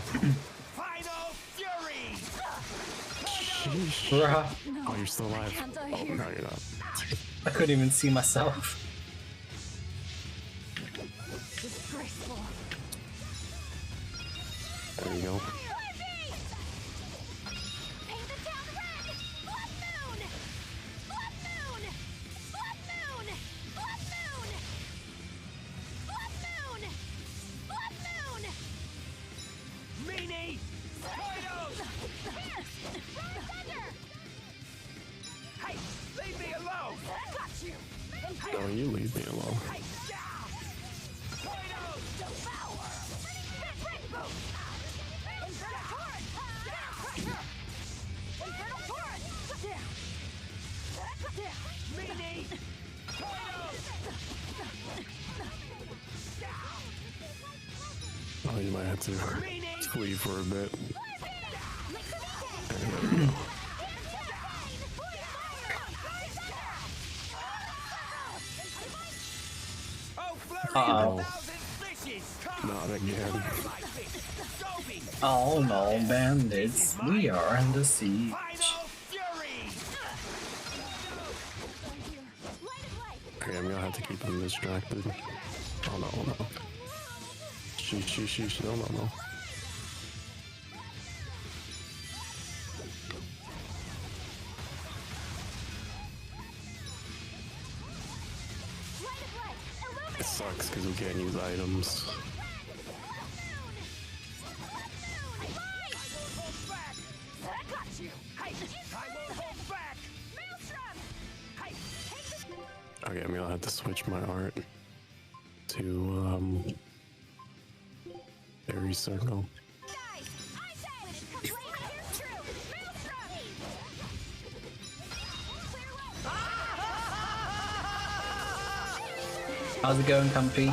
final fury. Sheesh. Bruh. Oh, you're still alive. Oh, no, you're not. I couldn't even see myself. Disgraceful. There you go. No, you leave me alone. Oh, you might have to flee for a bit. There we go. Uh-oh. Not again. Oh no, bandits. We are under siege. Okay, I'm gonna have to keep him distracted. Oh no, oh no. Sheesh, no, no, no. It sucks because we can't use items. Okay, I'm gonna have to switch my art to Fairy Circle. How's it going, Comfy?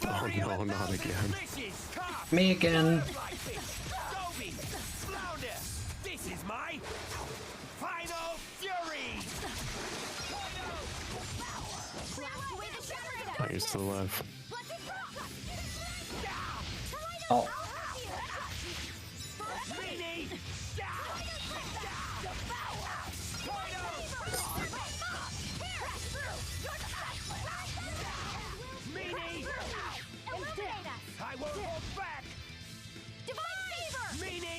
Oh no, not again. Me again. This is my final fury. Oh, you're still alive. Oh. I won't hold back.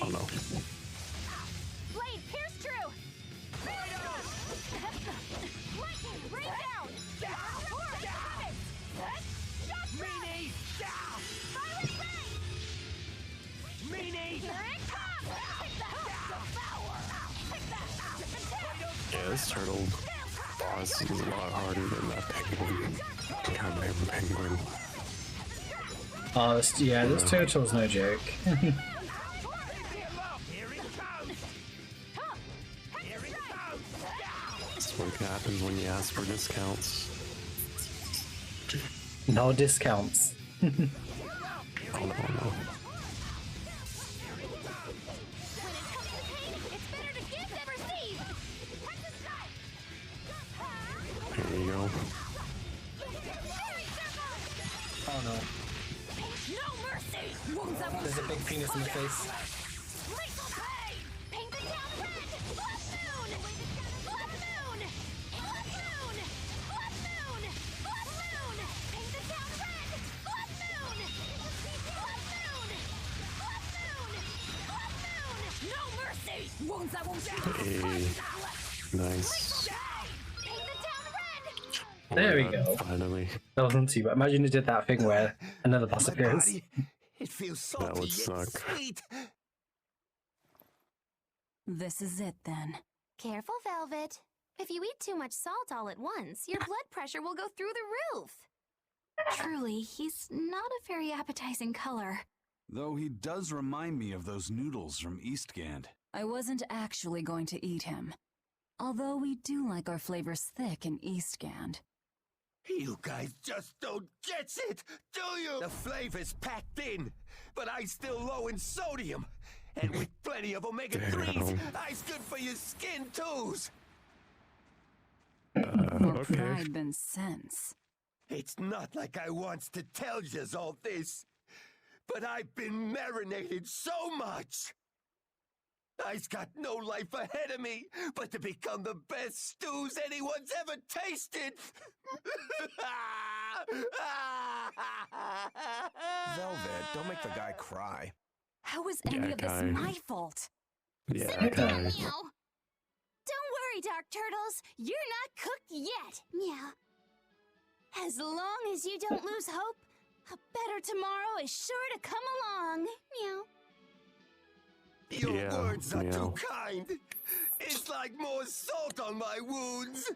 Oh no. Blade, pierce true. Lightning, rain down. Meanie, down. Meanie. Yeah, this turtle boss is a lot harder than that penguin. Goddamn penguin. Oh, this turtle's no joke. That's what happens when you ask for discounts. No discounts. Oh no, no. There you go. Oh no. There's a big penis in the face. Hey, nice. There we go. Finally. That wasn't too bad. Imagine it did that thing where another boss appears. It feels salty That would yet suck. sweet. This is it then. Careful, Velvet. If you eat too much salt all at once, your blood pressure will go through the roof. Truly, he's not a very appetizing color. Though he does remind me of those noodles from Eastgand. I wasn't actually going to eat him. Although we do like our flavors thick in Eastgand. You guys just don't get it, do you? The flavor's packed in, but I's still low in sodium. And with plenty of omega-3s, I's good for your skin, too. More pride than sense. It's not like I wants to tell yous all this, but I've been marinated so much. I's got no life ahead of me but to become the best stews anyone's ever tasted. Velvet, don't make the guy cry. How was any of this my fault? Yeah, Meow. Don't worry, Dark Turtles. You're not cooked yet. Meow. As long as you don't lose hope, a better tomorrow is sure to come along. Meow. Your words are too kind. It's like more salt on my wounds.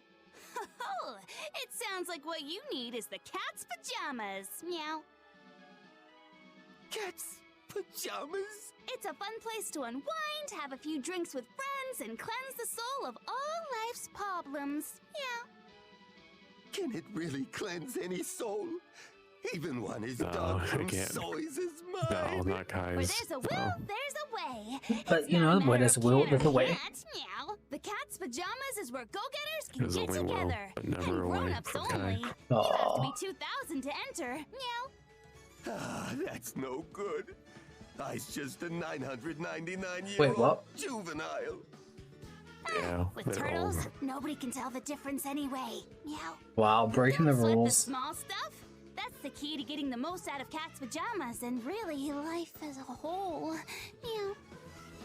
Oh, it sounds like what you need is the cat's pajamas. Meow. Cat's pajamas? It's a fun place to unwind, have a few drinks with friends, and cleanse the soul of all life's problems. Meow. Can it really cleanse any soul? Even one as dark from soys as mine. No, not Kai's. Where there's a will, there's a way. But you know, where there's a will, there's a way. Meow. The cat's pajamas is where go-getters can There's get only will, together. but never a way Grown-ups for only. Kai. You have to be 2,000 to enter. Meow. Ah, that's no good. I's just a 999-year-old Wait, what? juvenile. Yeah, With they're turtles, old. nobody can tell the difference anyway. Meow. Wow, breaking the Sweat the rules. small stuff. That's the key to getting the most out of cat's pajamas and really life as a whole. Meow.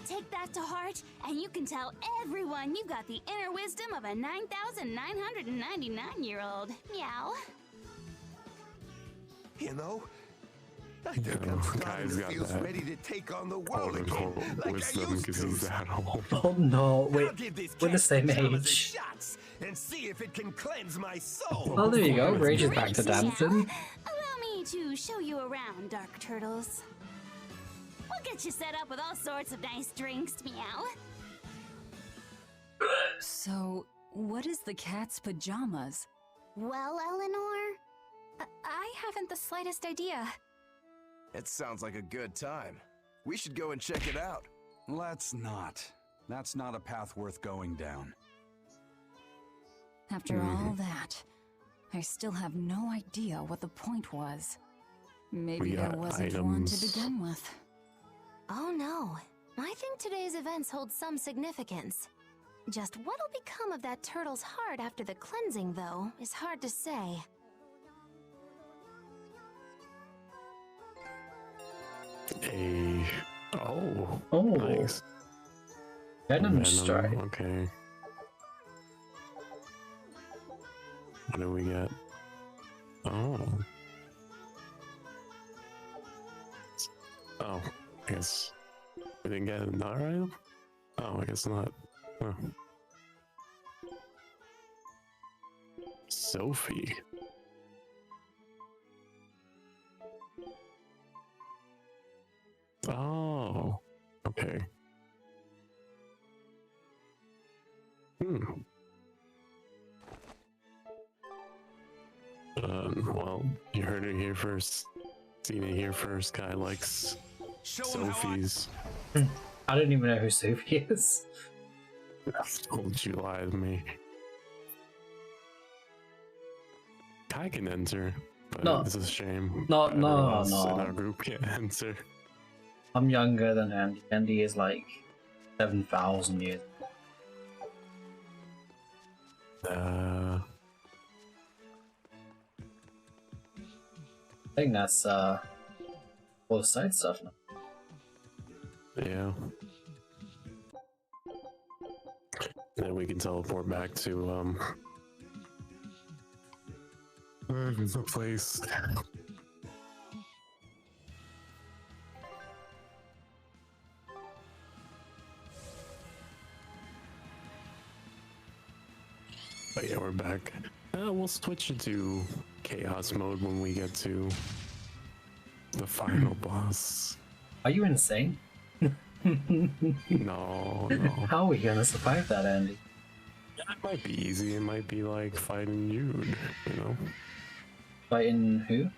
Take that to heart, and you can tell everyone you've got the inner wisdom of a 9,999-year-old. Meow. You know, I think I'm starting to feel ready to take on the world again, like I Wisdom used because to. he's that old. Oh no, wait, I'll give this we're the cat's same pajamas a age. shot and see if it can cleanse my soul. Oh, there you go, Rage is back to dancing. Allow me to show you around, Dark Turtles. We'll get you set up with all sorts of nice drinks, meow. So, what is the cat's pajamas? Well, Eleanor? I haven't the slightest idea. It sounds like a good time. We should go and check it out. Let's not. That's not a path worth going down. After all that, I still have no idea what the point was. Maybe We there got wasn't one to items. begin with. Oh no. I think today's events hold some significance. Just what'll become of that turtle's heart after the cleansing, though, is hard to say. Oh. Nice. Venom strike. Okay. What do we get? Oh. Oh, I guess we didn't get another item? Oh, I guess not. Huh. Sophie. Oh, okay. Well, you heard it here first. Seen it here first. Guy likes Sophie's. I don't even know who Sophie is. Told you lied to me. Kai can enter, but No. it's a shame. No, everyone no, else no. in our group can't enter. I'm younger than Andy. Andy is like 7,000 years. I think that's all the side stuff now. Yeah. Then we can teleport back to the place. But yeah, we're back. We'll switch it to chaos mode when we get to the final boss. Are you insane? No. How are we gonna survive that, Andy? It might be easy. It might be like fighting Jude, you know? Fighting who?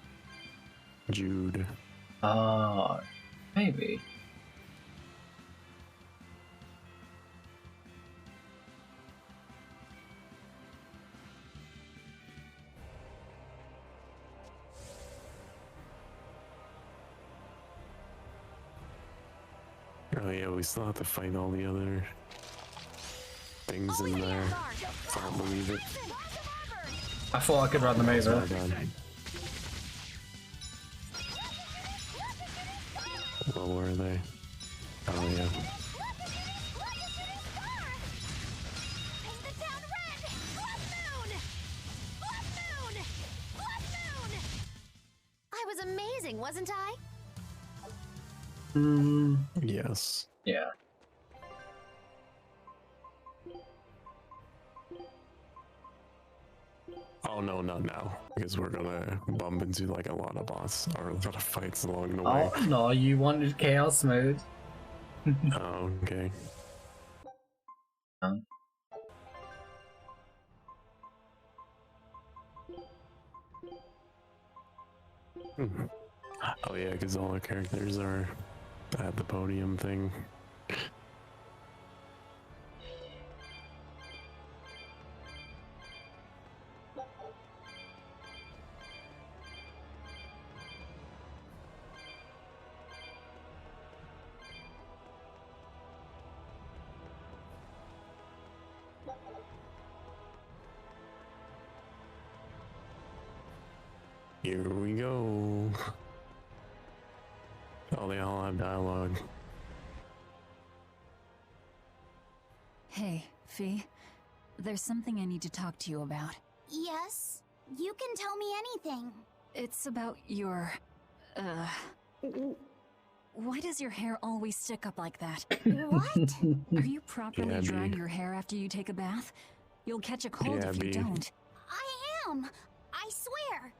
Jude. Ah, maybe. Oh yeah, we still have to fight all the other things in there. I can't believe it. I thought I could run them over. Well, where are they? Oh yeah. I was amazing, wasn't I? Yes. Yeah. Oh no, not now. Because we're gonna bump into like a lot of boss or a lot of fights along the way. Oh no, you wanted chaos mode. Oh, okay. Oh yeah, because all the characters are at the podium thing. Here we go. Oh, they all have dialogue. Hey, Fee. There's something I need to talk to you about. Yes? You can tell me anything. It's about your... Why does your hair always stick up like that? What? Are you properly Yeah, drying B. your hair after you take a bath? You'll catch a cold Yeah, if you B. don't. I am. I swear.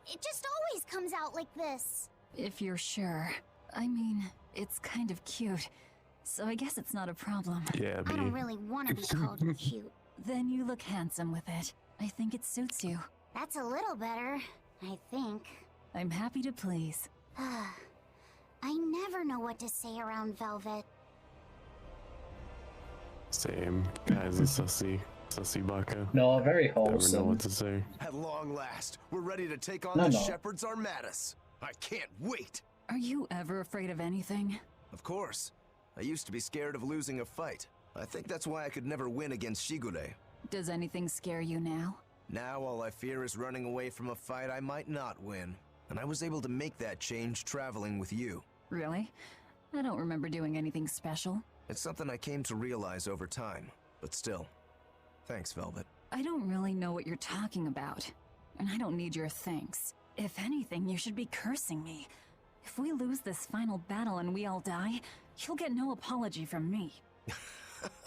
It just always comes out like this. If you're sure. I mean, it's kind of cute. So I guess it's not a problem. Yeah, B. I don't really want to be called cute. Then you look handsome with it. I think it suits you. That's a little better, I think. I'm happy to please. I never know what to say around Velvet. Same. Guy's a sussy baka. No, very Never know wholesome. what to say. At long last, we're ready to take on No, the no. Shepherds Armadas. I can't wait. Are you ever afraid of anything? Of course. I used to be scared of losing a fight. I think that's why I could never win against Shigure. Does anything scare you now? Now all I fear is running away from a fight I might not win. And I was able to make that change traveling with you. Really? I don't remember doing anything special. It's something I came to realize over time. But still, thanks, Velvet. I don't really know what you're talking about. And I don't need your thanks. If anything, you should be cursing me. If we lose this final battle and we all die, you'll get no apology from me.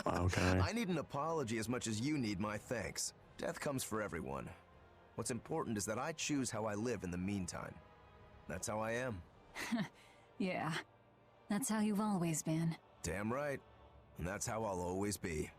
Okay. I need an apology as much as you need my thanks. Death comes for everyone. What's important is that I choose how I live in the meantime. That's how I am. Yeah, that's how you've always been. Damn right. And that's how I'll always be.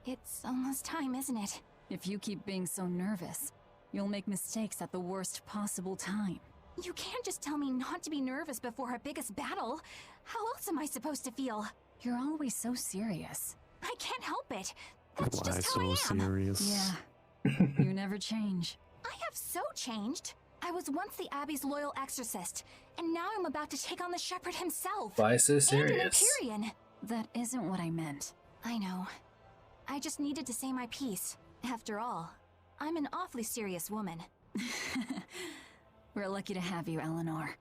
It's almost time, isn't it? If you keep being so nervous, you'll make mistakes at the worst possible time. You can't just tell me not to be nervous before our biggest battle. How else am I supposed to feel? You're always so serious. I can't help it. That's Why just how I am. so serious? Yeah, you never change. I have so changed. I was once the Abbey's loyal exorcist, and now I'm about to take on the Shepherd himself. Why so And an serious? Empyrean. That isn't what I meant. I know. I just needed to say my piece. After all, I'm an awfully serious woman. We're lucky to have you, Eleanor.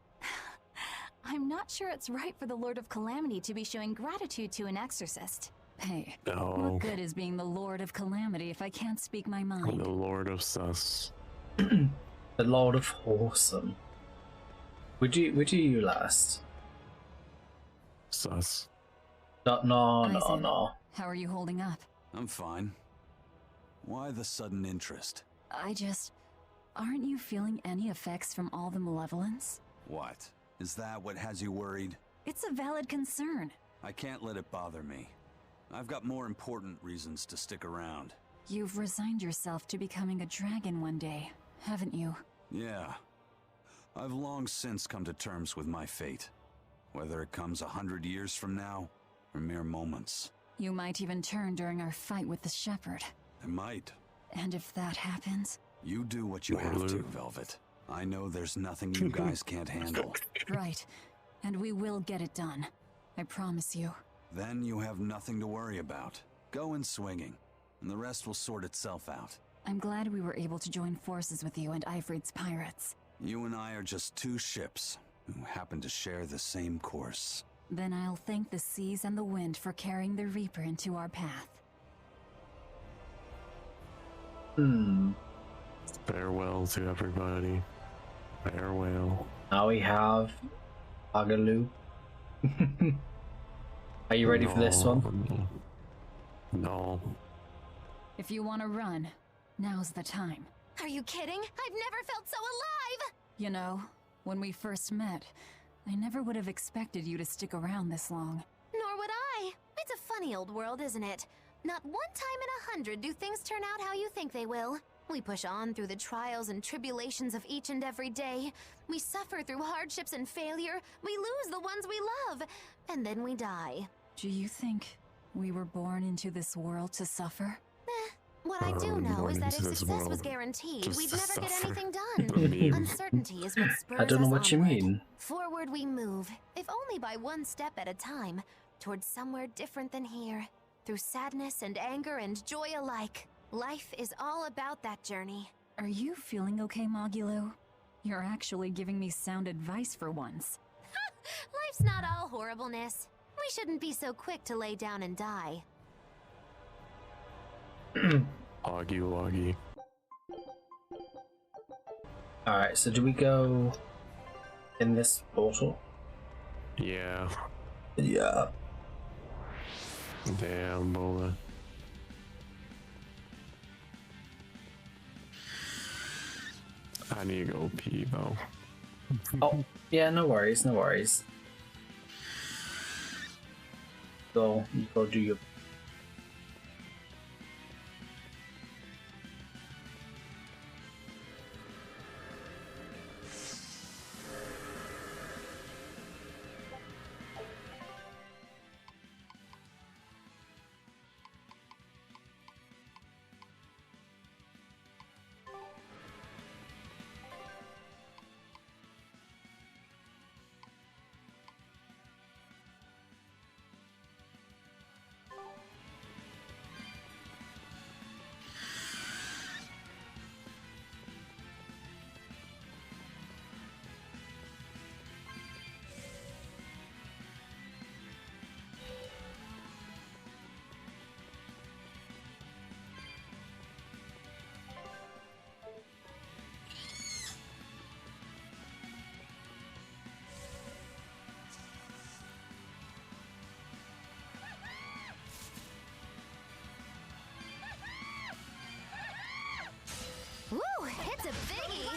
I'm not sure it's right for the Lord of Calamity to be showing gratitude to an exorcist. Hey, No. what good is being the Lord of Calamity if I can't speak my mind? The Lord of Sus. The Lord of Wholesome. Would you last? Sus. No. How are you holding up? I'm fine. Why the sudden interest? Aren't you feeling any effects from all the malevolence? What? Is that what has you worried? It's a valid concern. I can't let it bother me. I've got more important reasons to stick around. You've resigned yourself to becoming a dragon one day, haven't you? Yeah. I've long since come to terms with my fate. Whether it comes 100 years from now, or mere moments. You might even turn during our fight with the shepherd. I might. And if that happens? You do what you have to, Velvet. I know there's nothing you guys can't handle. Right. And we will get it done. I promise you. Then you have nothing to worry about. Go in swinging, and the rest will sort itself out. I'm glad we were able to join forces with you and Ifrit's pirates. You and I are just two ships who happen to share the same course. Then I'll thank the seas and the wind for carrying the Reaper into our path. Farewell to everybody. Farewell. Now we have Agaloo. Are you ready for this one? No. If you want to run, now's the time. Are you kidding? I've never felt so alive! You know, when we first met, I never would have expected you to stick around this long. Nor would I. It's a funny old world, isn't it? Not one time in 100 do things turn out how you think they will. We push on through the trials and tribulations of each and every day. We suffer through hardships and failure. We lose the ones we love. And then we die. Do you think we were born into this world to suffer? What I do know is that if success was guaranteed, we'd never get anything done. Uncertainty is what spurs us I don't know what you onward. mean. Forward we move, if only by one step at a time, towards somewhere different than here. Through sadness and anger and joy alike. Life is all about that journey. Are you feeling okay, Magulu? You're actually giving me sound advice for once. Life's not all horribleness. We shouldn't be so quick to lay down and die. Augie. Alright, so do we go in this portal? Yeah. Yeah. Damn, boy. I need to go pee, though. Oh, yeah, no worries. You go do your... Woo! It's a biggie!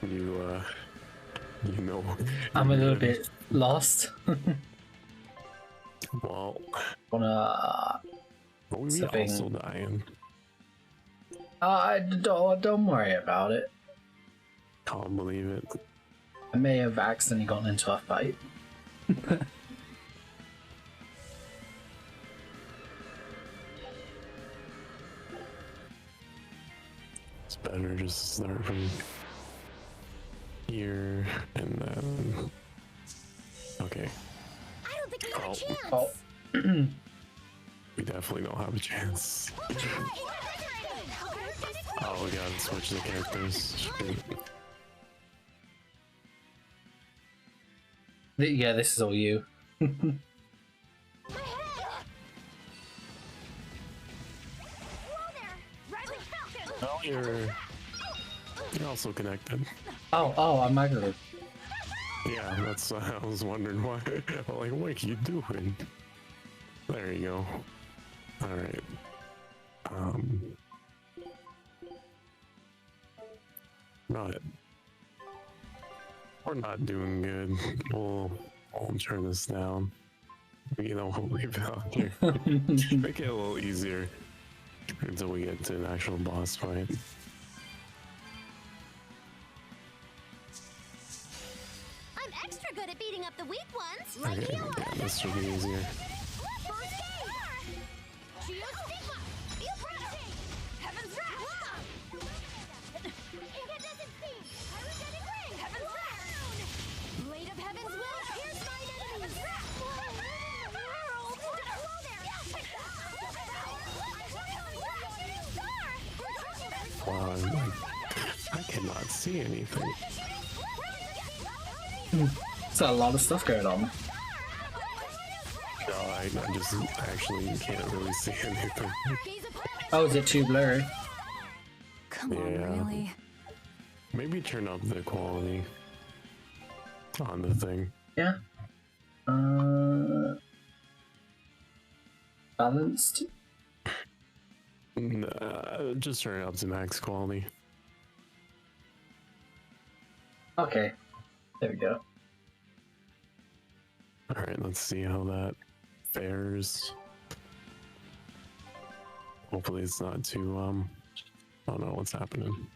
You know. I'm a little bit lost. Well, we also dying. Don't worry about it. Can't believe it. I may have accidentally gotten into a fight. It's better just to start from here and then. Okay. I don't think we have a chance. Oh. We definitely don't have a chance. Oh, we gotta switch the characters. Shoot. Yeah, this is all you. Oh, you're also connected. Oh, I'm Magalu. Yeah, that's I was wondering why. Like, what are you doing? There you go. All right. We're not doing good. We'll turn this down. You know, we'll leave it out here. Make it a little easier until we get to an actual boss fight. I'm extra good at beating up the weak ones. Okay, yeah, this should be easier. Wow, I cannot see anything. There's a lot of stuff going on. No, I just actually can't really see anything. Oh, is it too blurry? Come on, really? Maybe turn up the quality on the thing. Yeah. Balanced? Just turn it up to max quality. Okay. There we go. Alright, let's see how that fares. Hopefully it's not too, I don't know what's happening.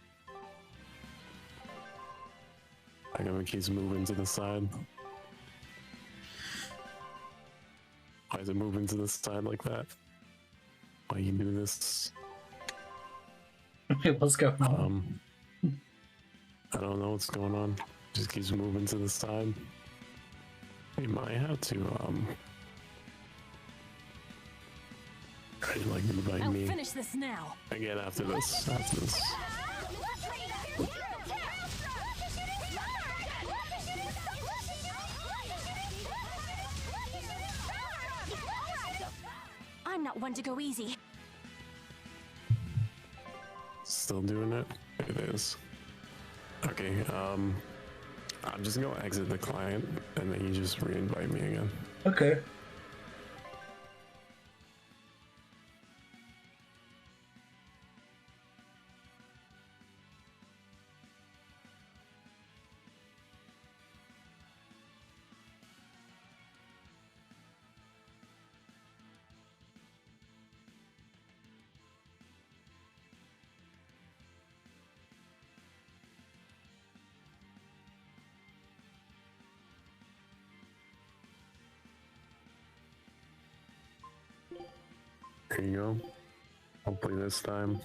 I gotta keep moving to the side. Why is it moving to the side like that? Why you do this? What's going on? I don't know what's going on. Just keeps moving to the side. We might have to, like invite me. I'll finish this now. Again after this. After this. I'm not one to go easy. Still doing it? It is. Okay, I'm just gonna exit the client and then you just re-invite me again. Okay. There you go. Hopefully this time.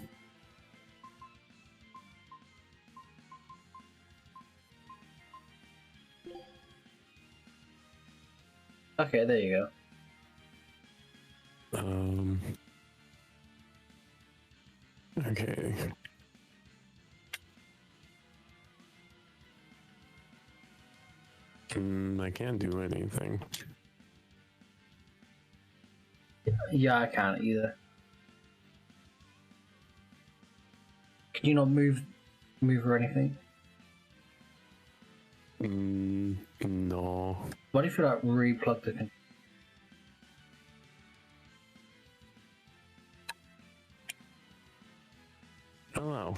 Okay, there you go. Okay. I can't do anything. Yeah, I can't either. Can you not move or anything? No. What if you like replug the controller? I don't know.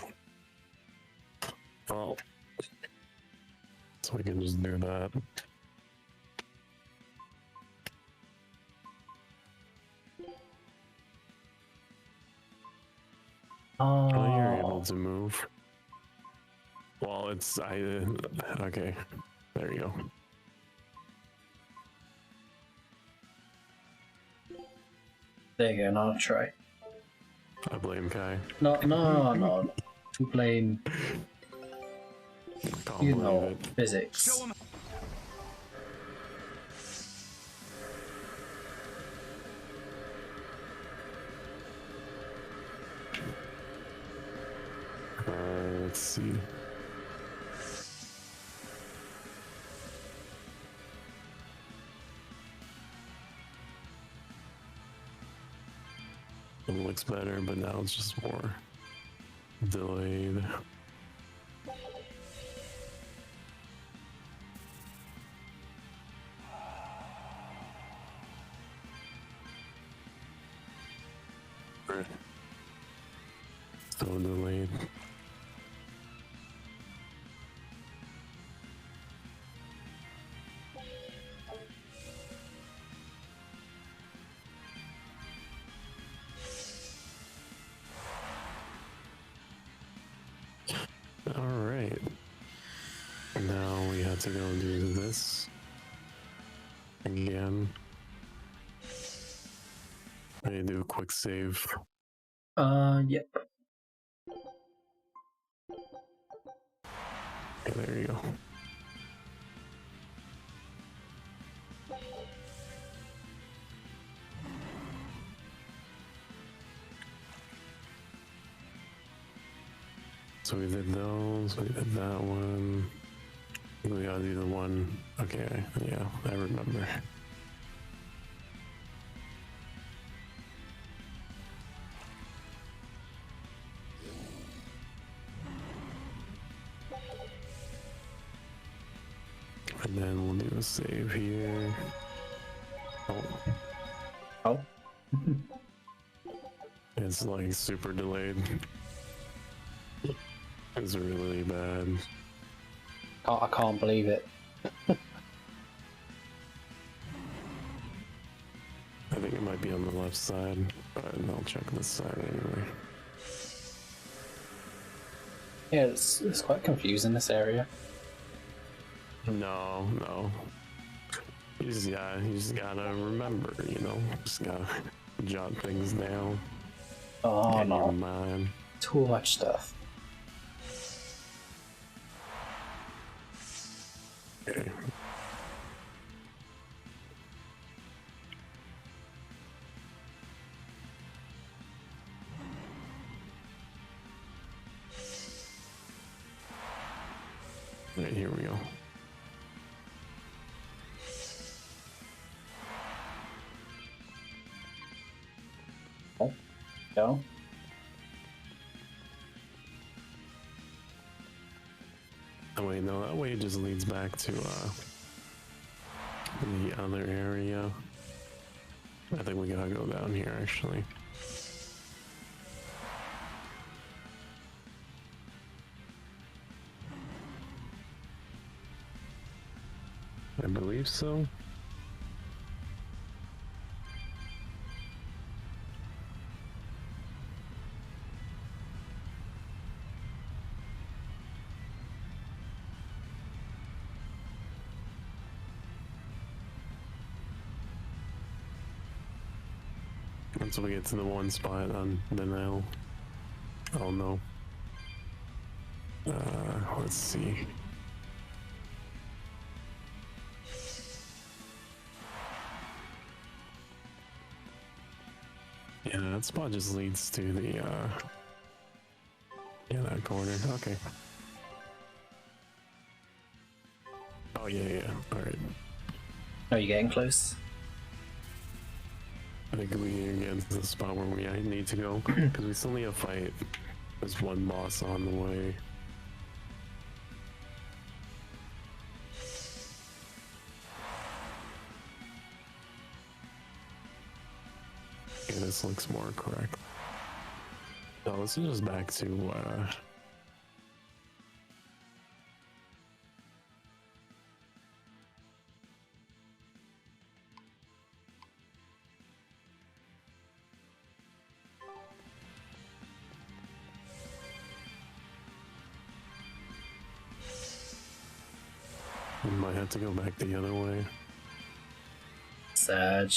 Well, So we can just do that. Oh, you're able to move. Well, it's okay. There you go. There you go. Now try. I blame Kai. No. To blame. You know physics. Let's see. It looks better, but now it's just more delayed. Still delayed. Alright. Now we have to go do this again. I need to do a quick save. Yep. Okay, there you go. So we did those, we did that one. We gotta do the one. Okay, yeah, I remember. And then we'll do a save here. Oh. It's like super delayed. It's really bad. I can't believe it. I think it might be on the left side, but I'll check this side anyway. Yeah, it's quite confusing, this area. No. You just gotta remember, just gotta jot things down. Oh in no. your mind. Too much stuff. Okay. Right, here we go. Oh, no. Oh wait, no, that way just leads back to the other area. I think we gotta go down here actually. I believe so. Once we get to the one spot on the nail. Oh no. Let's see. Yeah, that spot just leads to the, yeah, that corner. Okay. Oh, yeah. Alright. Are you getting close? I think we get to the spot where we need to go, because we still need to fight. There's one boss on the way. Okay, this looks more correct. So this is just back to, We might have to go back the other way. Sag.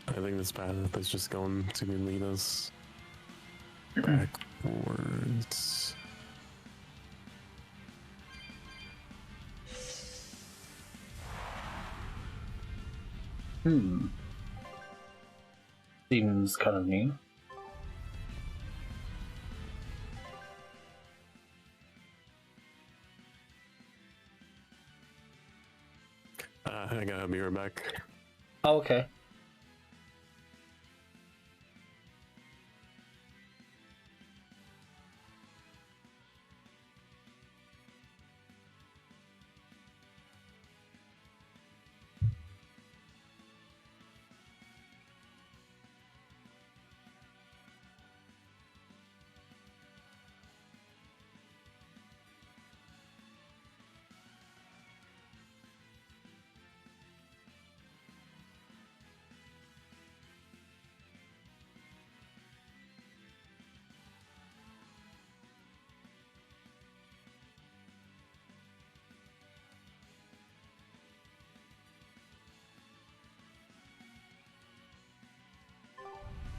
I think this path is just going to lead us backwards. Seems kind of new. I gotta be right back. Oh, okay.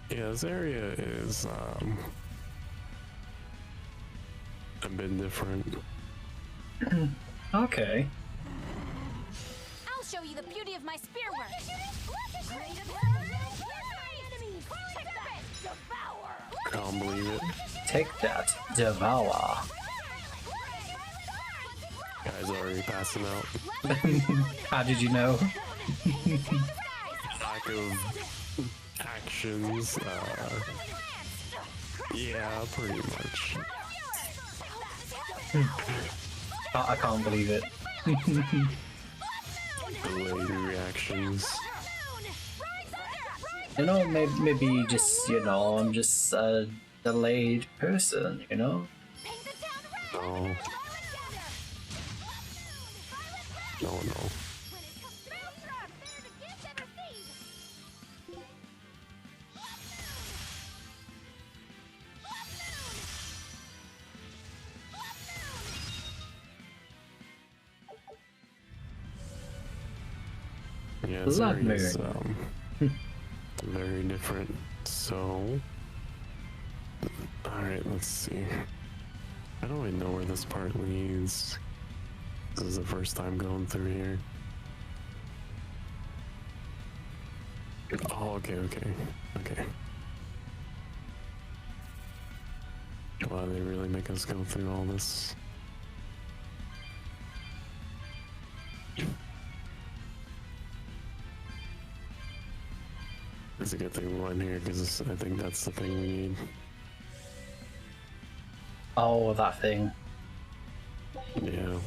Yeah, this area is a bit different. Okay. I'll show you the beauty of my spear work. Can't believe it. Take that, devour. Guys already passing out. How did you know? Lack of actions. Yeah, pretty much. I can't believe it. Delayed reactions. You know, maybe just, you know, I'm just a delayed person, you know? No. No. Yeah, it's very different. So, alright, let's see. I don't even know where this part leads. This is the first time going through here. Oh, okay. Wow, they really make us go through all this. It's a good thing we went here, because I think that's the thing we need. Oh, that thing. Yeah.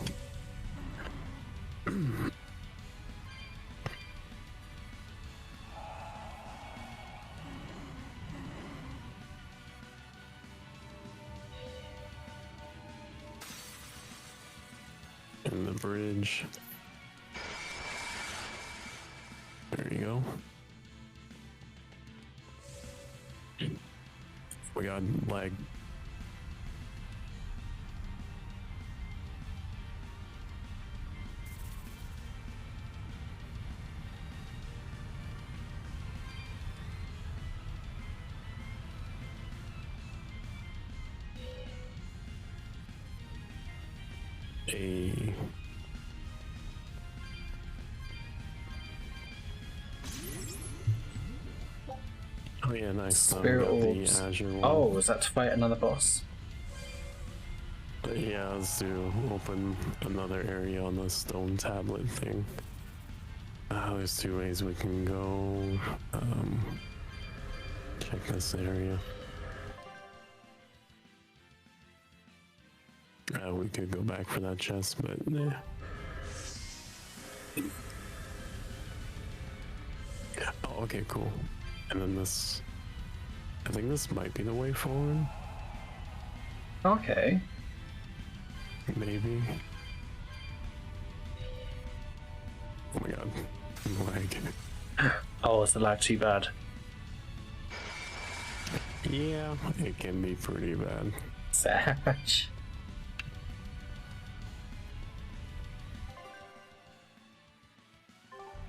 And the bridge. There you go. We got lag. Oh yeah, nice. Spirit orbs. Oh, was that to fight another boss? But yeah, let's do open another area on the stone tablet thing. There's two ways we can go. Check this area. We could go back for that chest, but nah. Oh, okay, cool. And then this, I think this might be the way forward. Okay. Maybe. lag. Oh, is the lag too bad? Yeah, it can be pretty bad. Savage.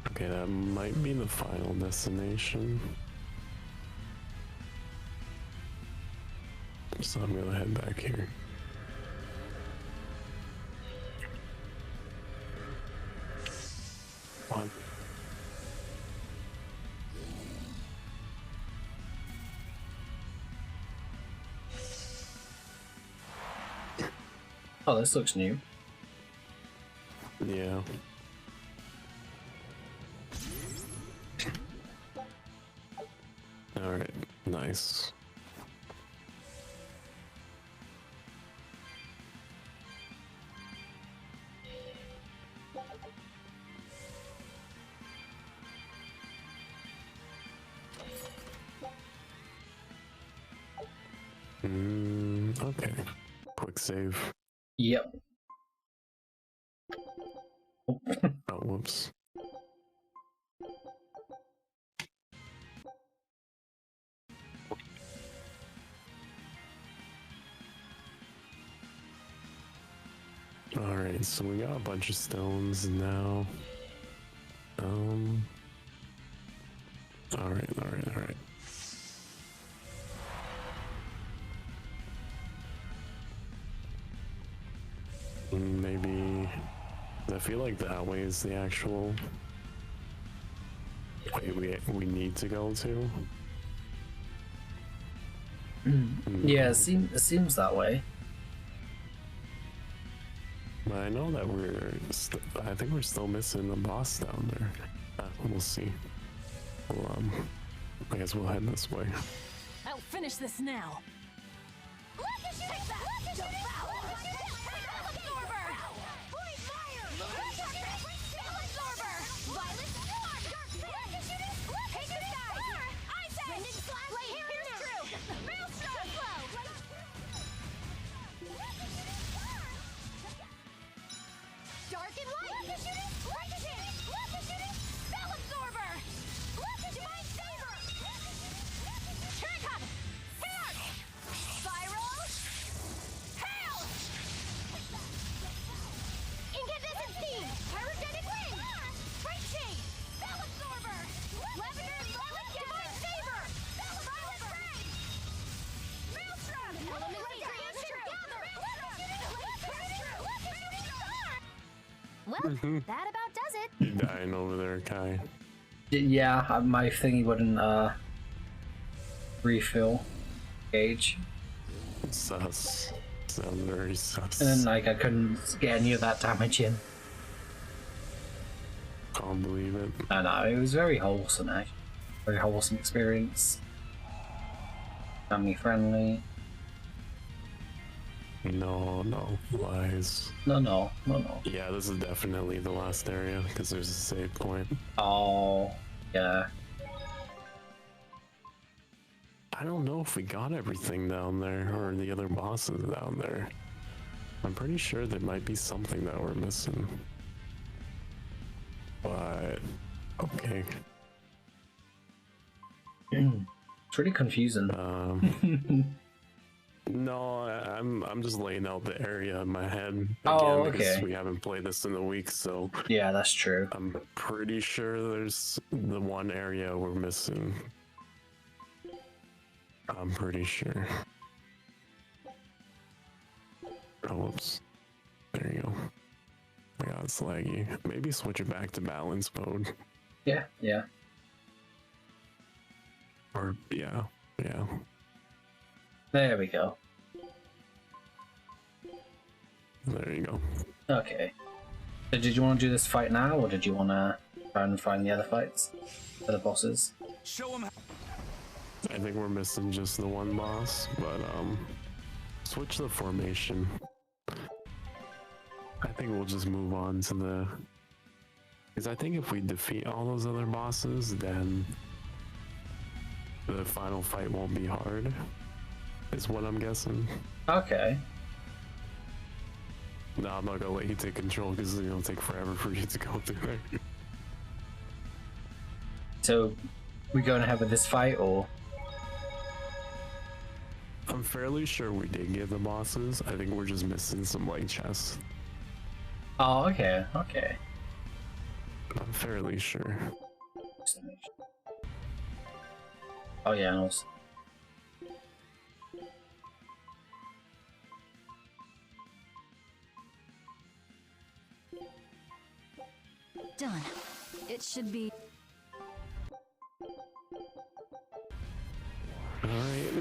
Okay, that might be the final destination. So I'm gonna head back here. What? Oh, this looks new. Yeah. Alright, nice. Okay. Quick save. Yep. Oh, whoops. Alright, so we got a bunch of stones now. Alright. Maybe I feel like that way is the actual way we need to go to. Yeah, it seems that way. But I know that I think we're still missing the boss down there. We'll see. Well, I guess we'll head this way. I'll finish this now. Well, that about does it. You dying over there, Kai. Yeah, my thingy wouldn't refill gauge. Sus. Sounds very sus. And then like I couldn't get any of that damage in. Can't believe it. I know, it was very wholesome, actually. Very wholesome experience. Family friendly. No, lies. No. Yeah, this is definitely the last area because there's a save point. Oh, yeah. I don't know if we got everything down there or the other bosses down there. I'm pretty sure there might be something that we're missing. But okay. Pretty confusing. No, I'm just laying out the area in my head again, Oh, okay. because we haven't played this in a week, so yeah, that's true. I'm pretty sure there's the one area we're missing. I'm pretty sure. Oh, whoops. There you go. My God, it's laggy. Maybe switch it back to balance mode. Yeah. Or yeah. There we go. There you go. Okay. So did you want to do this fight now, or did you want to try and find the other fights? The other bosses? Show him. I think we're missing just the one boss, but switch the formation. I think we'll just move on to the... Because I think if we defeat all those other bosses, then the final fight won't be hard, is what I'm guessing. Okay. No, I'm not gonna let you take control because it's gonna take forever for you to go through there. So, we going to have this fight, or? I'm fairly sure we did get the bosses. I think we're just missing some light chests. Oh, okay, okay. I'm fairly sure. Oh yeah, I was... Done. It should be. Alright.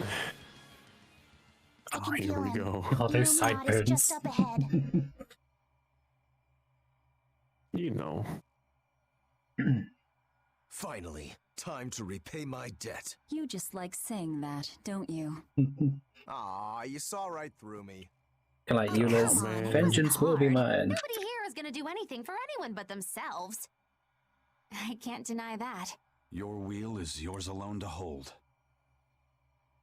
Oh, here we go. Oh, there's sideburns. Just up ahead. You know. Finally, time to repay my debt. You just like saying that, don't you? Aw, you saw right through me. Like Eula's vengeance will be mine. Nobody here is gonna do anything for anyone but themselves. I can't deny that. Your wheel is yours alone to hold.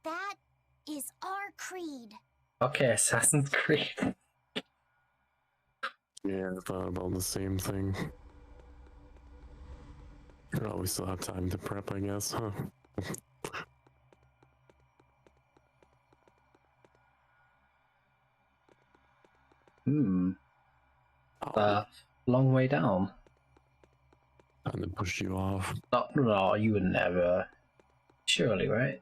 That is our creed. Okay, Assassin's Creed. Yeah, I thought about the same thing. Oh, we still have time to prep, I guess, huh? Long way down. And then push you off. No, you would never. Surely, right?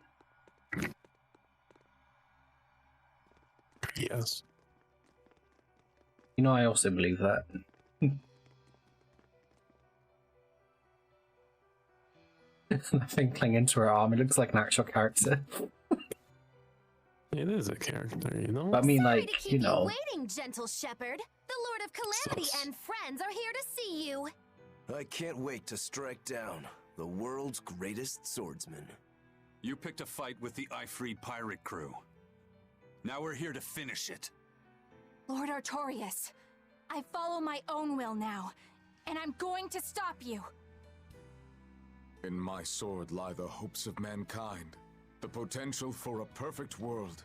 Yes. You know, I also believe that. That thing clinging to her arm, it looks like an actual character. It is a character, you know? But I mean, Sorry like, to keep you know. waiting, gentle shepherd. The Lord of Calamity and friends are here to see you. I can't wait to strike down the world's greatest swordsman. You picked a fight with the Ifrit pirate crew. Now we're here to finish it. Lord Artorias, I follow my own will now, and I'm going to stop you. In my sword lie the hopes of mankind, the potential for a perfect world.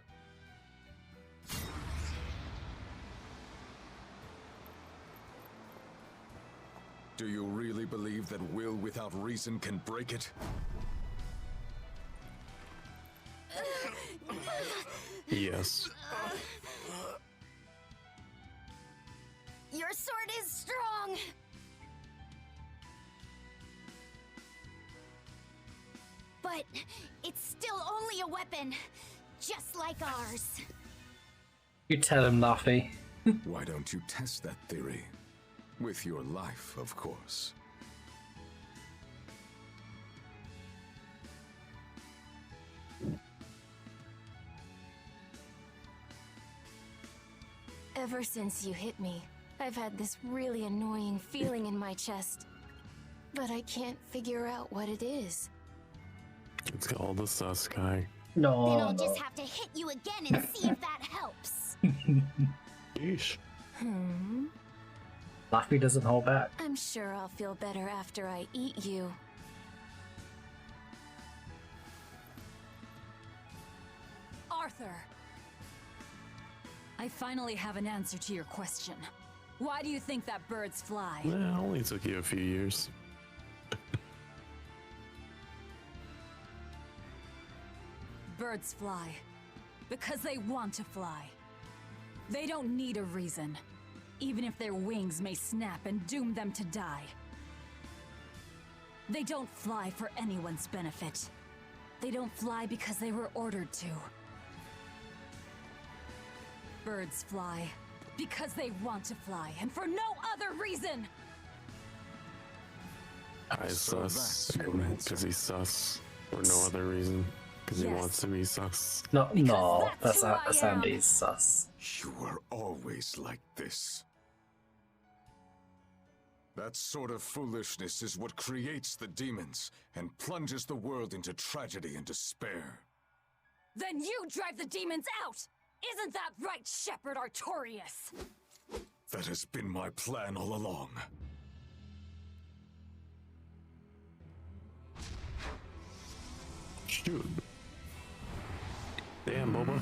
Do you really believe that will without reason can break it? Yes. Your sword is strong. But it's still only a weapon, just like ours. You tell him, Laffy. Why don't you test that theory? With your life, of course. Ever since you hit me, I've had this really annoying feeling in my chest. But I can't figure out what it is. It's called the sus guy. No. Then I'll just have to hit you again and see if that helps. Yeesh. Laffy doesn't hold back. I'm sure I'll feel better after I eat you. Arthur! I finally have an answer to your question. Why do you think that birds fly? Well, it only took you a few years. Birds fly because they want to fly. They don't need a reason, even if their wings may snap and doom them to die. They don't fly for anyone's benefit. They don't fly because they were ordered to. Birds fly because they want to fly, and for no other reason! I sus, because he's sus, for no other reason. Because he wants to be sus. No, that's Andy's sus. You were always like this. That sort of foolishness is what creates the demons and plunges the world into tragedy and despair. Then you drive the demons out! Isn't that right, Shepherd Artorias? That has been my plan all along. Shoot. Damn, Boba.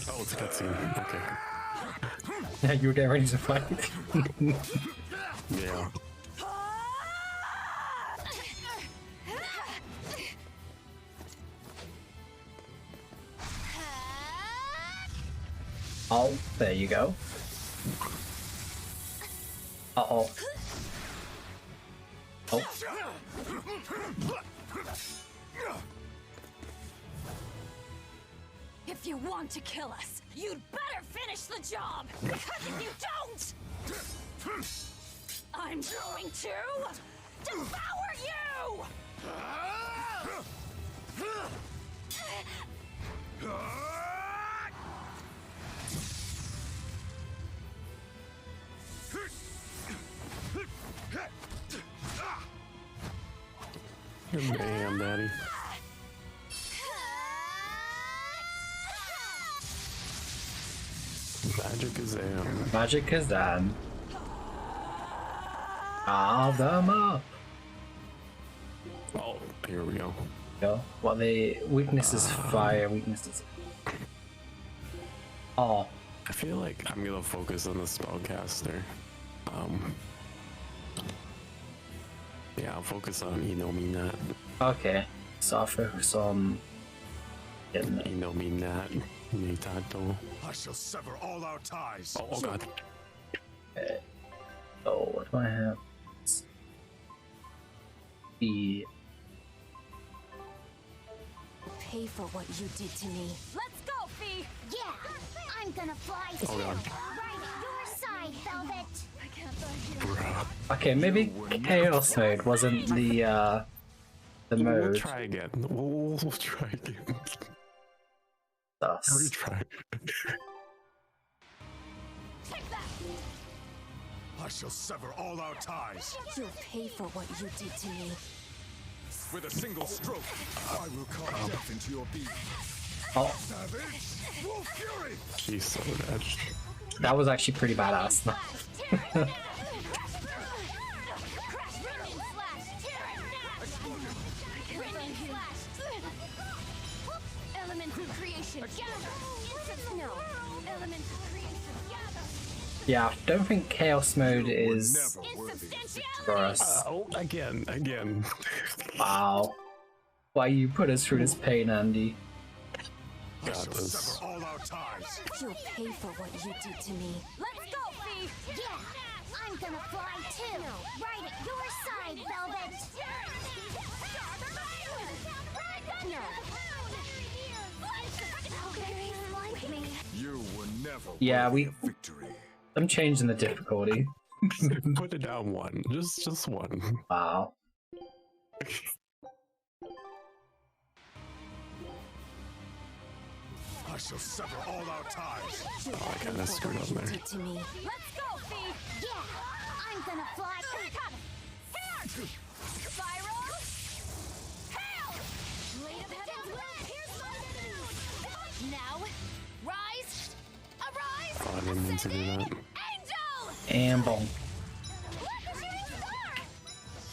Oh, it's a cutscene. Okay. Yeah, you were getting ready to fight. Yeah. Oh, there you go. Uh-oh. Oh. If you want to kill us, you'd better finish the job! Because if you don't, I'm going to devour you! Damn, Daddy. Magic is in. Magic is done. Carve them up. Oh, here we go. Go. What the weakness is fire, weakness is. Oh. I feel like I'm gonna focus on the spellcaster. Yeah, I'll focus on Inominat. Okay. So I'll focus on Inominat. Nitato. I shall sever all our ties. Oh god. Okay. Oh, what do I have? The Pay for what you did to me. Let's go, Fee! Yeah, I'm gonna fly too. Oh god. Right at your side, Velvet. I can't die here. okay, maybe Chaos Mode wasn't the mode. We'll try again. We'll try again. Thus. Retry. Take that! I shall sever all our ties. You'll pay for what you did to me. With a single stroke, I will carve death into your being. Oh. Savage! Wolf Fury! She's so dead. That was actually pretty badass. Elements of creation gather! No, elements of creation gather! Yeah, I don't think Chaos Mode is for us. Oh, again. Wow. Why you put us through this pain, Andy? Got this. Sever all our ties. You'll pay for what you did to me. Let's go, Fee! Yeah, I'm gonna fly too. Right at your side, Velvet. No. Like me. You were never Yeah, worthy of victory. I'm changing the difficulty. Put it down one. Just one. Wow. I shall sever all our ties. Oh, I kinda screwed up there. Did to me. Let's go, Fee! Yeah, I'm gonna fly. Here! Spiral! Hail! Blade of Heaven will pierce my now, rise! Arise! Oh, I didn't mean to do that. Angel! And boom.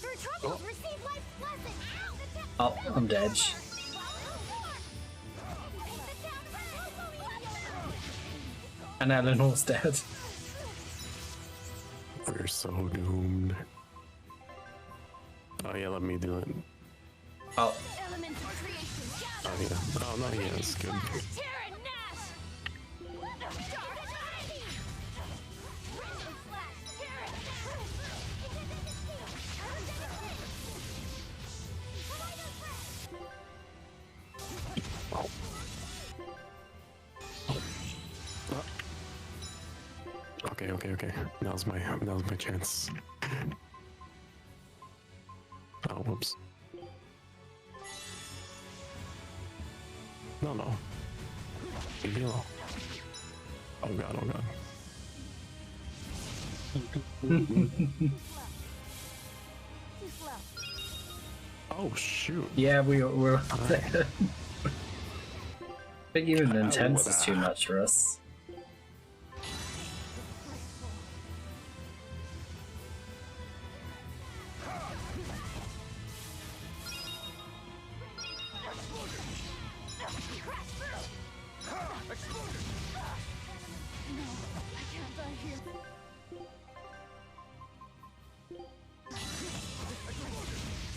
Through troubles, receive life's blessing. Oh, I'm dead. And Eleanor's dead. We're so doomed. Oh yeah, let me do it. Oh. Elements of creation gather! Oh yeah. Oh no, yeah, it's good. Terran Nash! Okay. Now's my chance. Oh, whoops. No. Heal. Oh god. Oh shoot. Yeah, we're I think even intense is too much for us.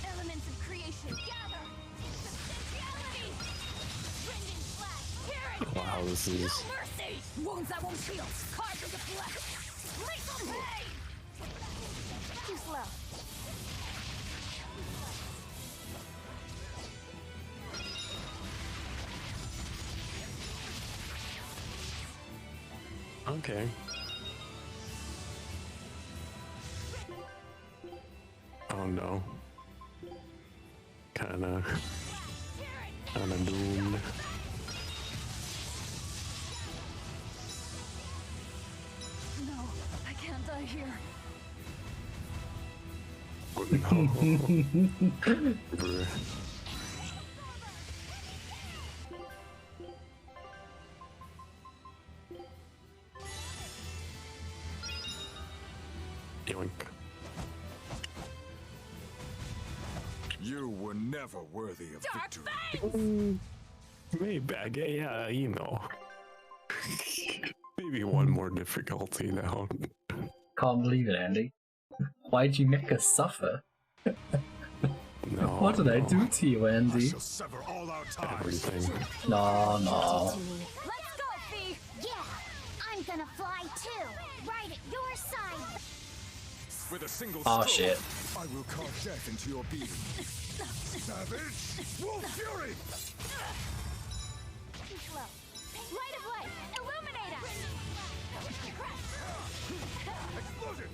Elements of creation gather! Substantiality! Wind and flash! Here it Wow, this is. mercy! Wounds that won't heal. Carved into flesh. Lethal pain. Too slow. Okay. Oh no. Kinda doomed. No, I can't die here. Oh no. Bruh. Yoink. You were never worthy of victory. Maybe, yeah, you know. Maybe one more difficulty now. Can't believe it, Andy. Why'd you make us suffer? No. What did I do to you, Andy? Sever all our ties. Everything. No. Let's go, Fee! Yeah! I'm gonna fly too! Right at your side! With a single Oh stroke, shit. I will carve death into your being. Savage! Wolf Fury! Too slow. Light of light. Illuminate us. Explosion!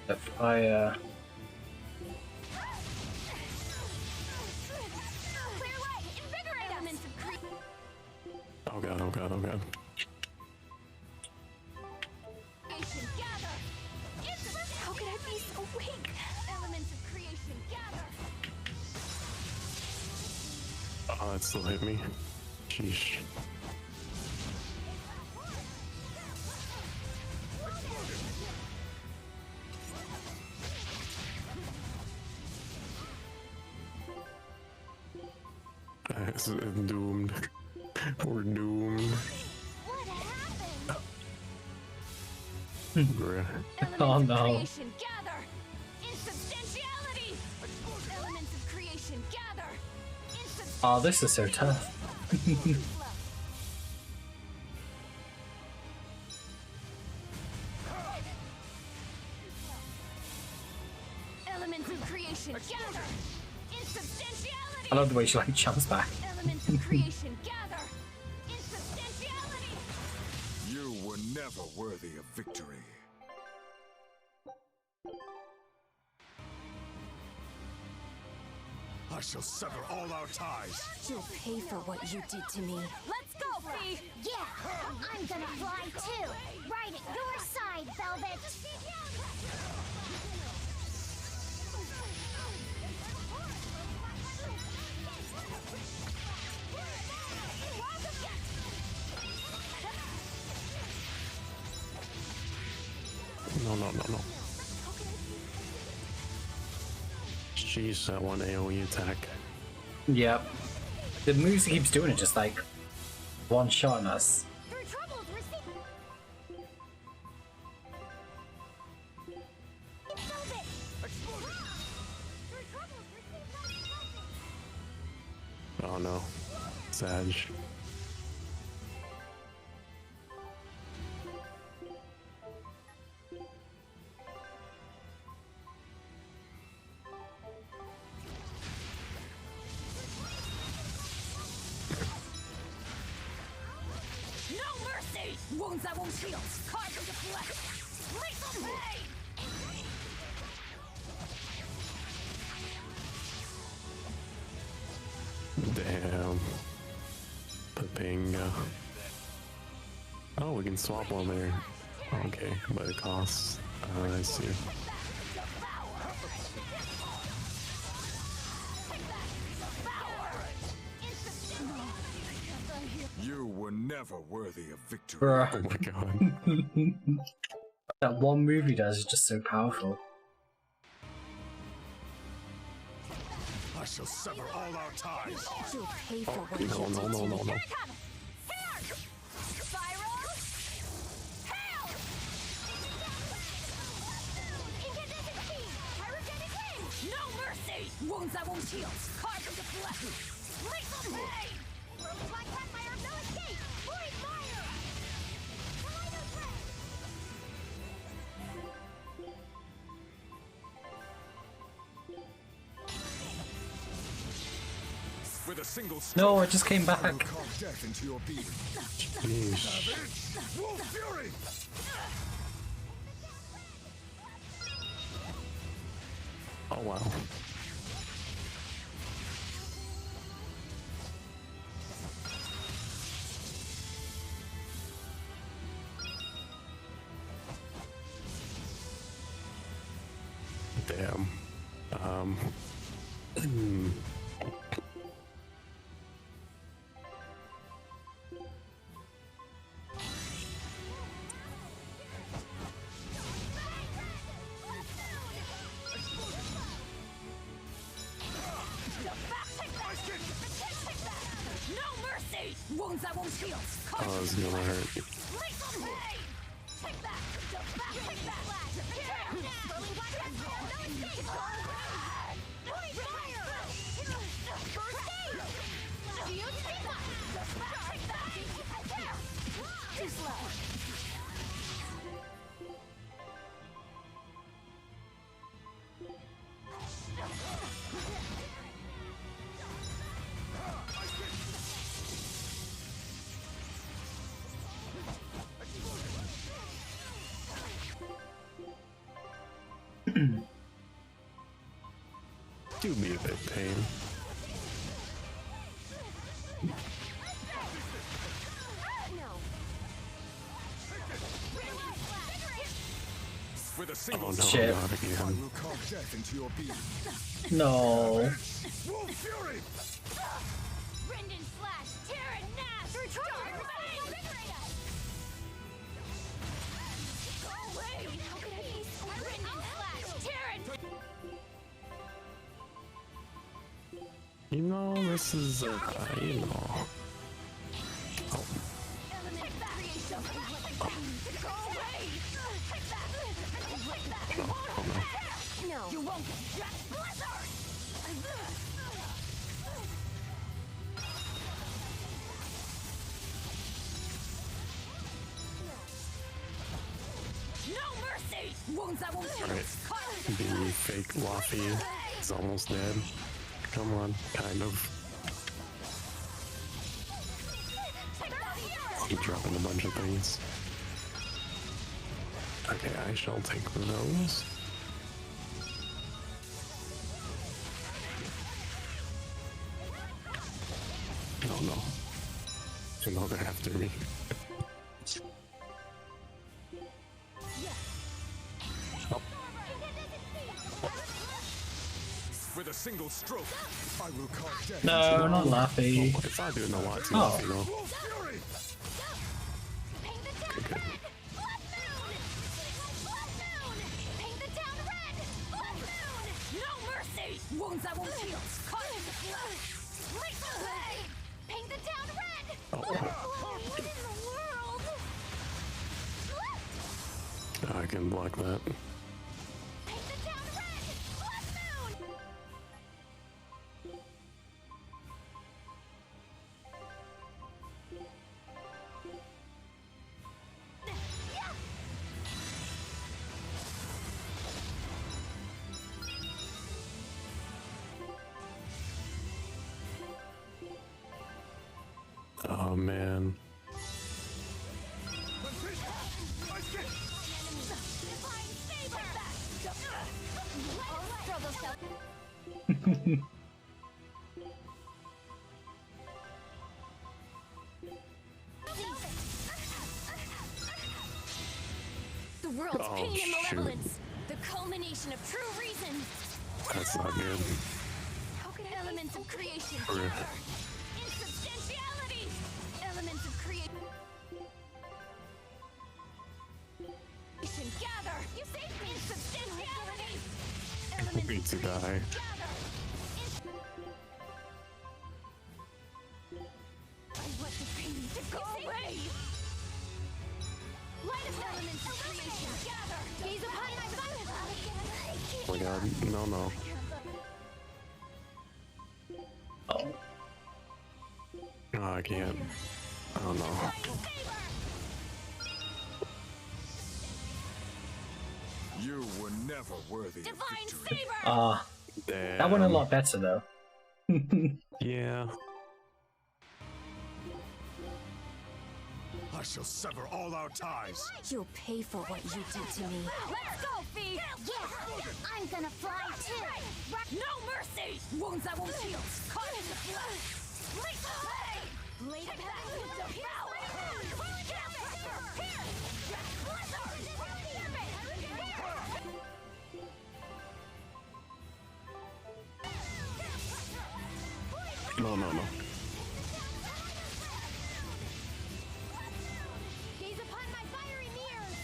If I Clear way. Invigorate elements of creep. Oh god, oh god, oh god. Gather. How could I be so weak? Elements of creation gather. Oh, that still hit me. Sheesh. It's doomed. We're doomed. Bruh. Oh no. Creation gather. Insubstantiality. Elements of creation gather. Oh, this is so tough. Elements of creation gather. Insubstantiality. I love the way she like jumps back. Elements of creation gather. Insubstantiality. You were never worthy of victory. I shall sever all our ties. You'll pay for what you did to me. Let's go, Fee! Yeah! I'm gonna fly too! Right at your side, Velvet! No. Jeez, that one AoE attack. Yep. The moves he keeps doing are just like one-shotting us. Oh no. Sag. Wounds that won't heal. Carved into flesh. Lethal pain. Damn. Papinga. Oh, we can swap one there. Okay, but it costs. I see. You were never worthy of victory. Bruh. Oh my god. That one move he does is just so powerful. I shall sever all our ties. You'll pay for what No. you did to me. No mercy! Wounds that won't heal. Carved into flesh. Lethal pain! Black Sapphire ability! With a single No, it just came back. Carve death into your being. Savage! Wolf Fury! Oh wow. Damn. No mercy! Wounds that won't heal! Oh, it's gonna hurt. Lethal pain! Take that! Take that! Burning black no escape! Holy fire! First aid! Do you see that? Take that! Too slow! Do me a bit pain. With a Oh single no, Shit. not I again. will carve death into your being. No. Wolf Fury! Brendan Slash! Terran Nash! Dark Fang! Go away! Brendan Slash! Terran! You know, this is you know. Oh, Element creation! Go away! No! You won't get Blizzard! No mercy! Wounds that won't heal! alright. The fake Luffy is almost dead. Come on, kind of. Keep dropping a bunch of things. Okay, I shall take those. No, no. No, they're after me. Oh. With a single stroke, I will carve death. No, not Laffy. It's not doing a lot to Oh. Luffy though. Wolf Fury! Okay, good. No mercy! Wounds that won't heal! Lethal pain! Paint the town red! Oh. What in the world? I can block that. Paint the town red! Blood moon! Oh man. The world's Oh, pain and shoot. malevolence, the culmination of true reason. That's not good. Elements of creation. Okay. Insubstantiality. Elements of creation. Gather. You say insubstantiality. Elements Need to die. I want the pain to go away. Light of elements of creation. Gather. Gaze upon my fire. Oh my god, no, no. Oh, I can't. Oh no. You were never worthy of Divine victory. saber. Ah, that went a lot better though. Yeah. shall sever all our ties. You'll pay for what you did to me. Let's go, Fee! Yeah, I'm gonna fly too. No mercy! Wounds that won't heal. Caught in the flesh. Lethal blade! Blade of heaven with devour! No. Gaze upon my fiery mirrors.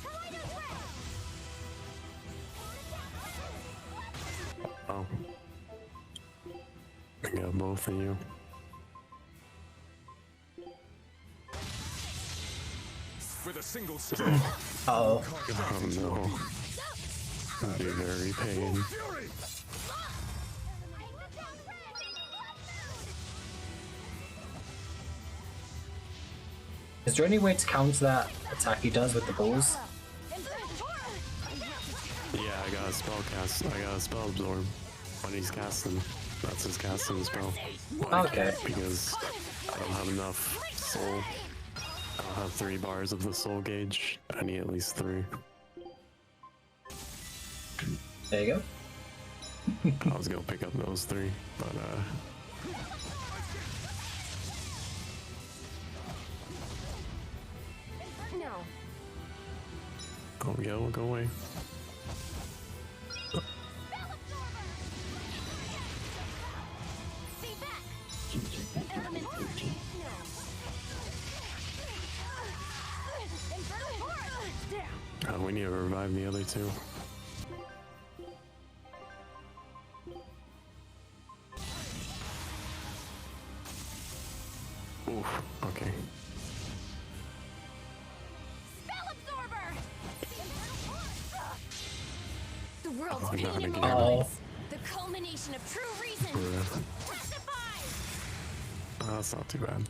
Kaleido's wrath. Oh. I got both of you. With a single stroke. Oh no. I'd be very pain. Is there any way to counter that attack he does with the balls? Yeah, I got a spell cast. I got a spell absorb when he's casting. That's his casting spell. Okay. Because I don't have enough soul. I don't have 3 bars of the soul gauge. I need at least 3. There you go. I was gonna pick up those 3, but No. oh yeah, we'll go away. We need to revive the other 2. Oof, okay. The world's Oh, pain not and again. malevolence. The culmination of true reason. That's not too bad.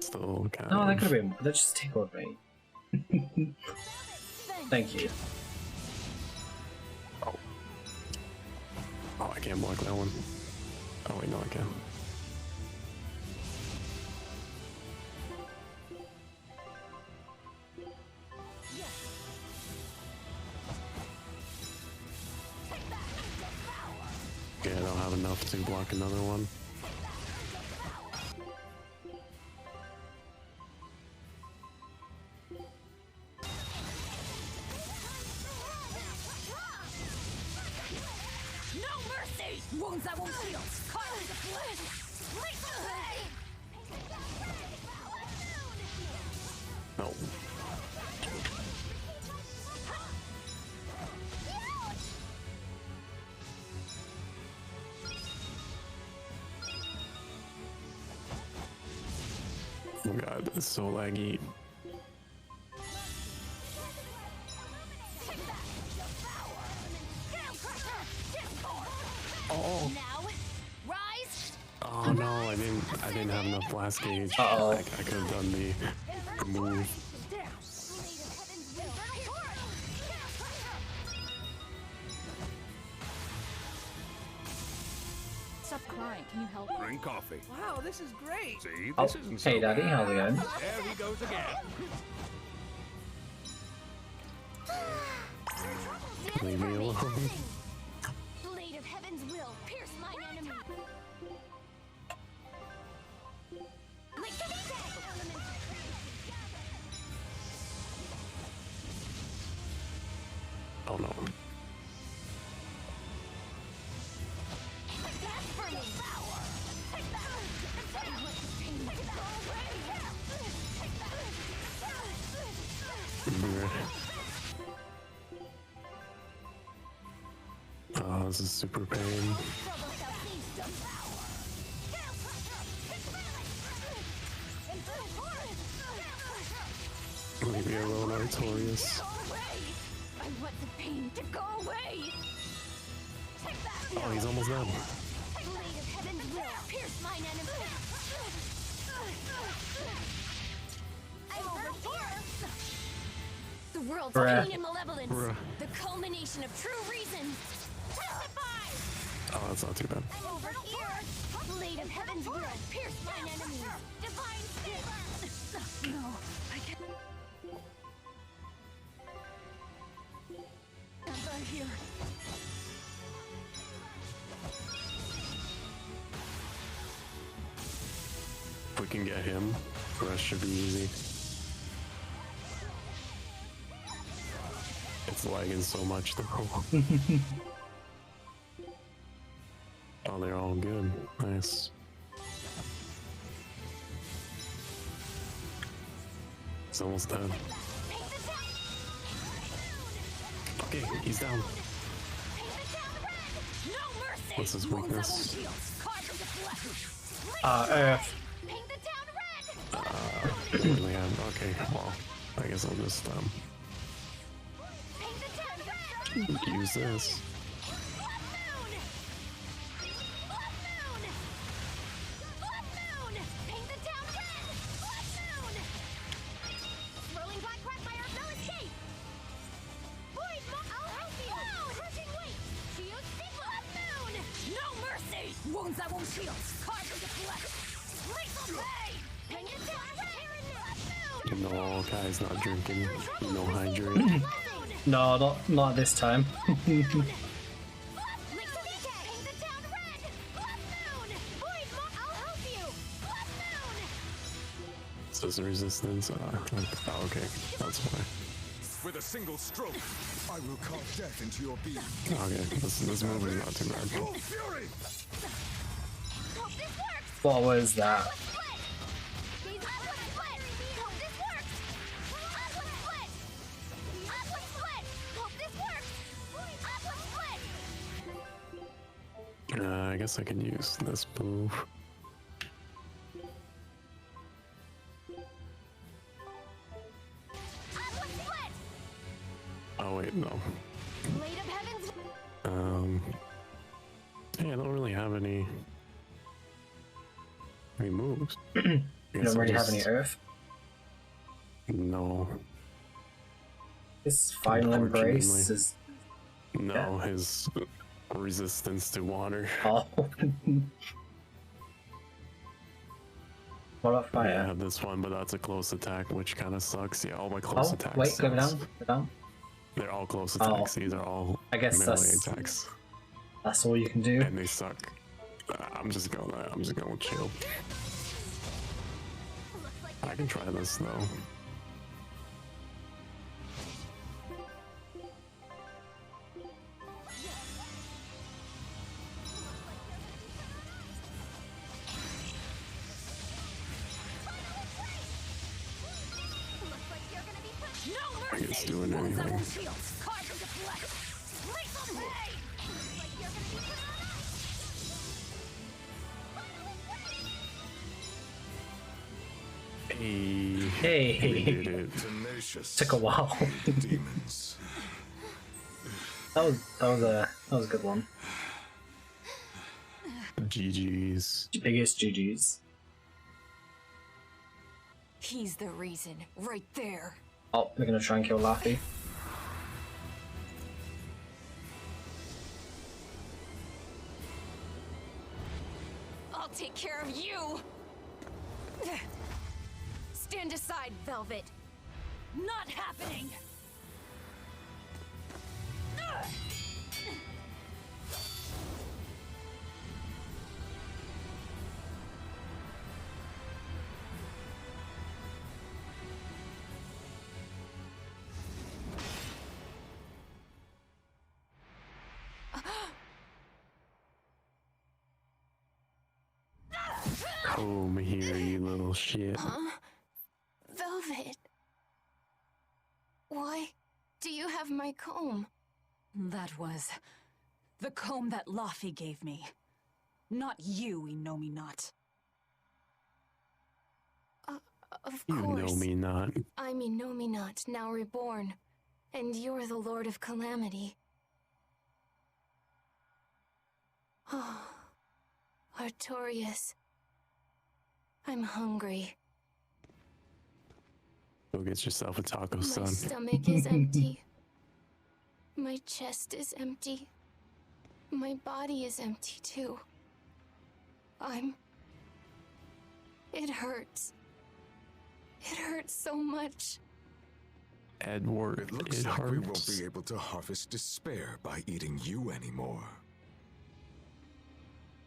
Still kind No, of... that could have been. That just tickled me. Thank you. Oh, I can't block that one. Oh wait, no I can. Okay, I don't have enough to block another one. Wounds that won't heal. Caught in the flesh. Lethal blade! No. Oh god, it's so laggy. Oh. Now, rise. Oh no, I didn't have enough blast gauge. Uh-oh. I could have done the move. Stop crying. Can you help? Drink coffee. Wow, this is great. See, Oh, this isn't so hey Daddy, bad. how's it going? There he goes again. Leave me alone. Blade of heaven's will pierce mine enemy. Oh no. Oh, this is super pain. Leave me alone, Artorias. I want the pain to go away. Oh, he's almost done. Blade of heaven's will pierce mine enemy. I'm over here. The world's Bruh. pain and malevolence. Bruh. The culmination of true reason. Testify. Oh, that's not too bad. I'm over here. Blade of heaven's will pierce mine enemy. Divine favor. No, I can't. Hands are here. If we can get him, the rest should be easy. It's lagging so much though. Oh, they're all good. Nice. It's almost dead. Okay, he's down. What's his weakness? Earth. Really, okay, well, I guess I'll just use this. Wounds that won't heal. Carve into flesh. Lethal pain. Hang it down. You know, guy's not drinking. No hydrate. No, not this time. Says resistance. Oh, okay, that's why. With a single stroke, I will carve death into your being. Okay, this move is not too bad. What was that? I guess I can use this move. Oh wait, no. Hey, I don't really have any moves. You don't really have any earth? No. His final embrace is... No, his resistance to water. Oh. What about fire? Yeah, I have this one, but that's a close attack, which kind of sucks. Yeah, all my close attacks. Wait, go down, go down. They're all close attacks. These are all I guess melee attacks. That's all you can do. And they suck. I'm just gonna chill. I can try this though. I think it's doing anything. Hey. We did it. Took a while. Demons. That was a good one. GG's. Biggest GG's. He's the reason, right there. Oh, we're gonna try and kill Laffy. I'll take care of you! Stand aside, Velvet. Not happening. Comb here, you little shit. Huh? Velvet. Why do you have my comb? That was the comb that Laffy gave me. Not you, Inomi not. Of You course. know me not. I'm Inominat, now reborn. And you're the Lord of Calamity. Oh, Artorias. I'm hungry. Go get yourself a taco, My son. stomach is empty. My chest is empty. My body is empty too. It hurts. It hurts so much. Edward, It looks like we won't be able to harvest despair by eating you anymore.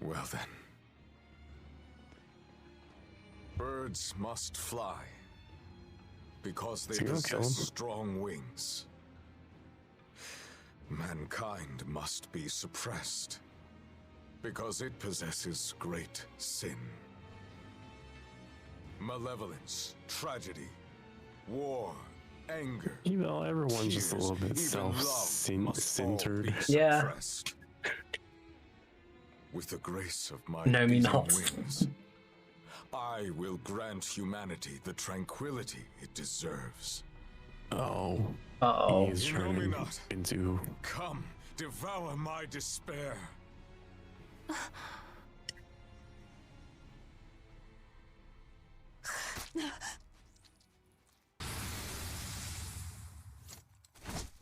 Well then. Birds must fly. Because they possess strong wings. Mankind must be suppressed. Because it possesses great sin. Malevolence, tragedy, war, anger. You know, everyone's just a little bit self-centered. Yeah. With the grace of my No, me not. wings, I will grant humanity the tranquility it deserves. Oh. Uh-oh. He's You know me turning not. into... Come, devour my despair.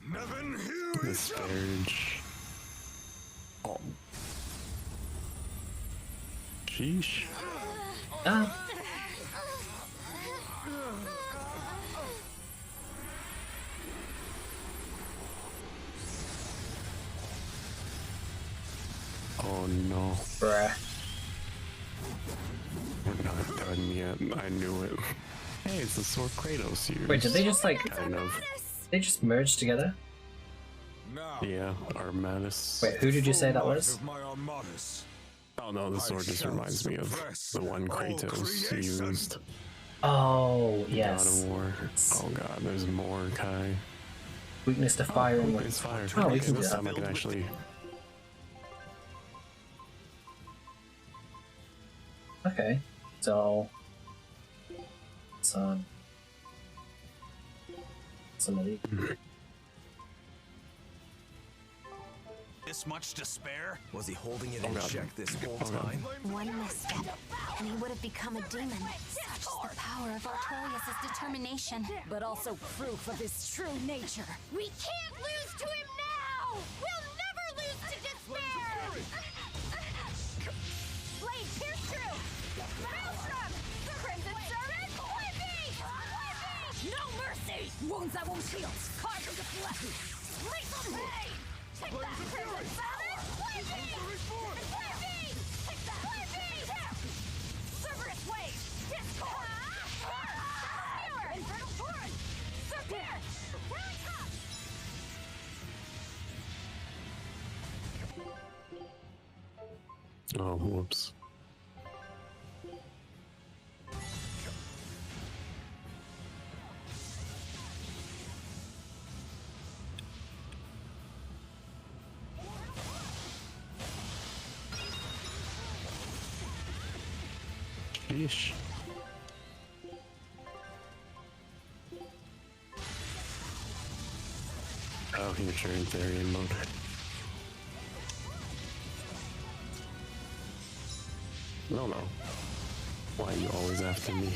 Nevin The Hughes. Scourge. Oh. Sheesh. Ah. Oh no. Bruh. We're not done yet. I knew it. Hey, it's the Sword Kratos used. Wait, did they just like kind of? they just merge together? Yeah, Armatus. Wait, who did you say that was? Oh no, the sword just reminds me of the one Kratos used. Oh, in yes. God of War. Oh god, there's more Kai. Weakness to fire and It's fire. Oh, we Okay, can do this that. time I can actually. Okay, so somebody. This much to spare? Was he holding it in check this whole time? One misstep, and he would have become a demon. Such is the power of Artorias' determination. But also proof of his true nature. We can't lose to him now! We'll never lose to despair! Blade, pierce through! Maelstrom! Crimson Servant, Whippy! No mercy! Wounds that won't heal. Carve into flesh. Lethal pain! Take that, Crimson Servant! Whippy! Whippy! Take that, Whippy! Cerberus Wave! Discord! Skewer! Infernal Torrent! Serpent! Here it comes! Oh, whoops. Sheesh. Oh, you're turning Therian mode. No. Why are you always after me?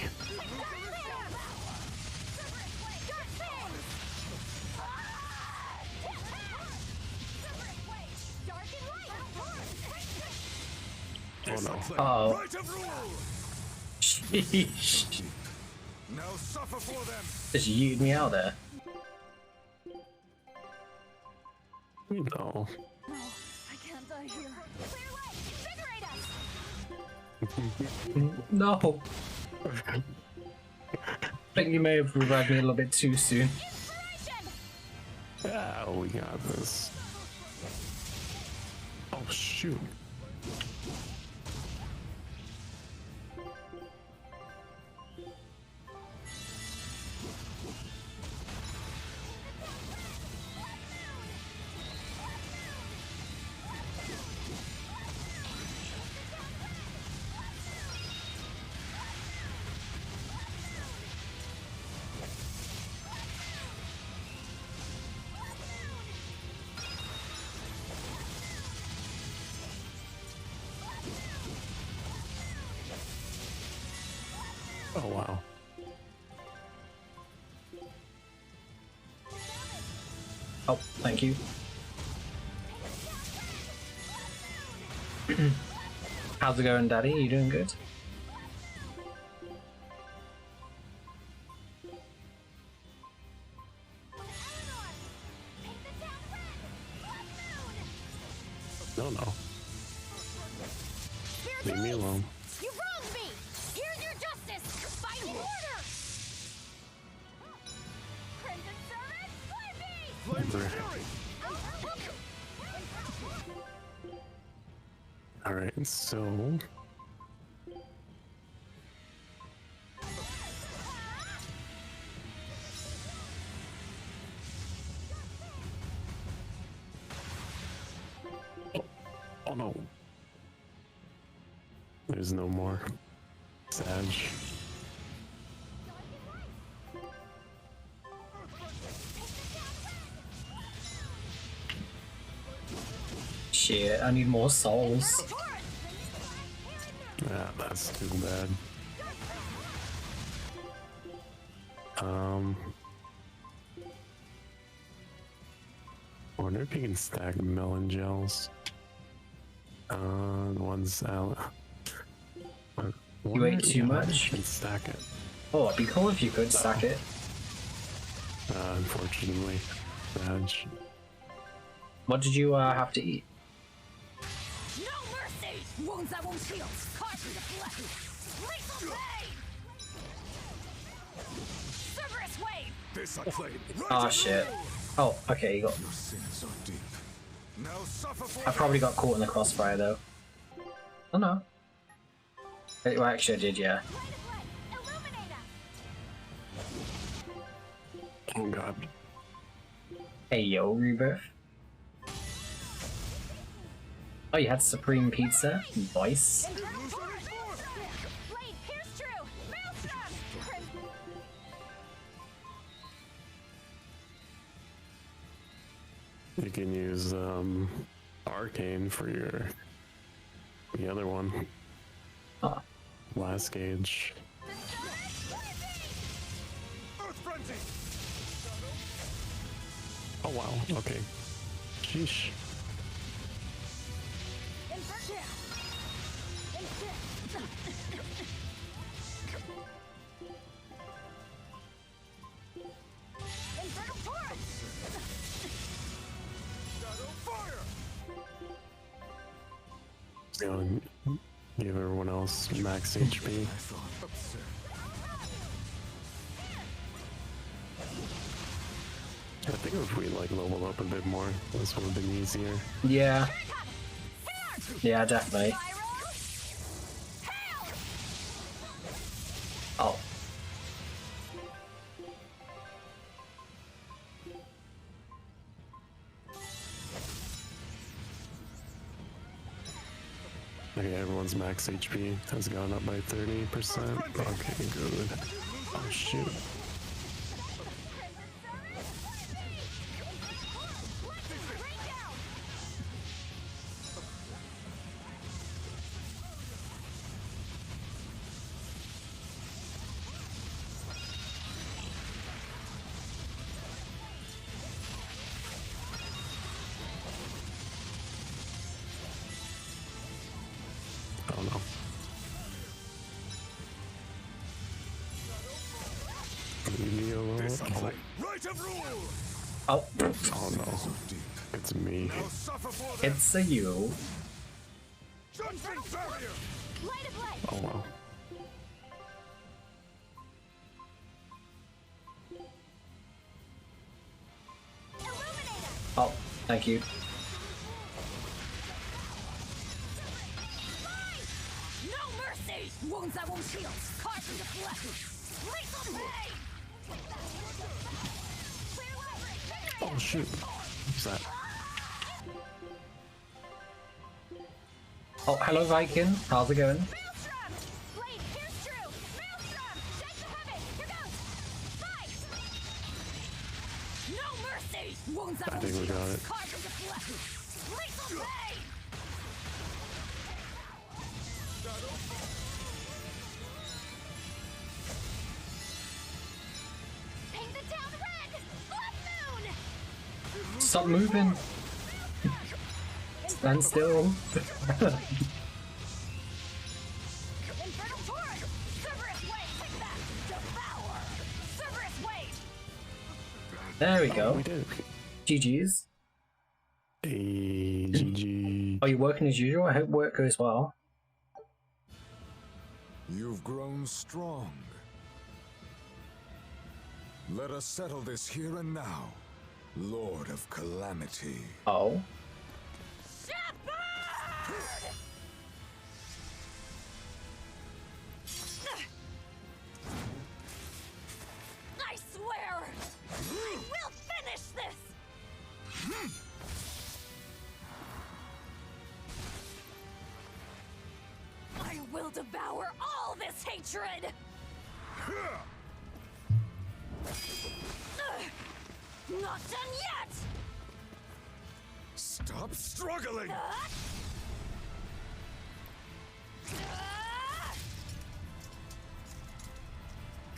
Oh no. Oh. Right of rule. Sheesh. Now suffer for them. Just yeeted me out there. No. No, I can't die here. No. I think you may have revived me a little bit too soon. Ah, we got this. Oh shoot. Oh wow. Oh, thank you. How's it going, Daddy? You doing good? don't know. Leave me alone. You wronged me! Here's your justice! Find order! Crimson Servant, Flame Alright, so... Oh no. There's no more. Sag. Shit, I need more souls. Yeah, that's too bad. I wonder if you can stack melon gels. The ones out. You ate too much? You can stack it. Oh, it'd be cool if you could stack it. Unfortunately, Raj. What did you have to eat? No mercy! Wounds that won't heal! Carve through the flesh! Lethal pain! Cerberus wave! This I claim. Oh shit. Oh, okay, you got... Your sins are deep. Now suffer for I probably got caught in the crossfire though. Oh no. Well, actually I did, yeah. Oh god. Hey yo, Rebirth. Oh, you had Supreme Pizza? Nice. You can use Arcane for the other one. Oh. Last gauge. Oh wow, okay. Sheesh. Give everyone else max HP. I think if we like level up a bit more, this would have been easier. Yeah. Yeah, definitely. Oh. Okay, everyone's max HP has gone up by 30%. Okay, good. Oh shoot. Oh no. Leave me alone. Oh. Oh no. It's me. It's a you. Oh wow. Oh, thank you. Wounds that won't heal! Carve through the flesh! Lethal pain! Oh shoot. What's that? Oh, hello Viking. How's it going? I think we got it. Stop moving. Stand still. There we go. We did. GG's. Hey, GG. Are you working as usual? I hope work goes well. You've grown strong. Let us settle this here and now, Lord of Calamity. Oh. I swear, I will finish this. I will devour all this hatred. Not done yet. Stop struggling!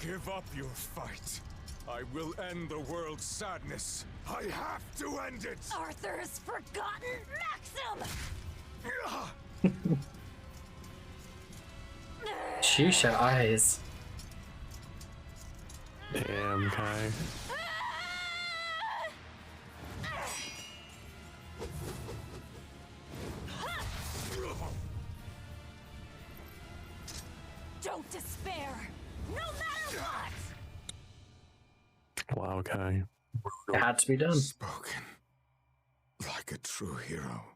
Give up your fight. I will end the world's sadness. I have to end it! Arthur's forgotten Maxim! Sheesh, her eyes. Damn, Kai. Don't despair, no matter what! Wow, Kai. It had to be done. Spoken like a true hero.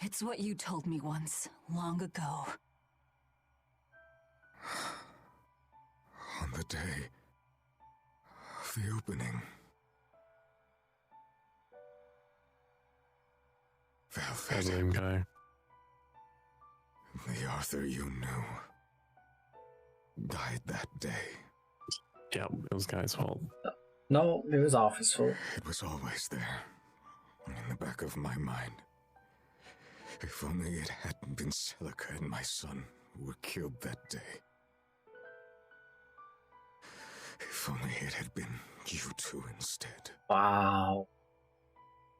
It's what you told me once, long ago. On the day of the opening. I blame Kai. The Arthur you knew died that day. Yeah, it was Kai's fault. No, it was Arthur's fault. It was always there, in the back of my mind. If only it hadn't been Celica and my son who were killed that day. If only it had been you two instead. Wow.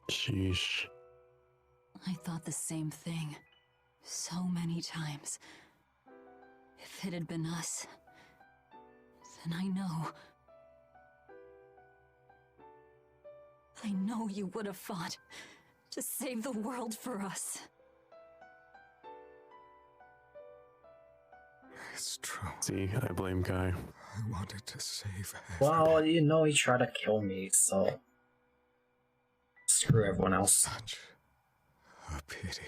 Sheesh. I thought the same thing. So many times. If it had been us, then I know you would have fought to save the world for us. It's true. See, I blame Kai. I wanted to save her. Well, you know he tried to kill me, so screw everyone else. Such a pity.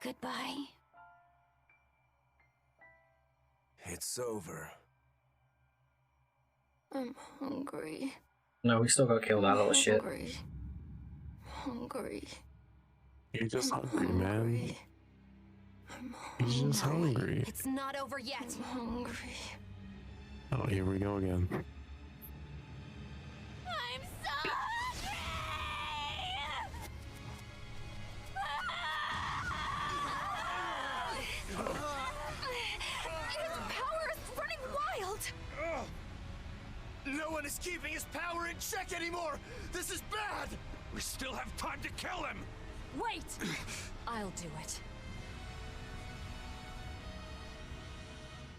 Goodbye. It's over. I'm hungry. No, we still gotta kill that little shit. Hungry. You're just hungry, man. You're just hungry. It's not over yet. I'm hungry. Oh, here we go again. I'm so hungry! His power is running wild! No one is keeping his power in check anymore! This is bad! We still have time to kill him! Wait! I'll do it.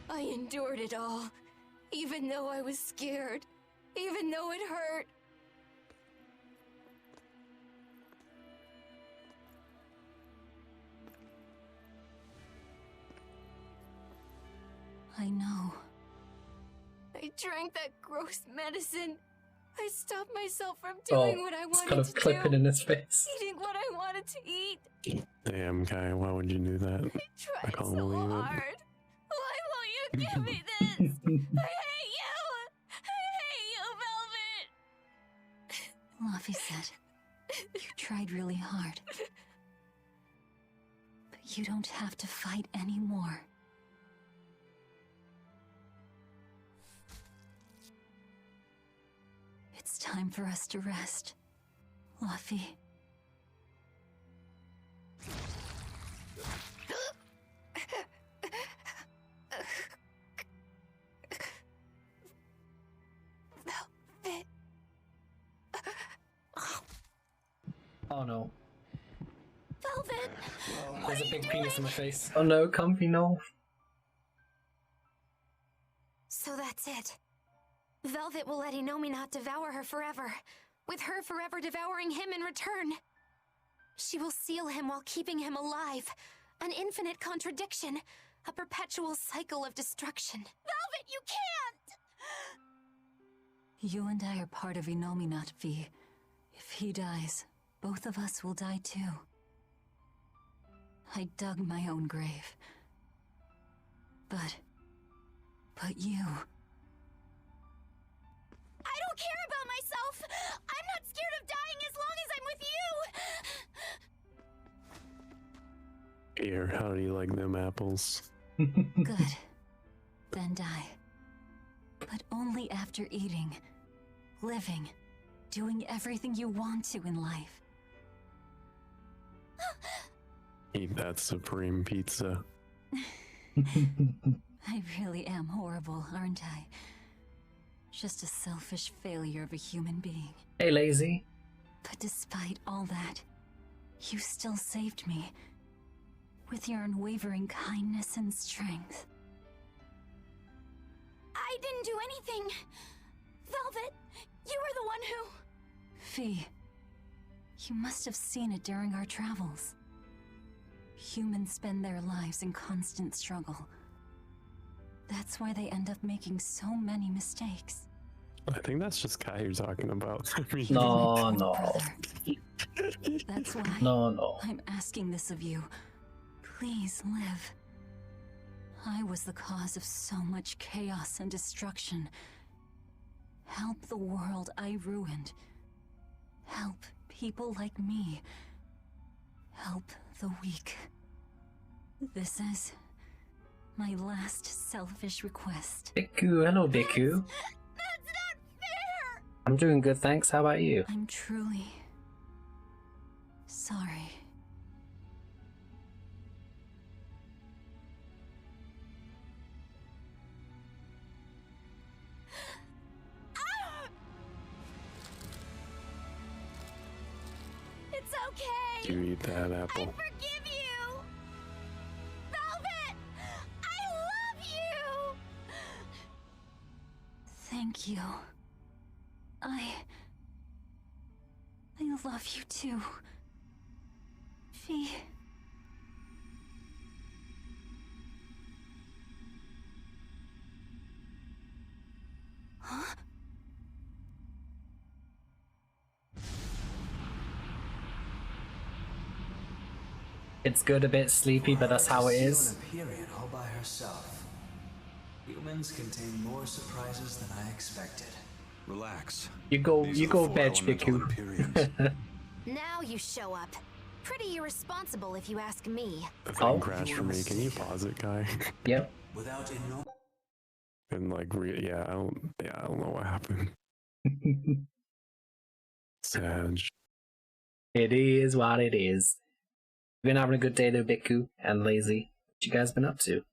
I endured it all, even though I was scared, even though it hurt. I know. I drank that gross medicine. I stopped myself from doing what I wanted it's kind of to clipping do. in his face. Eating what I wanted to eat. Damn, Kai, why would you do that? I can't believe Hard. it. Why won't you give me this? I hate you! I hate you, Velvet! Luffy said, you tried really hard. But you don't have to fight anymore. It's time for us to rest, Luffy. Oh no. Velvet! There's a big penis in my face. Oh no, comfy no. So that's it. Velvet will let Innominat devour her forever, with her forever devouring him in return. She will seal him while keeping him alive. An infinite contradiction. A perpetual cycle of destruction. Velvet, you can't! You and I are part of Innominat, V. If he dies, both of us will die too. I dug my own grave. But you... I don't care about myself! I'm not scared of dying as long as I'm with you! Here, how do you like them apples? Good. Then die. But only after eating, living, doing everything you want to in life. Eat that supreme pizza. I really am horrible, aren't I? Just a selfish failure of a human being. Hey, lazy. But despite all that, you still saved me. With your unwavering kindness and strength. I didn't do anything. Velvet, you were the one who... Fee, you must have seen it during our travels. Humans spend their lives in constant struggle. That's why they end up making so many mistakes. I think that's just Kai you're talking about. No. That's why No. I'm asking this of you. Please live. I was the cause of so much chaos and destruction. Help the world I ruined. Help people like me. Help the weak. This is my last selfish request. Biku, hello Biku. That's not fair! I'm doing good, thanks. How about you? I'm truly sorry. It's okay! You eat that apple. I forgive you! Velvet! I love you! Thank you. I love you too. Fee. Huh? It's good, a bit sleepy, but that's how it is. Period all by herself. Humans contain more surprises than I expected. Relax. You go veg, Biku. Now you show up. Pretty irresponsible if you ask me. The thing crashed for me. Can you pause it, Kai? Yep. Without And like, I don't know what happened. Sad. It is what it is. Been having a good day though, Biku and Lazy. What you guys been up to?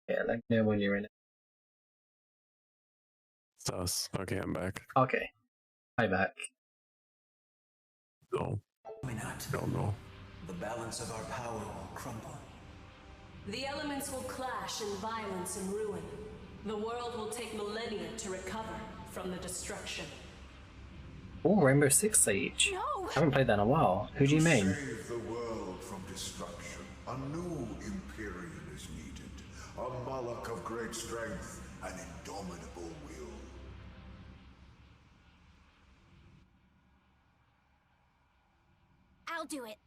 Yeah, let me know when you're in it. Sus. Okay, I'm back. Okay. Hi back. No. No. The balance of our power will crumble. The elements will clash in violence and ruin. The world will take millennia to recover from the destruction. Oh, Rainbow Six Siege. No. I haven't played that in a while. Who do you mean? Save the world from destruction. A new Empyrean is needed. A Malak of great strength and indomitable will. I'll do it.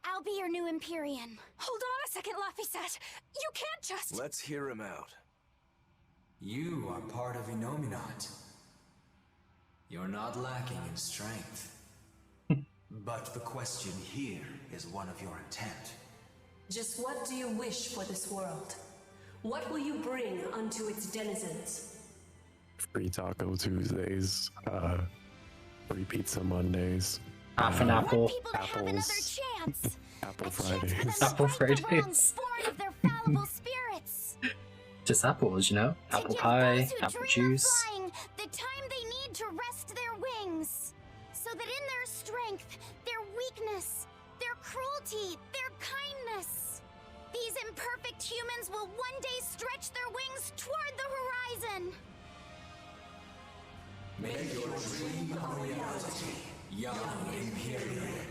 I'll be your new Empyrean. Hold on a second, Laphicet. You can't just... Let's hear him out. You are part of Innominat. You're not lacking in strength. But the question here is one of your intent. Just what do you wish for this world? What will you bring unto its denizens? Free Taco Tuesdays. Free Pizza Mondays. Half an apple. Apples. Apple Fridays. Apple Fridays. Born of their fallible spirits. Just apples, you know? Apple pie, apple juice. Flying the time they need to rest their wings. So so that in their strength, their weakness, their cruelty, their kindness, these imperfect humans will one day stretch their wings toward the horizon. Make your dream a reality, young Imperial.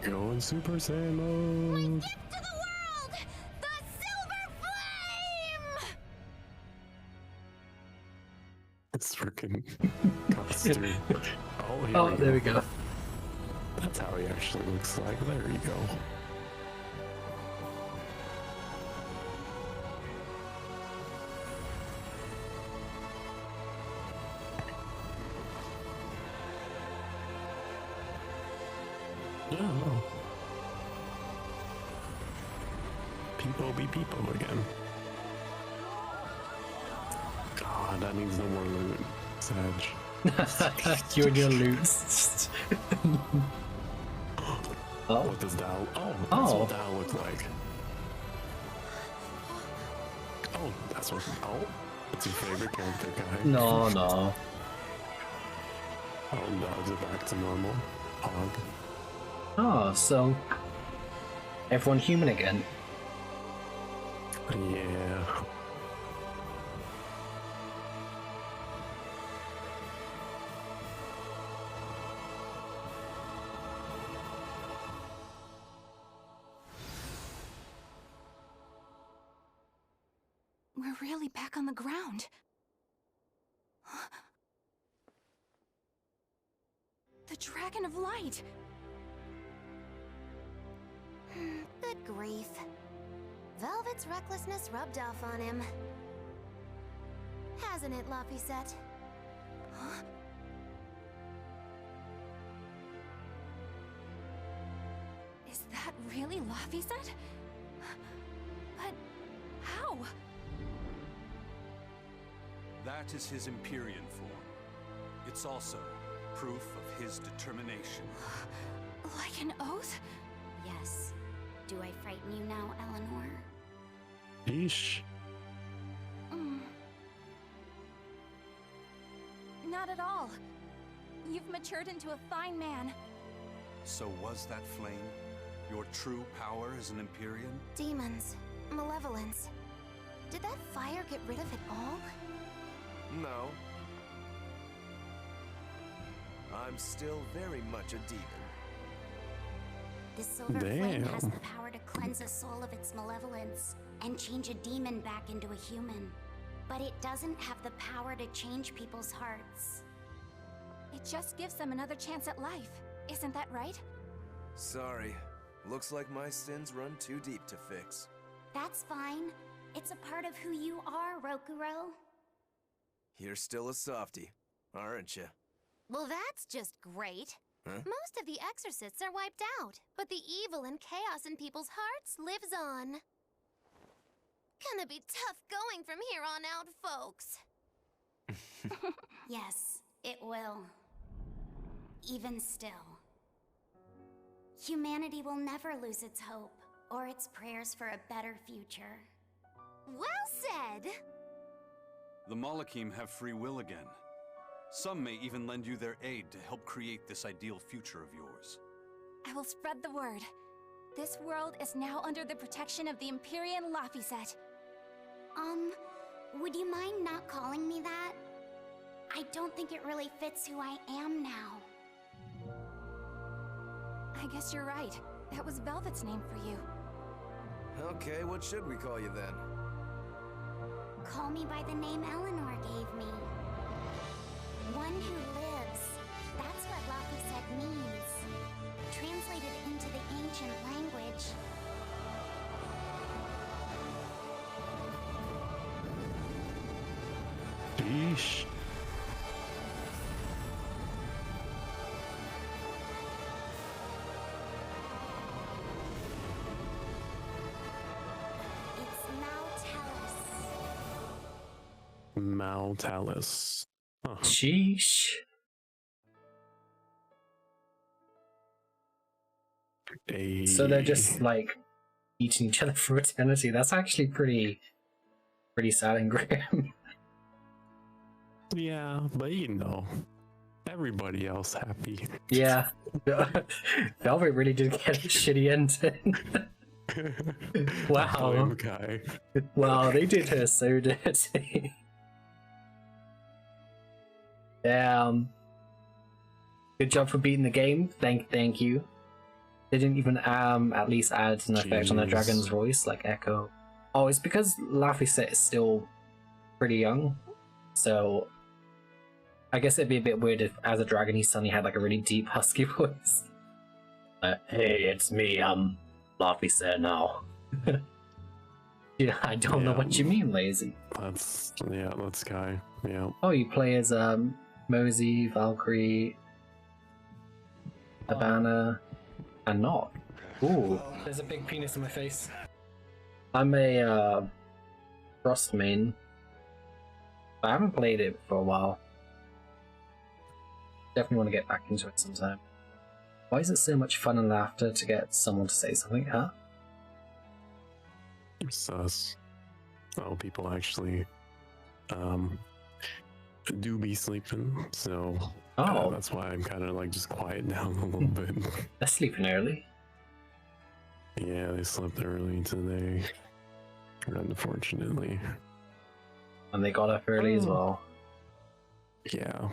Going Super Saiyan mode. Gift to the world! The Silver Flame! It's freaking costume. Oh, there we go. That's how he actually looks like. There you go. Oh. People be people again. God, that needs no more loot. Sag. You and your loot. Oh. What does that? Oh, that's what that looks like. Oh, that's what. Oh, what's your favorite character, guy? No, no. Oh, dogs are back to normal. Hog. Oh, so everyone human again. Yeah. We're really back on the ground. The Dragon of Light! Good grief. Velvet's recklessness rubbed off on him. Hasn't it, Laphicet? Huh? Is that really Laphicet? But how? That is his Empyrean form. It's also proof of his determination. Like an oath? Yes. Do I frighten you now, Eleanor? Yeesh. Not at all. You've matured into a fine man. So was that flame your true power as an Empyrean? Demons. Malevolence. Did that fire get rid of it all? No. I'm still very much a demon. The Silver Flame has the power to cleanse a soul of its malevolence and change a demon back into a human. But it doesn't have the power to change people's hearts. It just gives them another chance at life. Isn't that right? Sorry. Looks like my sins run too deep to fix. That's fine. It's a part of who you are, Rokuro. You're still a softie, aren't you? Well, that's just great. Huh? Most of the exorcists are wiped out, but the evil and chaos in people's hearts lives on. Gonna be tough going from here on out, folks. Yes, it will. Even still. Humanity will never lose its hope, or its prayers for a better future. Well said! The Malakim have free will again. Some may even lend you their aid to help create this ideal future of yours. I will spread the word. This world is now under the protection of the Empyrean Laphicet. Would you mind not calling me that? I don't think it really fits who I am now. I guess you're right. That was Velvet's name for you. Okay, what should we call you then? Call me by the name Eleanor gave me. One who lives. That's what Laphicet means. Translated into the ancient language. Yeesh. Maltalis. Huh. Sheesh. So they're just like eating each other for eternity. That's actually pretty sad and grim. Yeah, but you know, everybody else happy. Yeah. Velvet really did get a shitty ending. Wow. Wow, they did her so dirty. Good job for beating the game. Thank you. They didn't even at least add an effect on the dragon's voice, like echo. Oh, it's because Laphicet is still pretty young, so I guess it'd be a bit weird if, as a dragon, he suddenly had like a really deep, husky voice. Hey, it's me. I'm Laphicet now. Yeah, I don't know what you mean, lazy. That's Kai. Yeah. Oh, you play as Mosey, Valkyrie, Habana, and Nock. Ooh. There's a big penis in my face. I'm a Frost main. I haven't played it for a while. Definitely want to get back into it sometime. Why is it so much fun and laughter to get someone to say something, huh? Sus. Oh, people actually do be sleeping, so that's why I'm kind of like just quiet down a little bit. They're sleeping early. Yeah, they slept early today, unfortunately. And they got up early as well. Yeah.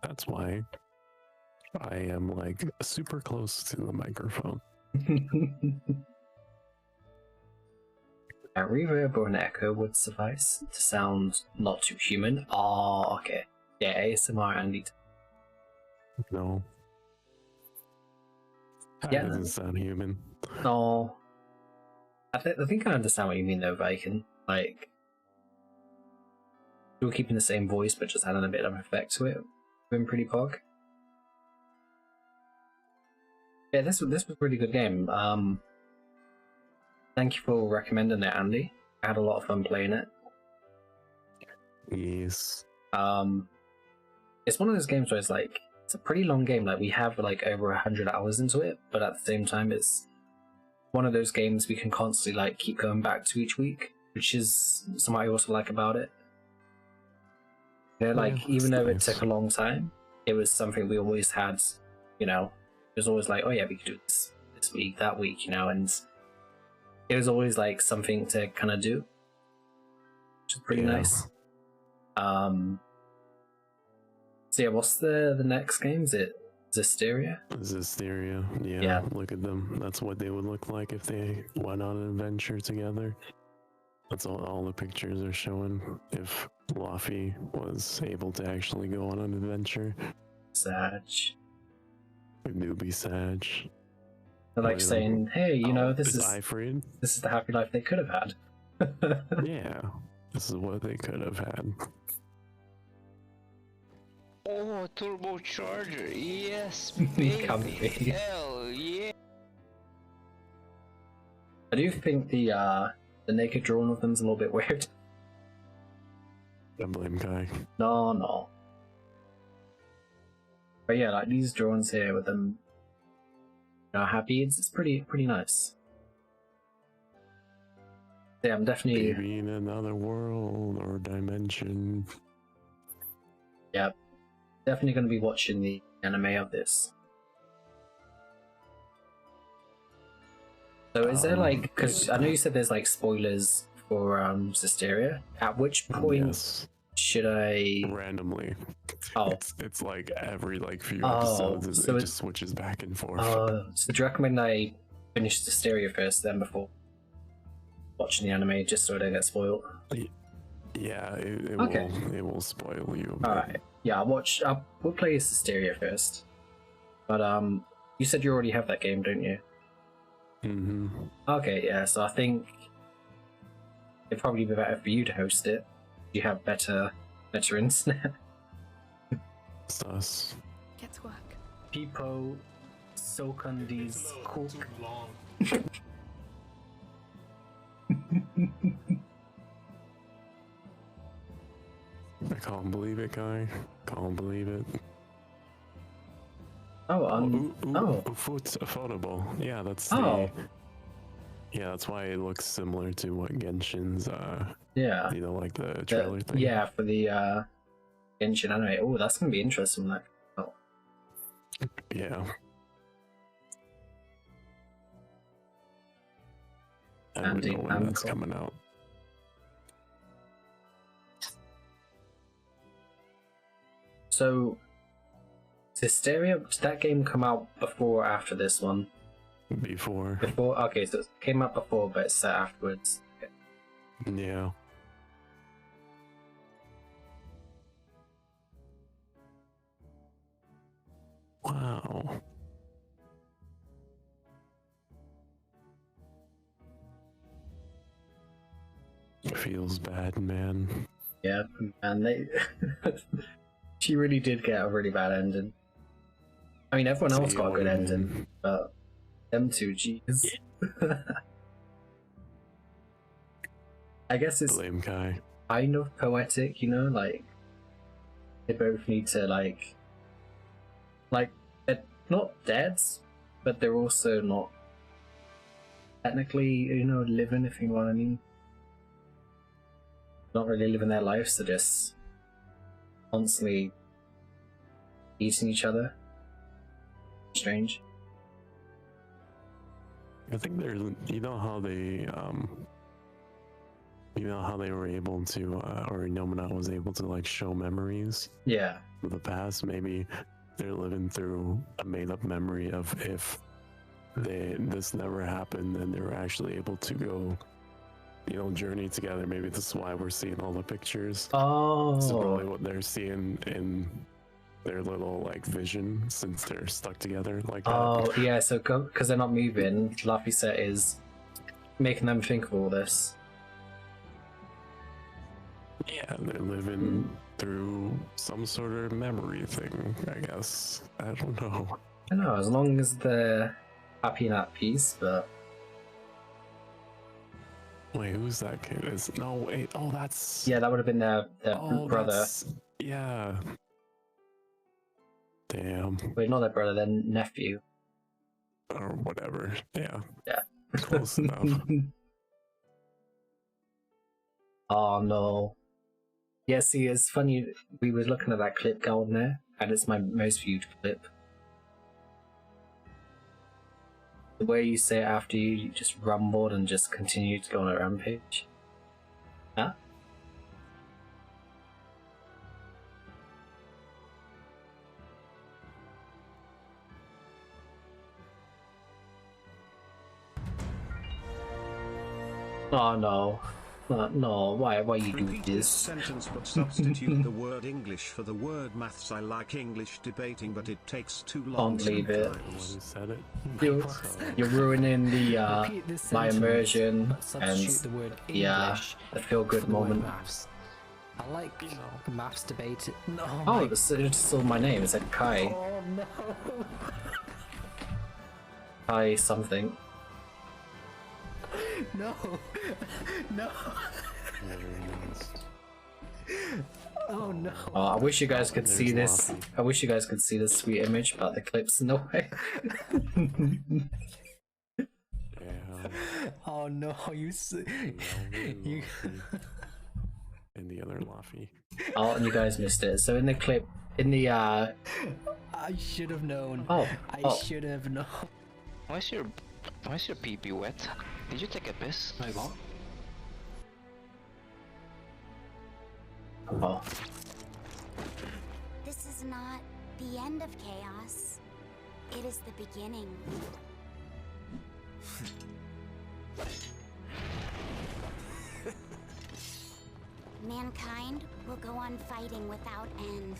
That's why I am like super close to the microphone. A reverb or an echo would suffice to sound not too human. Oh, okay. Yeah, ASMR Andy. No. That doesn't sound human. No. I think I understand what you mean though, Viking. Like, you're keeping the same voice but just adding a bit of effect to it. Been pretty pog. Yeah, this was a really good game. Thank you for recommending it, Andy. I had a lot of fun playing it. Yes. It's one of those games where it's like, it's a pretty long game. Like, we have like over 100 hours into it, but at the same time, it's one of those games we can constantly like keep going back to each week, which is something I also like about it. You know, like, even though it took a long time, it was something we always had, you know, it was always like, oh yeah, we could do this week, that week, you know, and it was always like something to kind of do, which is pretty nice. So yeah, what's the next game? Is it Zestiria? Zestiria, yeah. Look at them. That's what they would look like if they went on an adventure together. That's all the pictures are showing. If Luffy was able to actually go on an adventure. Sag. It do be Sag. They're like saying, hey, you know, this is Ifrid. This is the happy life they could have had. Yeah, this is what they could have had. Oh, turbocharger, yes, baby. Hell yeah. I do think the naked drawing of them's a little bit weird. I blame Kai. No. But yeah, like these drawings here with them, you know, happy, it's pretty nice. Yeah, I'm definitely maybe in another world or dimension. Yeah, definitely going to be watching the anime of this. So is there like, because I know you said there's like spoilers for Zestiria. At which point should I randomly? Oh, it's like every like few episodes, so it just switches back and forth. So do you recommend I finish Zestiria first, then before watching the anime, just so I don't get spoiled? Yeah, it will spoil you. Alright, yeah, we'll play Zestiria first. But you said you already have that game, don't you? Mm-hmm. Okay, yeah, so I think it'd probably be better for you to host it. You have better internet. Sus. Get to work. People soak on these cook. I can't believe it, Kai. Can't believe it. Oh, affordable. Yeah, that's Yeah, that's why it looks similar to what Genshin's yeah, you know, like the trailer thing. Yeah, for the Genshin anime. Oh, that's gonna be interesting. Like, oh. Yeah. I don't know when that's coming out. So, Berseria, did that game come out before or after this one? Before. Before? Okay, so it came out before, but it's set afterwards. Okay. Yeah. Wow. It feels bad, man. Yeah, and they... she really did get a really bad ending. I mean, everyone else got a good ending, but them two, jeez. I guess it's kind of poetic, you know, like, they both need to, like, they're not dead, but they're also not technically, you know, living, if you know what I mean. Not really living their lives, they're just constantly eating each other. Strange. I think there's, you know how they were able to, or Nomina was able to like show memories. Yeah. Of the past. Maybe they're living through a made-up memory of if this never happened, and they were actually able to go, you know, journey together. Maybe this is why we're seeing all the pictures. Oh. This is probably what they're seeing in their little like vision, since they're stuck together like that. Oh yeah, so because they're not moving, Laphicet is making them think of all this. Yeah, they're living through some sort of memory thing, I guess. I don't know. I don't know, as long as they're happy and at peace, but... Wait, who's that kid? No, wait, oh, that's... Yeah, that would have been their brother. Yeah. Damn. Wait, not their brother, their nephew. Or whatever, yeah. Yeah. Close enough. Oh no. Yeah, see, it's funny, we were looking at that clip going there, and it's my most viewed clip. The way you say it after you just rumbled and just continued to go on a rampage. Huh? Oh no. No, why you do Repeat this? sentence but substitute the word English for the word maths. I like English debating, but it takes too long. Don't leave it. Said it. You're ruining the my immersion and the word the feel good moment. Maths. I like maths debate. No. Oh, it's still my name. It's like Kai. Oh no. Kai something. No. No. Oh no. Oh, I wish you guys could see this. I wish you guys could see this sweet image, but the clip's no way. Oh no, you. And the other Laffy. Oh, and you guys missed it. So in the clip, in the I should have known. Oh. I should have known. Why is your pee-pee wet? Did you take a piss? My what? Oh. This is not the end of chaos. It is the beginning. Mankind will go on fighting without end.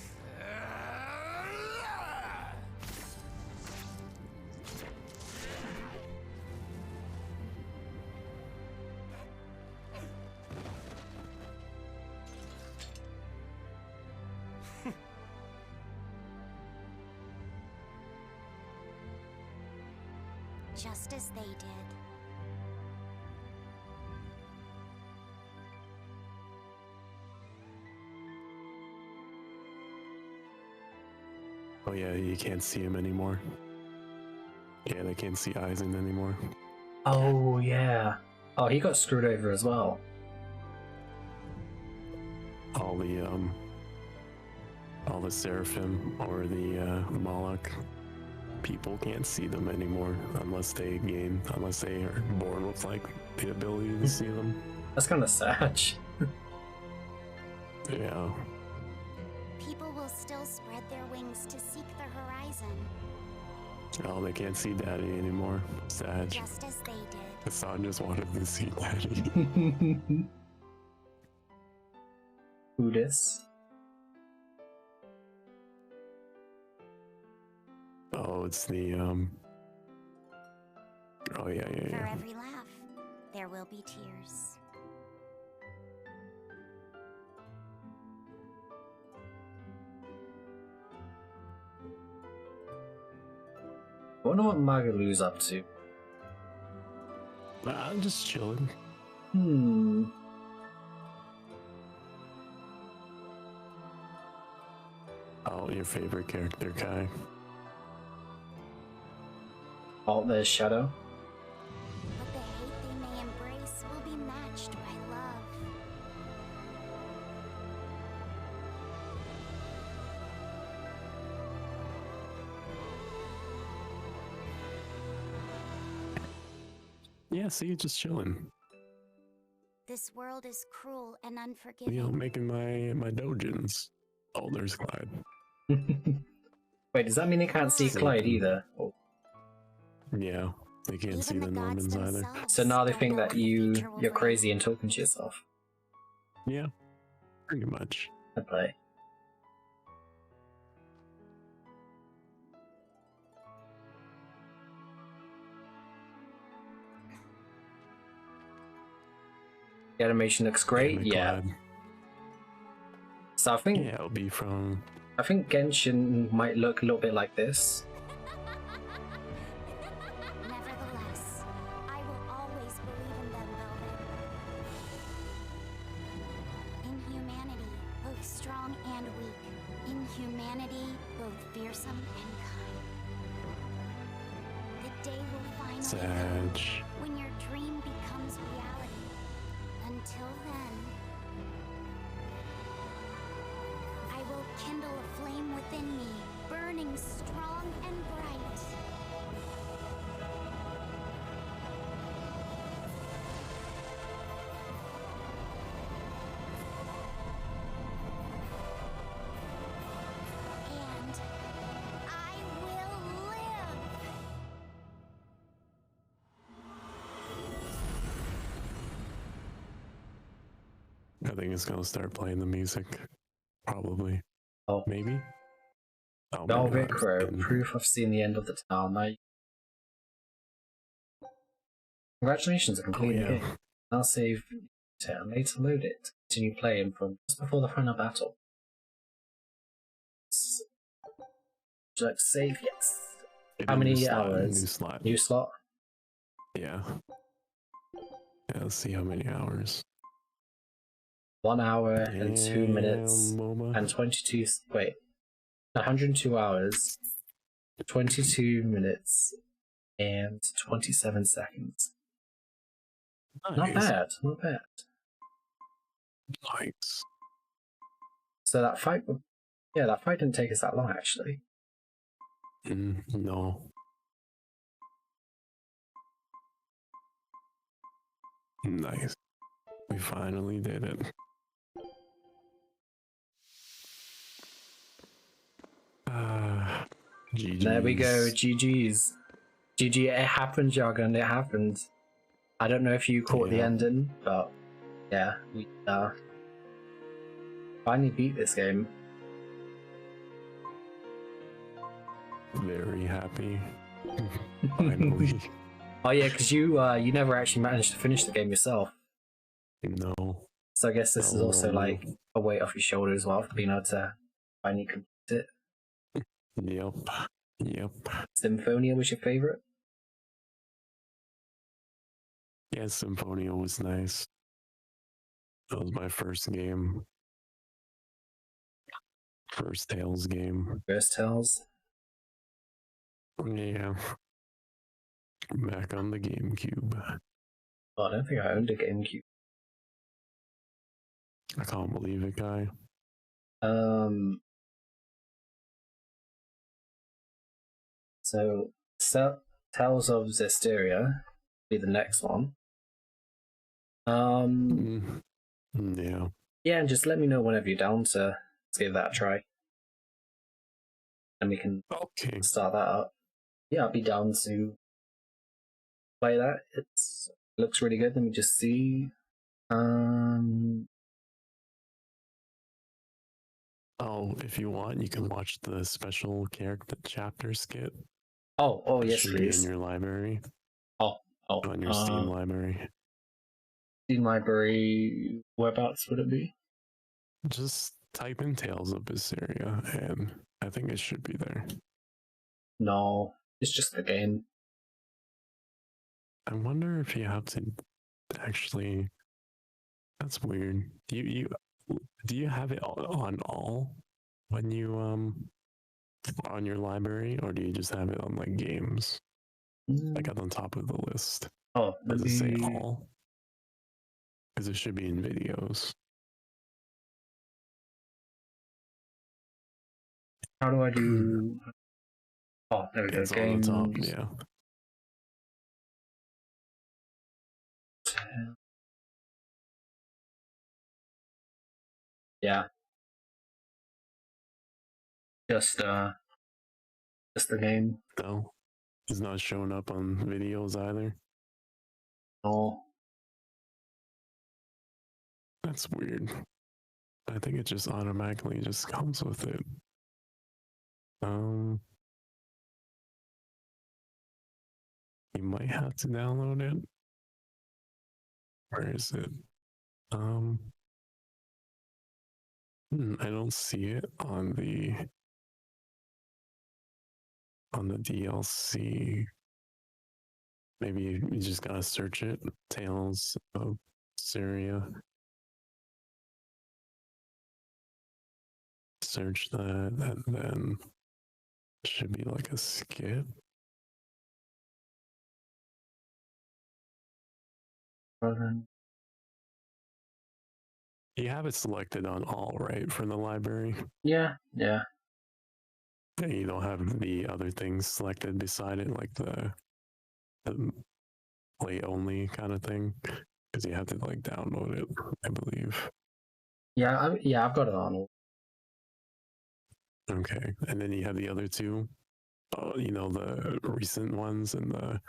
Just as they did. Oh yeah, you can't see him anymore. Yeah, they can't see Aizen anymore. Oh yeah. Oh, he got screwed over as well. All the Seraphim or the Moloch people can't see them anymore unless they are born with like the ability to see them. That's kind of sad. Yeah. People will still spread their wings to seek the horizon. Oh, they can't see Daddy anymore. Sad. Just as they did. Hassan just wanted to see Daddy. Who this? Oh, it's the Oh yeah. For every laugh, there will be tears. I wonder what Magalu's up to. I'm just chilling. Oh, your favorite character, Kai? Oh, there's Shadow. But the hate they may embrace will be matched by love. Yeah, see, just chilling. This world is cruel and unforgiving. You know, making my dojins. Oh, there's Clyde. Wait, does that mean they can't see Clyde either? Oh. Yeah, they can't see the Normans either. So now they think that you're crazy and talking to yourself. Yeah, pretty much. I play. The animation looks great. Yeah. So I think it'll be from. I think Genshin might look a little bit like this. Nevertheless, I will always believe in them, Velvet. In humanity, both strong and weak. In humanity, both fearsome and kind. The day will finally come when your dream becomes reality. Until then, I will kindle a flame within me, burning strong and bright. And I will live! I think it's gonna start playing the music. Probably. Oh. Maybe? Oh, Velvet Crow, proof I've seen the end of the town. Now, congratulations on completing the game. Now save it and later load it to continue playing from just before the final battle. Would you like to save? Yes. How many hours? New slot? Yeah. Yeah, let's see how many hours. 1 hour and 2 minutes and 22. Wait, 102 hours, 22 minutes, and 27 seconds. Nice. Not bad, not bad. Nice. So that fight, yeah, that fight didn't take us that long actually. No. Nice. We finally did it. GG's. There we go, GG's. GG, it happened, Jargon, it happened. I don't know if you caught the ending, but yeah, we finally beat this game. Very happy. Finally. Oh yeah, because you never actually managed to finish the game yourself. No. So I guess this is also like a weight off your shoulder as well for being able to finally complete it. Yep. Symphonia was your favorite? Yeah, Symphonia was nice. That was my first game. First Tales game. First Tales? Yeah. Back on the GameCube. Oh, I don't think I owned a GameCube. I can't believe it, guy. So Tales of Zestiria be the next one. Yeah. Yeah, and just let me know whenever you're down to give that a try. And we can start that up. Yeah, I'll be down to play that. It looks really good. Let me just see. Oh, if you want, you can watch the special character chapter skit. Oh, That yes, should please. be in your library. Oh, on your Steam library. Steam library. Whereabouts would it be? Just type in Tales of Berseria, and I think it should be there. No, it's just the game. I wonder if you have to actually. That's weird. Do you have it on all when you on your library, or do you just have it on like games, like at the top of the list? Oh, does it say all? Because it should be in videos. How do I do? Oh, there we go. It's Games. on the top, yeah. Yeah. Just the game. No, it's not showing up on videos either. Oh, that's weird. I think it just automatically just comes with it. You might have to download it. Where is it? I don't see it on the DLC. Maybe you just gotta search it. Tales of Syria. Search that, and then it should be like a skip. You have it selected on all, right, for the library? Yeah, yeah. And you don't have the other things selected beside it, like the play only kind of thing, because you have to like download it, I believe. Yeah, I've got it on all. Okay, and then you have the other two, you know, the recent ones and the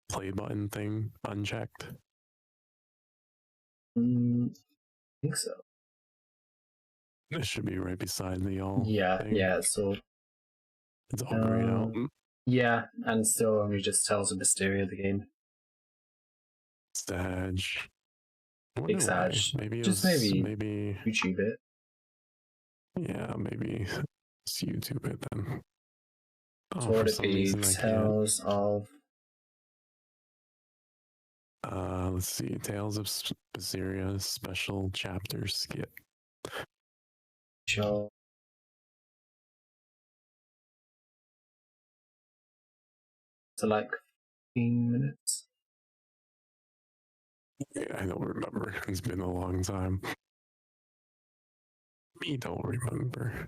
play button thing unchecked. I think so. It should be right beside the all. Yeah, thing. yeah. So it's all grayed out. Yeah, and still only just Tales of Berseria the game. Stage. Big Sage. Maybe just maybe YouTube it. Yeah, maybe it's YouTube it then. So would it be Tales of? Let's see. Tales of Berseria special chapter skit. Sure. So like 15 minutes. Yeah, I don't remember. It's been a long time. Me don't remember.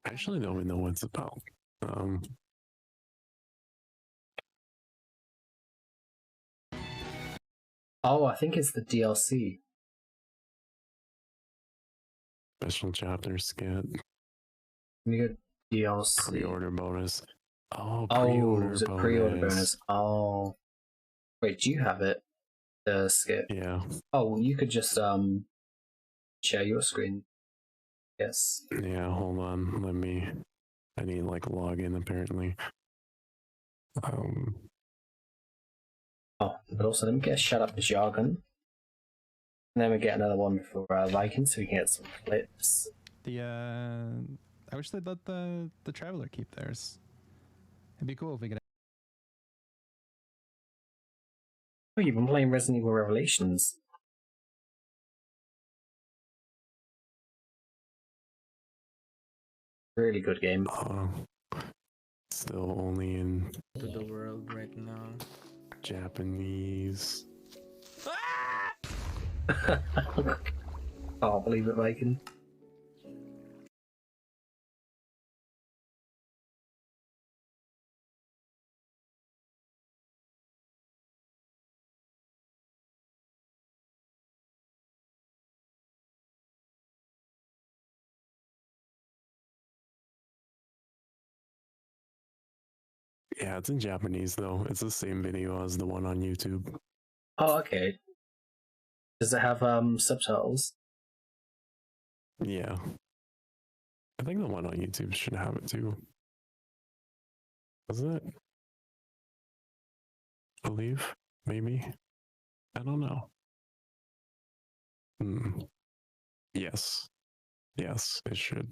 I actually don't even know what it's about. Oh, I think it's the DLC. Special chapter skit. You get DLC. Pre-order bonus. Oh, pre-order bonus. Pre-order bonus. Oh. Wait, do you have it? The skit? Yeah. Oh, you could just share your screen. Yes. Yeah, hold on. I need like log in apparently. Oh, but also let me get a shut up jargon. And then we get another one for Viking so we can get some clips. I wish they'd let the Traveler keep theirs. It'd be cool if we could. Oh, you've been playing Resident Evil Revelations. Really good game. Still only in To the world right now. Japanese. Can't believe it, Bacon. Yeah, it's in Japanese though. It's the same video as the one on YouTube. Oh, okay. Does it have subtitles? Yeah. I think the one on YouTube should have it too. Doesn't it? I believe? Maybe? I don't know. Yes. Yes, it should.